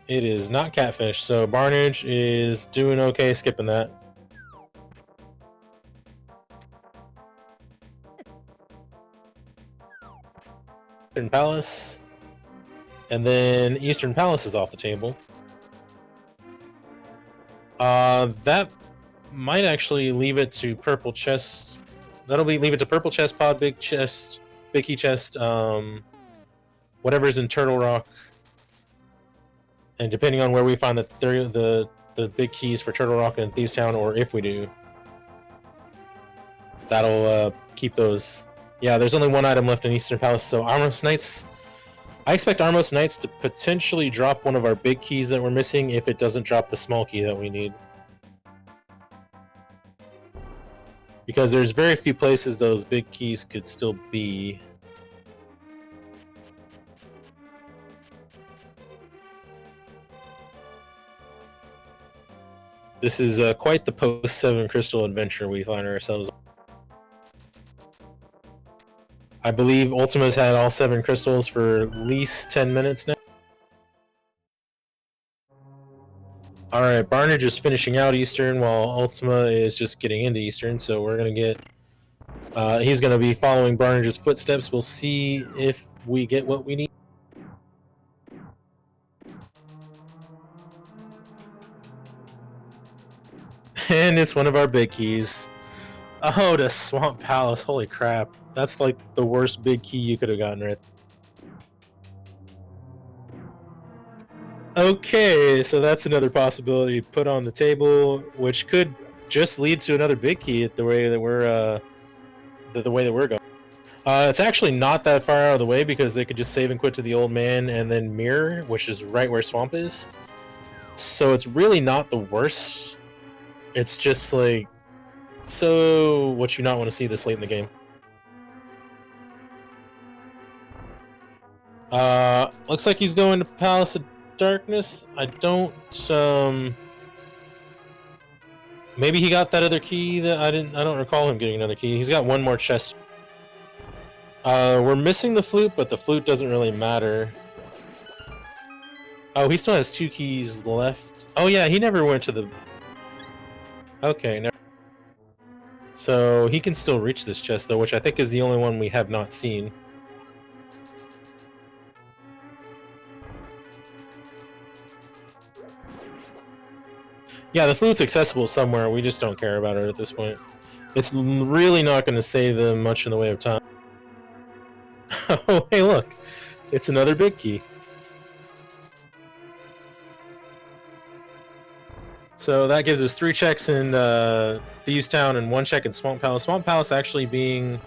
It is not catfish, so Barnage is doing okay skipping that. Eastern Palace, and then Eastern Palace is off the table. That might actually leave it to purple chest. Leave it to purple chest, pod, big chest, big key chest, whatever's in Turtle Rock, and depending on where we find the big keys for Turtle Rock and Thieves Town, or if we do, that'll keep those. Yeah, there's only one item left in Eastern Palace, so Armos Knights. I expect Armos Knights to potentially drop one of our big keys that we're missing if it doesn't drop the small key that we need. Because there's very few places those big keys could still be. This is quite the post-7 crystal adventure we find ourselves. I believe Ultyma's had all 7 crystals for at least 10 minutes now. Alright, Barnage is finishing out Eastern while Ultyma is just getting into Eastern, so we're going to get... he's going to be following Barnage's footsteps. We'll see if we get what we need. And it's one of our big keys. Oh, the Swamp Palace. Holy crap. That's like the worst big key you could have gotten right. Okay, so that's another possibility put on the table, which could just lead to another big key at the way that we're going. It's actually not that far out of the way because they could just save and quit to the old man and then mirror, which is right where Swamp is. So it's really not the worst. It's just like, so what you not want to see this late in the game. Looks like he's going to Palace of Darkness. I don't, maybe he got that other key that I don't recall him getting another key. He's got one more chest. We're missing the flute, but the flute doesn't really matter. Oh, he still has 2 keys left. Oh yeah, he never went to the... Okay, never... So he can still reach this chest though, which I think is the only one we have not seen. Yeah, the flute's accessible somewhere, we just don't care about it at this point. It's really not going to save them much in the way of time. Oh, hey look! It's another big key. So that gives us 3 checks in Thieves Town and 1 check in Swamp Palace. Swamp Palace actually being,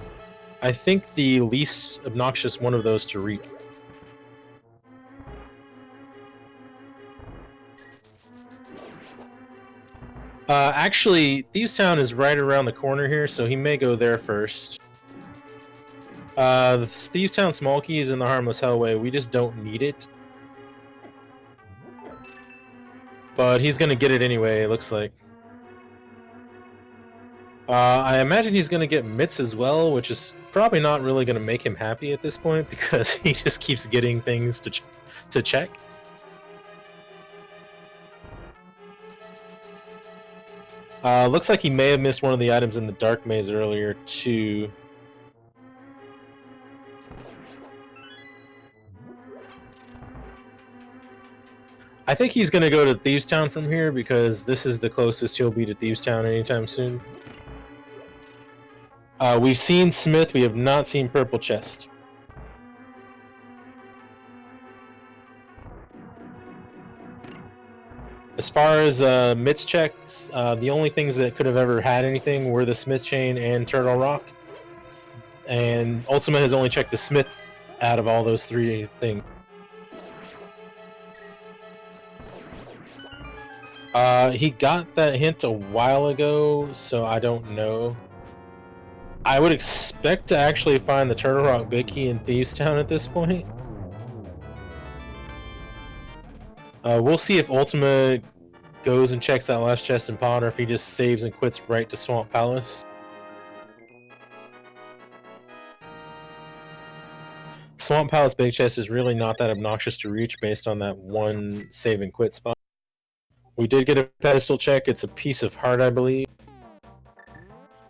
I think, the least obnoxious one of those to reach. Actually, Thieves Town is right around the corner here, so he may go there first. The Thieves Town small key is in the Harmless Hellway. We just don't need it. But he's gonna get it anyway, it looks like. I imagine he's gonna get Mitts as well, which is probably not really gonna make him happy at this point, because he just keeps getting things to check. Looks like he may have missed one of the items in the Dark Maze earlier, too. I think he's going to go to Thieves Town from here, because this is the closest he'll be to Thieves Town anytime soon. We've seen Smith, we have not seen Purple Chest. As far as Mitts checks, the only things that could have ever had anything were the Smith Chain and Turtle Rock. And Ultyma has only checked the Smith out of all those 3 things. He got that hint a while ago, so I don't know. I would expect to actually find the Turtle Rock Big Key in Thieves Town at this point. We'll see if Ultyma goes and checks that last chest in Pod, or if he just saves and quits right to Swamp Palace. Swamp Palace Big Chest is really not that obnoxious to reach based on that 1 save and quit spot. We did get a pedestal check. It's a piece of heart, I believe.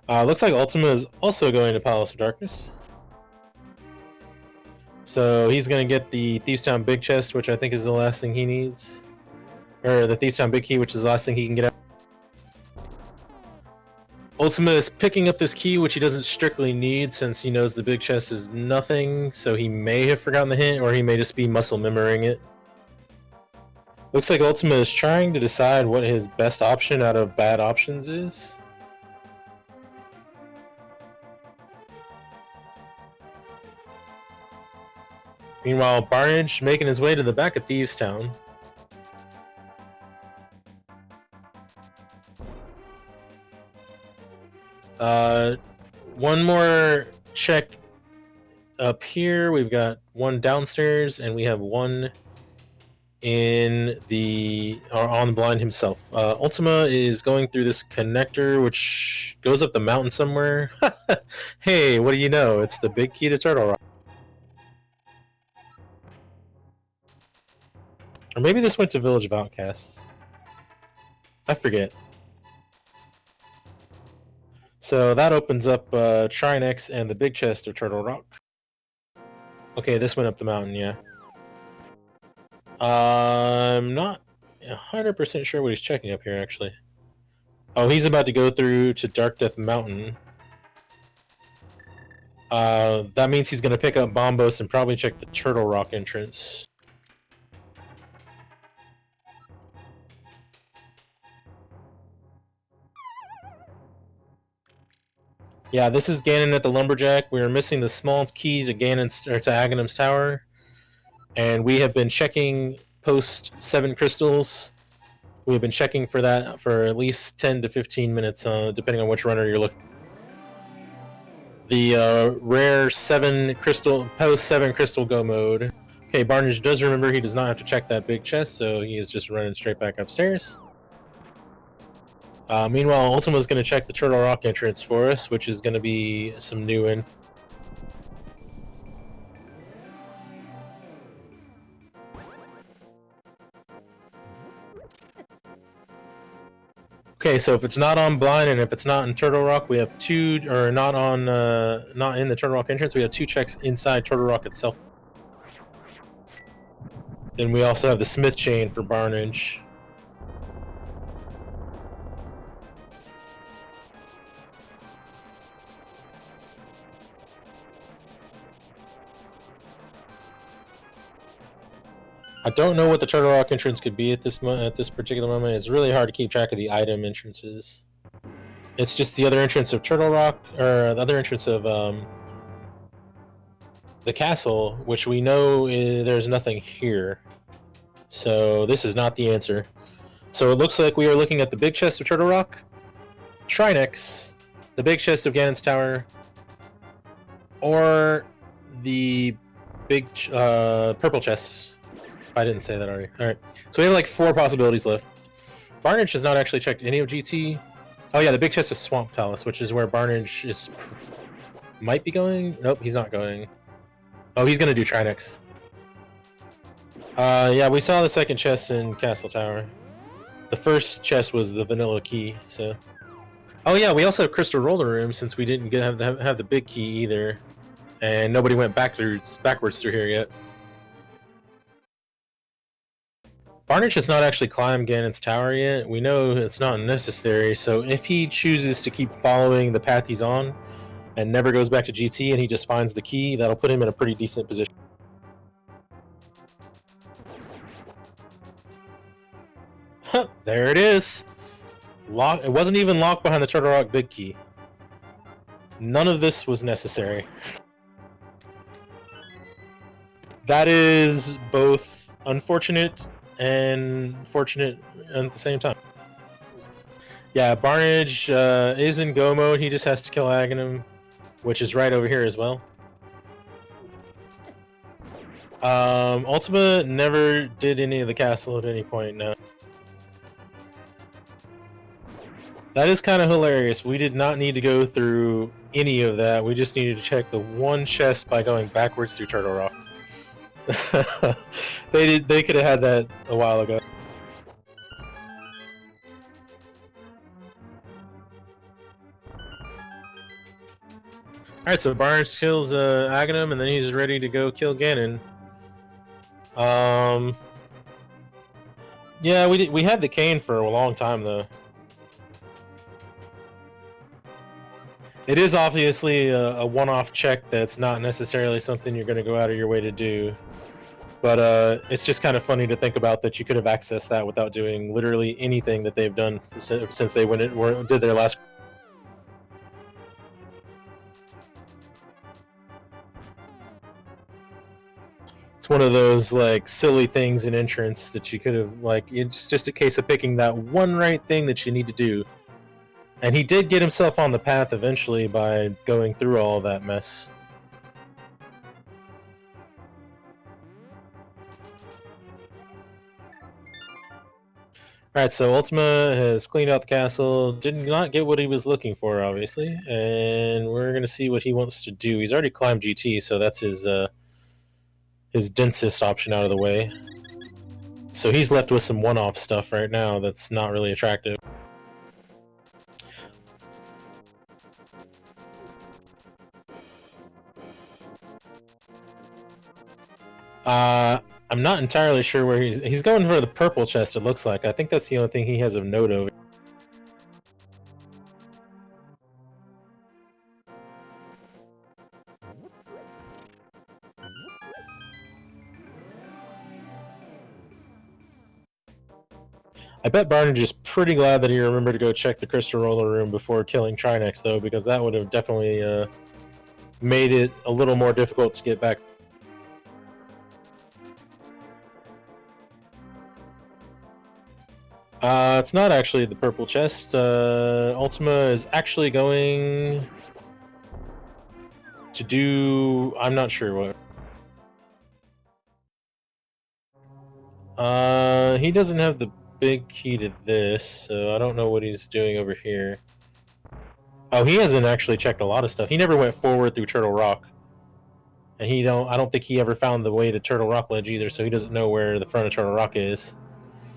Looks like Ultyma is also going to Palace of Darkness. So he's going to get the Thieves Town Big Chest, which I think is the last thing he needs. Or the Thieves Town Big Key, which is the last thing he can get out. Ultyma is picking up this key, which he doesn't strictly need since he knows the big chest is nothing, so he may have forgotten the hint, or he may just be muscle memorizing it. Looks like Ultyma is trying to decide what his best option out of bad options is. Meanwhile, Barnage making his way to the back of Thieves Town. One more check up here. We've got one downstairs, and we have one in the on the blind himself. Ultyma is going through this connector, which goes up the mountain somewhere. Hey, what do you know? It's the big key to Turtle Rock. Or maybe this went to Village of Outcasts. I forget. So that opens up Trinex and the big chest of Turtle Rock. Okay, this went up the mountain, yeah. I'm not 100% sure what he's checking up here, actually. Oh, he's about to go through to Dark Death Mountain. That means he's going to pick up Bombos and probably check the Turtle Rock entrance. Yeah, this is Ganon at the Lumberjack. We are missing the small key to Aghanim's Tower, and we have been checking post 7 crystals. We have been checking for that for at least 10 to 15 minutes, depending on which runner you're looking. The rare 7 crystal post 7 crystal go mode. Okay, Barnage does remember he does not have to check that big chest, so he is just running straight back upstairs. Meanwhile, Ultima is going to check the Turtle Rock entrance for us, which is going to be some new info. Okay, so if it's not on blind and if it's not in Turtle Rock, we have two, or not on, not in the Turtle Rock entrance, we have 2 checks inside Turtle Rock itself. Then we also have the Smith chain for Barnage. I don't know what the Turtle Rock entrance could be at this particular moment. It's really hard to keep track of the item entrances. It's just the other entrance of Turtle Rock, or the other entrance of the castle, which we know there's nothing here. So this is not the answer. So it looks like we are looking at the big chest of Turtle Rock, Trinex, the big chest of Ganon's Tower, or the big purple chest. If I didn't say that already. Alright. So we have like 4 possibilities left. Barnage has not actually checked any of GT. Oh yeah, the big chest is Swamp Palace, which is where Barnage is might be going. Nope, he's not going. Oh, he's gonna do Trinex. Yeah, we saw the second chest in Castle Tower. The first chest was the vanilla key, so. Oh yeah, we also have Crystal Roller Room since we didn't have the big key either, and nobody went backwards through here yet. Barnage has not actually climbed Ganon's Tower yet. We know it's not necessary, so if he chooses to keep following the path he's on and never goes back to GT and he just finds the key, that'll put him in a pretty decent position. Huh, there it is! It wasn't even locked behind the Turtle Rock big key. None of this was necessary. That is both unfortunate and fortunate at the same time. Yeah, Barnage is in go mode. He just has to kill Aghanim, which is right over here as well. Ultima never did any of the castle at any point, no. That is kind of hilarious. We did not need to go through any of that. We just needed to check the one chest by going backwards through Turtle Rock. They could have had that a while ago. Alright, so Barnes kills Aghanim, and then he's ready to go kill Ganon. Yeah, we had the cane for a long time though. It is obviously a one-off check that's not necessarily something you're going to go out of your way to do. But it's just kind of funny to think about that you could have accessed that without doing literally anything that they've done since they did their last. It's one of those like silly things in entrance that you could have it's just a case of picking that one right thing that you need to do. And he did get himself on the path eventually by going through all that mess. Alright, so Ultyma has cleaned out the castle, did not get what he was looking for, obviously, and we're going to see what he wants to do. He's already climbed GT, so that's his densest option out of the way. So he's left with some one-off stuff right now that's not really attractive. I'm not entirely sure where he's going for the purple chest, it looks like. I think that's the only thing he has of note over. I bet Barnage is pretty glad that he remembered to go check the crystal roller room before killing Trinex, though, because that would have definitely made it a little more difficult to get back. It's not actually the purple chest. Ultyma is actually going to do... I'm not sure what. He doesn't have the big key to this, so I don't know what he's doing over here. Oh, he hasn't actually checked a lot of stuff. He never went forward through Turtle Rock. And I don't think he ever found the way to Turtle Rock Ledge either, so he doesn't know where the front of Turtle Rock is.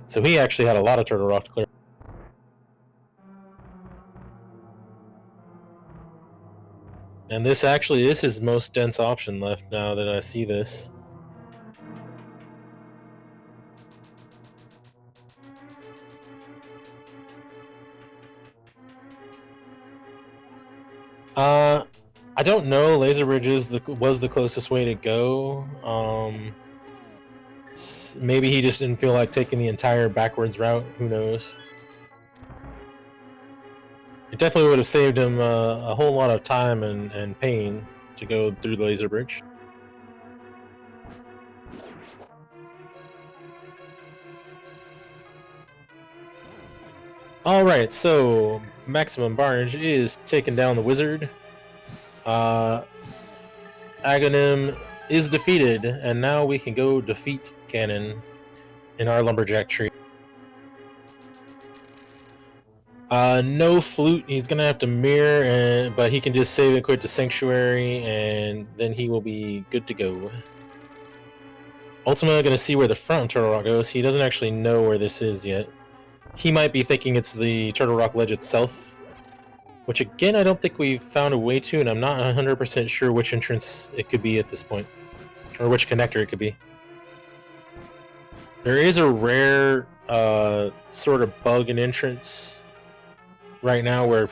So he actually had a lot of Turtle Rock to clear. And this actually is his most dense option left now that I see this. I don't know. Laser Bridge was the closest way to go. Maybe he just didn't feel like taking the entire backwards route. Who knows? It definitely would have saved him a whole lot of time and pain to go through the Laser Bridge. Alright, so Maximum Barnage is taking down the wizard. Aghanim is defeated, and now we can go defeat Ganon in our lumberjack tree. No flute. He's gonna have to mirror, but he can just save and quit to Sanctuary, and then he will be good to go. Ultimately, gonna see where the front of Turtle Rock goes. He doesn't actually know where this is yet. He might be thinking it's the Turtle Rock Ledge itself, which again, I don't think we've found a way to, and I'm not 100% sure which entrance it could be at this point, or which connector it could be. There is a rare sort of bug in entrance right now where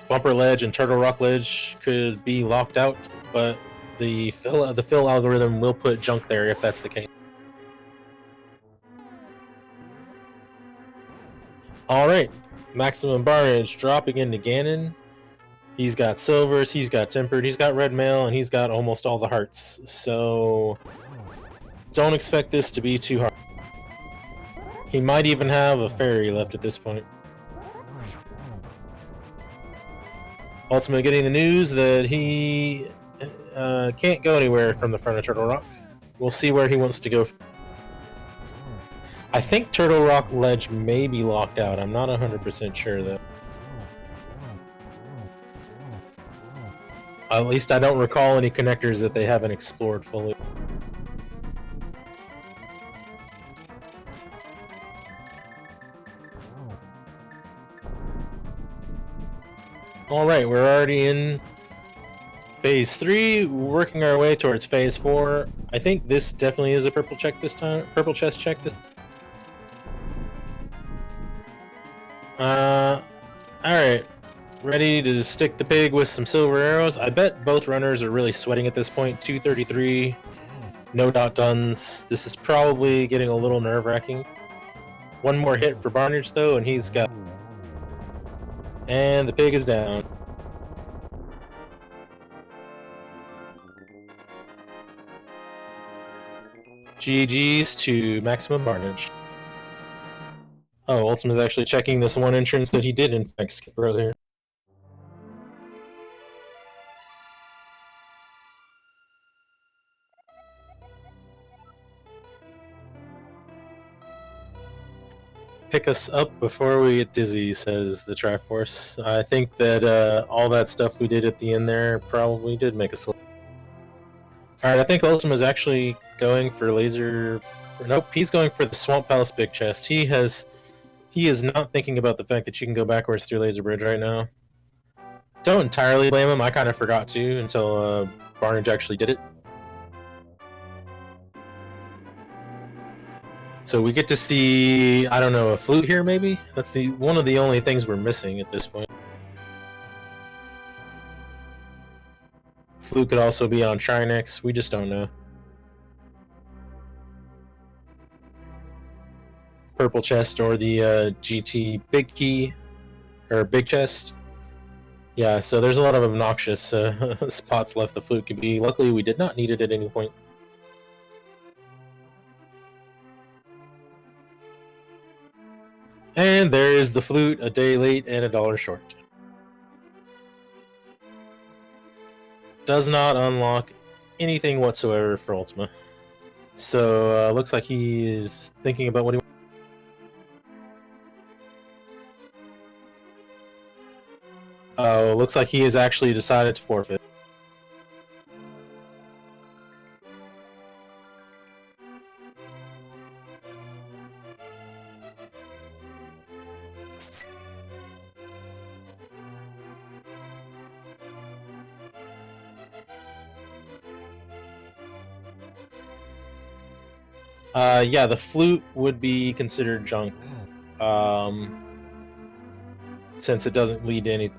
Bumper Ledge and Turtle Rock Ledge could be locked out, but the fill algorithm will put junk there if that's the case. Alright, Maximum Barnage dropping into Ganon. He's got silvers, he's got tempered, he's got red mail, and he's got almost all the hearts. So don't expect this to be too hard. He might even have a fairy left at this point. Ultimately getting the news that he can't go anywhere from the front of Turtle Rock. We'll see where he wants to go. I think Turtle Rock Ledge may be locked out. I'm not 100% sure though. At least I don't recall any connectors that they haven't explored fully. Alright, we're already in Phase 3, working our way towards Phase 4. I think this definitely is a purple check this time. Purple chest check this time. Alright. ready to stick the pig with some silver arrows. I bet both runners are really sweating at this point. 233, no dot duns. This is probably getting a little nerve-wracking. One more hit for Barnage, though, and he's got... And the pig is down. GG's to Maximum Barnage. Oh, Ultima's actually checking this one entrance that he did in fact skip earlier. Pick us up before we get dizzy, says the Triforce. I think that all that stuff we did at the end there probably did make us... Alright, I think Ultima's actually going for laser... Nope, he's going for the Swamp Palace Big Chest. He is not thinking about the fact that you can go backwards through Laser Bridge right now. Don't entirely blame him, I kind of forgot to until Barnage actually did it. So we get to see, I don't know, a flute here maybe? That's one of the only things we're missing at this point. Flute could also be on Trinex, we just don't know. Purple chest or the GT big key, or big chest. Yeah, so there's a lot of obnoxious spots left the flute could be. Luckily we did not need it at any point. And there's the flute, a day late and $1 short. Does not unlock anything whatsoever for Ultima. So looks like he is thinking about what he wants. Oh, looks like he has actually decided to forfeit. Yeah, the flute would be considered junk, since it doesn't lead to anything.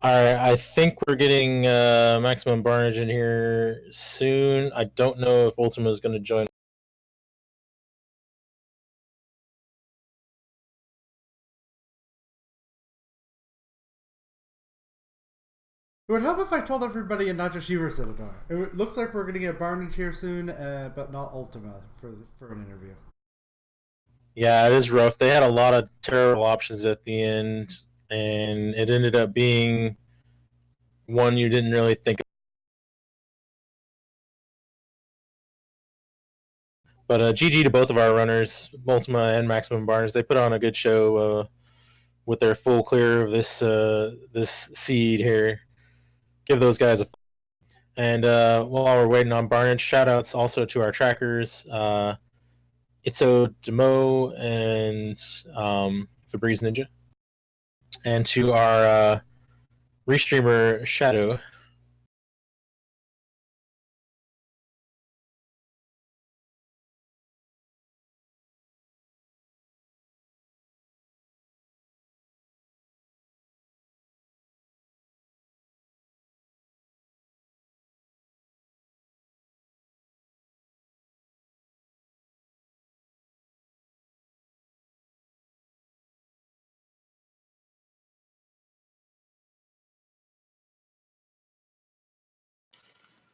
Alright, I think we're getting Maximum Barnage in here soon. I don't know if Ultima is going to join. It would help if I told everybody and not just you, Residador. It looks like we're going to get Barnage here soon, but not Ultima for an interview. Yeah, it is rough. They had a lot of terrible options at the end, and it ended up being one you didn't really think of. But GG to both of our runners, Ultima and Maximum Barnage. They put on a good show with their full clear of this this seed here. Give those guys a... And while we're waiting on Barnage, shoutouts also to our trackers, Itzo Demo and Febreze Ninja, and to our restreamer Shadow.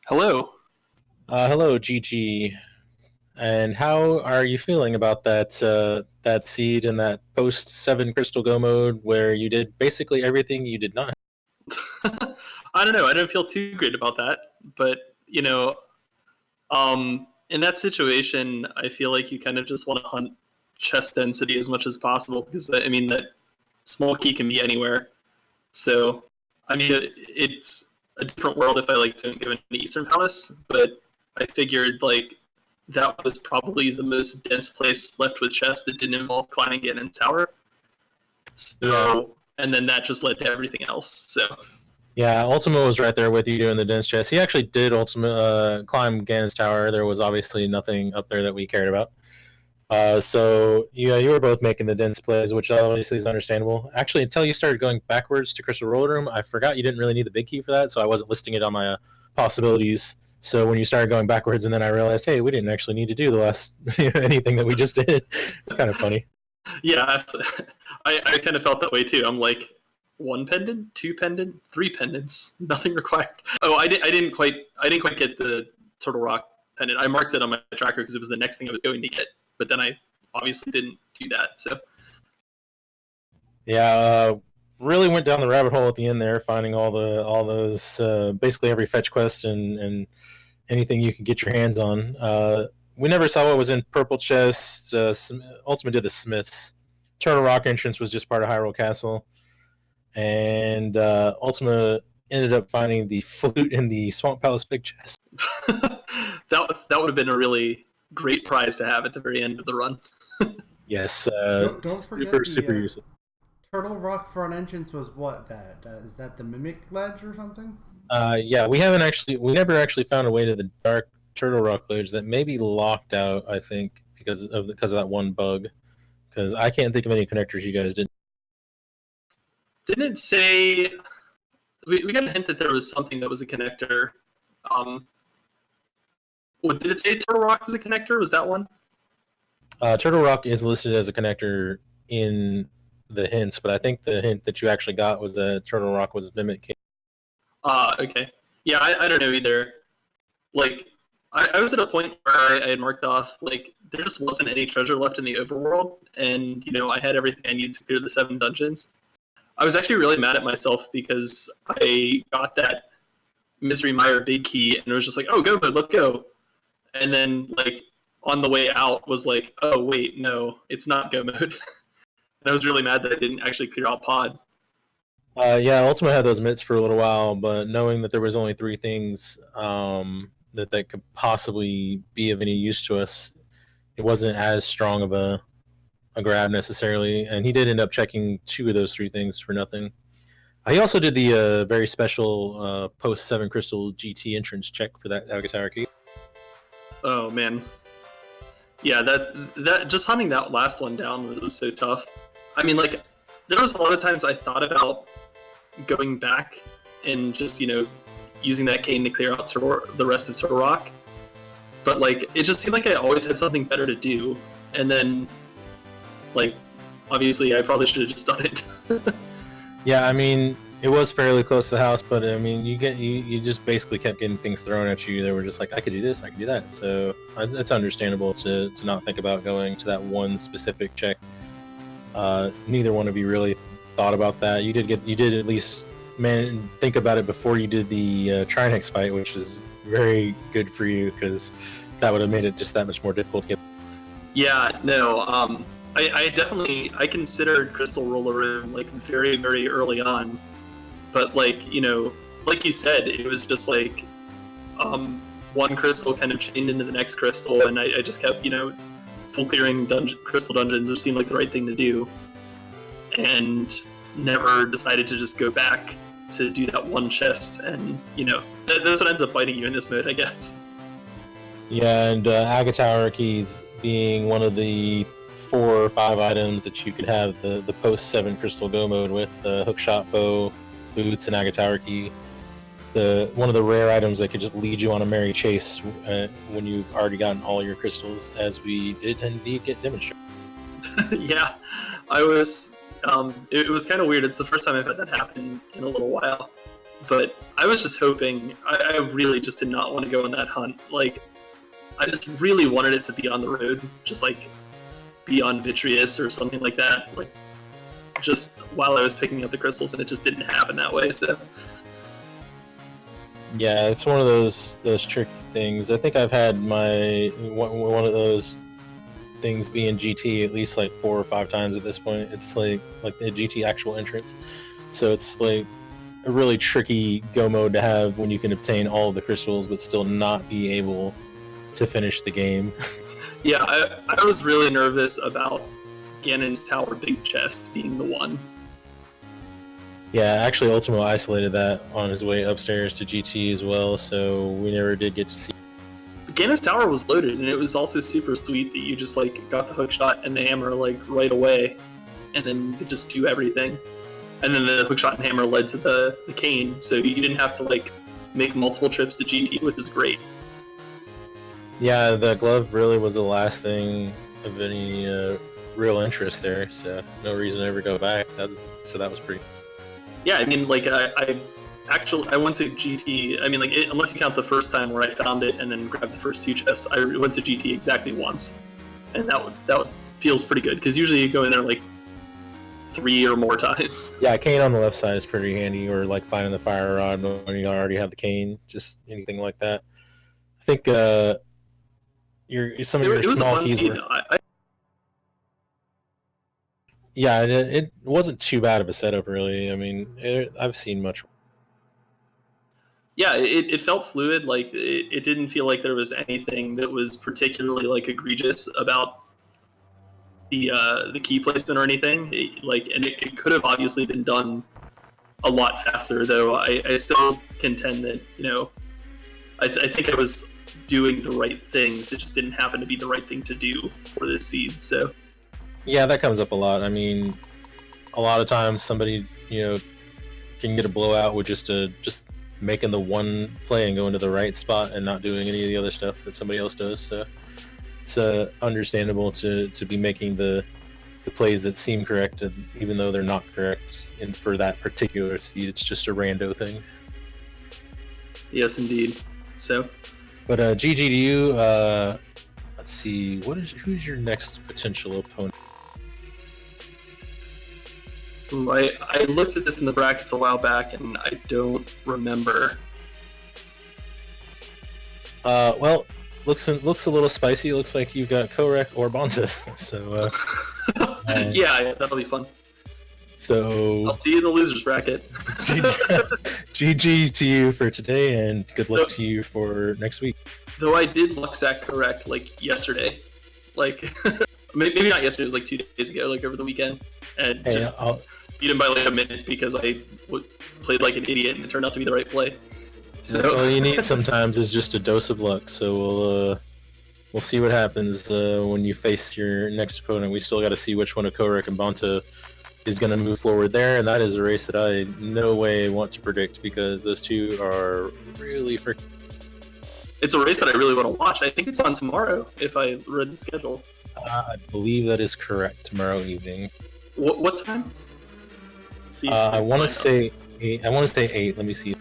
Hello. Hello, GG. And how are you feeling about that that seed and that post 7 Crystal Go mode where you did basically everything you did not? I don't know. I don't feel too great about that, but you know, in that situation, I feel like you kind of just want to hunt chest density as much as possible, because I mean that small key can be anywhere. So I mean it's a different world if I like don't go into Eastern Palace, but I figured like that was probably the most dense place left with chests that didn't involve climbing Ganon's tower. So and then that just led to everything else. So Yeah, Ultima was right there with you doing the dense chest. He actually did climb Ganon's tower. There was obviously nothing up there that we cared about. So yeah, you were both making the dense plays, which obviously is understandable. Actually, until you started going backwards to Crystal Roller Room, I forgot you didn't really need the big key for that, so I wasn't listing it on my possibilities. So when you started going backwards, and then I realized, hey, we didn't actually need to do the last anything that we just did. It's kind of funny. Yeah, I kind of felt that way too. I'm like, 1 pendant, 2 pendant, 3 pendants, nothing required. Oh, I didn't quite get the Turtle Rock pendant. I marked it on my tracker because it was the next thing I was going to get, but then I obviously didn't do that. So yeah, really went down the rabbit hole at the end there, finding all those basically every fetch quest and anything you can get your hands on. We never saw what was in purple chests. Ultima did the Smiths. Turtle Rock entrance was just part of Hyrule Castle. And Ultima ended up finding the flute in the Swamp Palace big chest. that would have been a really great prize to have at the very end of the run. Yes, don't forget super the useful. Turtle Rock front entrance was what? Is that the Mimic Ledge or something? Yeah, we never actually found a way to the Dark Turtle Rock Ledge. That may be locked out, I think, because of that one bug. Because I can't think of any connectors you guys did. Didn't it say we got a hint that there was something that was a connector? Did it say Turtle Rock was a connector? Was that one? Turtle Rock is listed as a connector in the hints, but I think the hint that you actually got was that Turtle Rock was Mimic King. Okay. Yeah, I don't know either. Like, I was at a point where I had marked off, like, there just wasn't any treasure left in the overworld, and, I had everything I needed to clear the 7 dungeons. I was actually really mad at myself because I got that Misery Mire big key, and it was just like, oh, go mode, let's go. And then, like, on the way out was like, oh, wait, no, it's not go mode. And I was really mad that I didn't actually clear out pod. Yeah, Ultima had those mitts for a little while, but knowing that there was only 3 things that could possibly be of any use to us, it wasn't as strong of a grab necessarily. And he did end up checking 2 of those 3 things for nothing. He also did the very special post 7 crystal GT entrance check for that Agatha key. Oh man, yeah, that just hunting that last one down was so tough. I mean, like, there was a lot of times I thought about going back and just, using that cane to clear out the rest of Turtle Rock. But, like, it just seemed like I always had something better to do. And then, like, obviously I probably should have just done it. Yeah, I mean, it was fairly close to the house, but I mean, you just basically kept getting things thrown at you. They were just like, I could do this, I could do that. So it's understandable to not think about going to that one specific check. Neither one of you really thought about that. You did at least think about it before you did the Trinex fight, which is very good for you because that would have made it just that much more difficult to get. Yeah, no, I considered Crystal Roller Room like very, very early on, but like like you said, it was just like one crystal kind of chained into the next crystal, and I just kept full clearing crystal dungeons. It seemed like the right thing to do, and never decided to just go back to do that one chest, and that's what ends up biting you in this mode, I guess. Yeah, and Agatha keys being one of the 4 or 5 items that you could have the post 7 crystal go mode with, hookshot bow, boots, and Agatha key. One of the rare items that could just lead you on a merry chase when you've already gotten all your crystals, as we did indeed get demonstrated. Yeah, I was. It was kind of weird. It's the first time I've had that happen in a little while. But I was just hoping. I really just did not want to go on that hunt. Like, I just really wanted it to be on the road, just like be on Vitreous or something like that. Like, just while I was picking up the crystals, and it just didn't happen that way. So. Yeah, it's one of those tricky things. I think I've had one of those things be in GT at least like 4 or 5 times at this point. It's like the GT actual entrance, so it's like a really tricky go mode to have when you can obtain all of the crystals but still not be able to finish the game. Yeah, I was really nervous about Ganon's Tower Big Chest being the one. Yeah, actually Ultimo isolated that on his way upstairs to GT as well, so we never did get to see. Ganon's Tower was loaded, and it was also super sweet that you just like got the hook shot and the hammer like right away, and then you could just do everything. And then the hook shot and hammer led to the cane, so you didn't have to like make multiple trips to GT, which was great. Yeah, the glove really was the last thing of any real interest there, so no reason to ever go back. So that was pretty. Yeah, I mean, like I went to GT. I mean, like unless you count the first time where I found it and then grabbed the first 2 chests, I went to GT exactly once, and that feels pretty good because usually you go in there like 3 or more times. Yeah, cane on the left side is pretty handy, or like finding the fire rod when you already have the cane, just anything like that. I think some of your small keys were... Yeah, it wasn't too bad of a setup, really. I mean, I've seen much. Yeah, it felt fluid. Like it didn't feel like there was anything that was particularly like egregious about the key placement or anything. It could have obviously been done a lot faster, though. I still contend that I think I was doing the right things. It just didn't happen to be the right thing to do for this seed. So yeah, that comes up a lot. I mean, a lot of times somebody can get a blowout with just making the one play and going to the right spot and not doing any of the other stuff that somebody else does. So it's understandable to be making the plays that seem correct, even though they're not correct. And for that particular seed, it's just a rando thing. Yes, indeed. So, but GG to you. Let's see, who's your next potential opponent? I looked at this in the brackets a while back, and I don't remember. Well, looks a little spicy. Looks like you've got Korek or Bonta. So yeah, that'll be fun. So I'll see you in the losers bracket. GG to you for today, and good luck to you for next week. Though I did Luxac correct like yesterday, like maybe not yesterday. It was like 2 days ago, like over the weekend, and just beat him by like a minute because I played like an idiot and it turned out to be the right play. So that's all you need sometimes is just a dose of luck. So we'll see what happens when you face your next opponent. We still got to see which one of Korek and Bonta is going to move forward there, and that is a race that I no way want to predict because those two are really freaking. It's a race that I really want to watch. I think it's on tomorrow if I read the schedule. I believe that is correct. Tomorrow evening. What time? See, I want to say 8. I want to say 8. Let me see.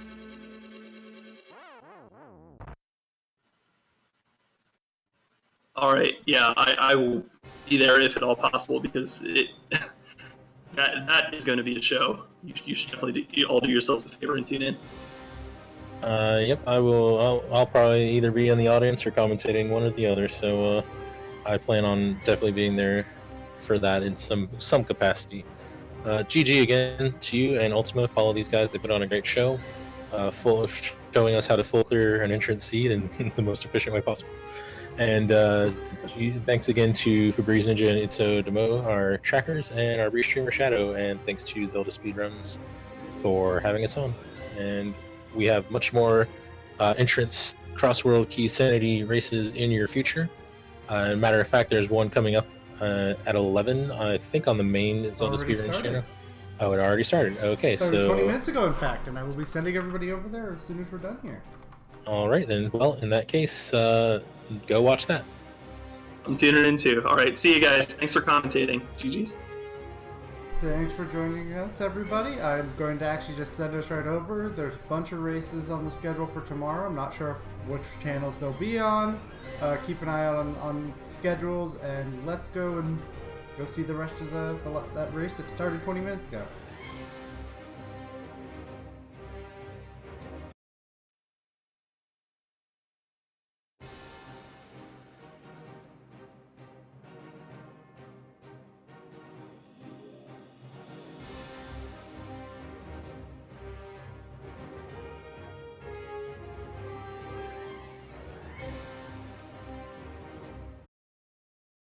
All right. Yeah, I will be there if at all possible because that is going to be a show. You should definitely all do yourselves a favor and tune in. Yep, I will. I'll probably either be in the audience or commentating, one or the other. So I plan on definitely being there for that in some capacity. GG again to you and Ultyma. Follow these guys; they put on a great show, showing us how to full clear an entrance seed in the most efficient way possible. And thanks again to Febreze Ninja and Itzo Demo, our trackers, and our restreamer Shadow, and thanks to Zelda Speedruns for having us on. And we have much more entrance Crossworld Keysanity races in your future. Matter of fact, there's one coming up at 11, I think, on the main Zelda Speedruns channel. Oh, it already started. Okay, so 20 minutes ago, in fact, and I will be sending everybody over there as soon as we're done here. All right, then. Well, in that case, go watch that. I'm tuning in too. All right, see you guys. Thanks for commentating. GG's. Thanks for joining us, everybody. I'm going to actually just send us right over. There's a bunch of races on the schedule for tomorrow. I'm not sure which channels they'll be on. Keep an eye out on schedules, and let's go see the rest of that race that started 20 minutes ago.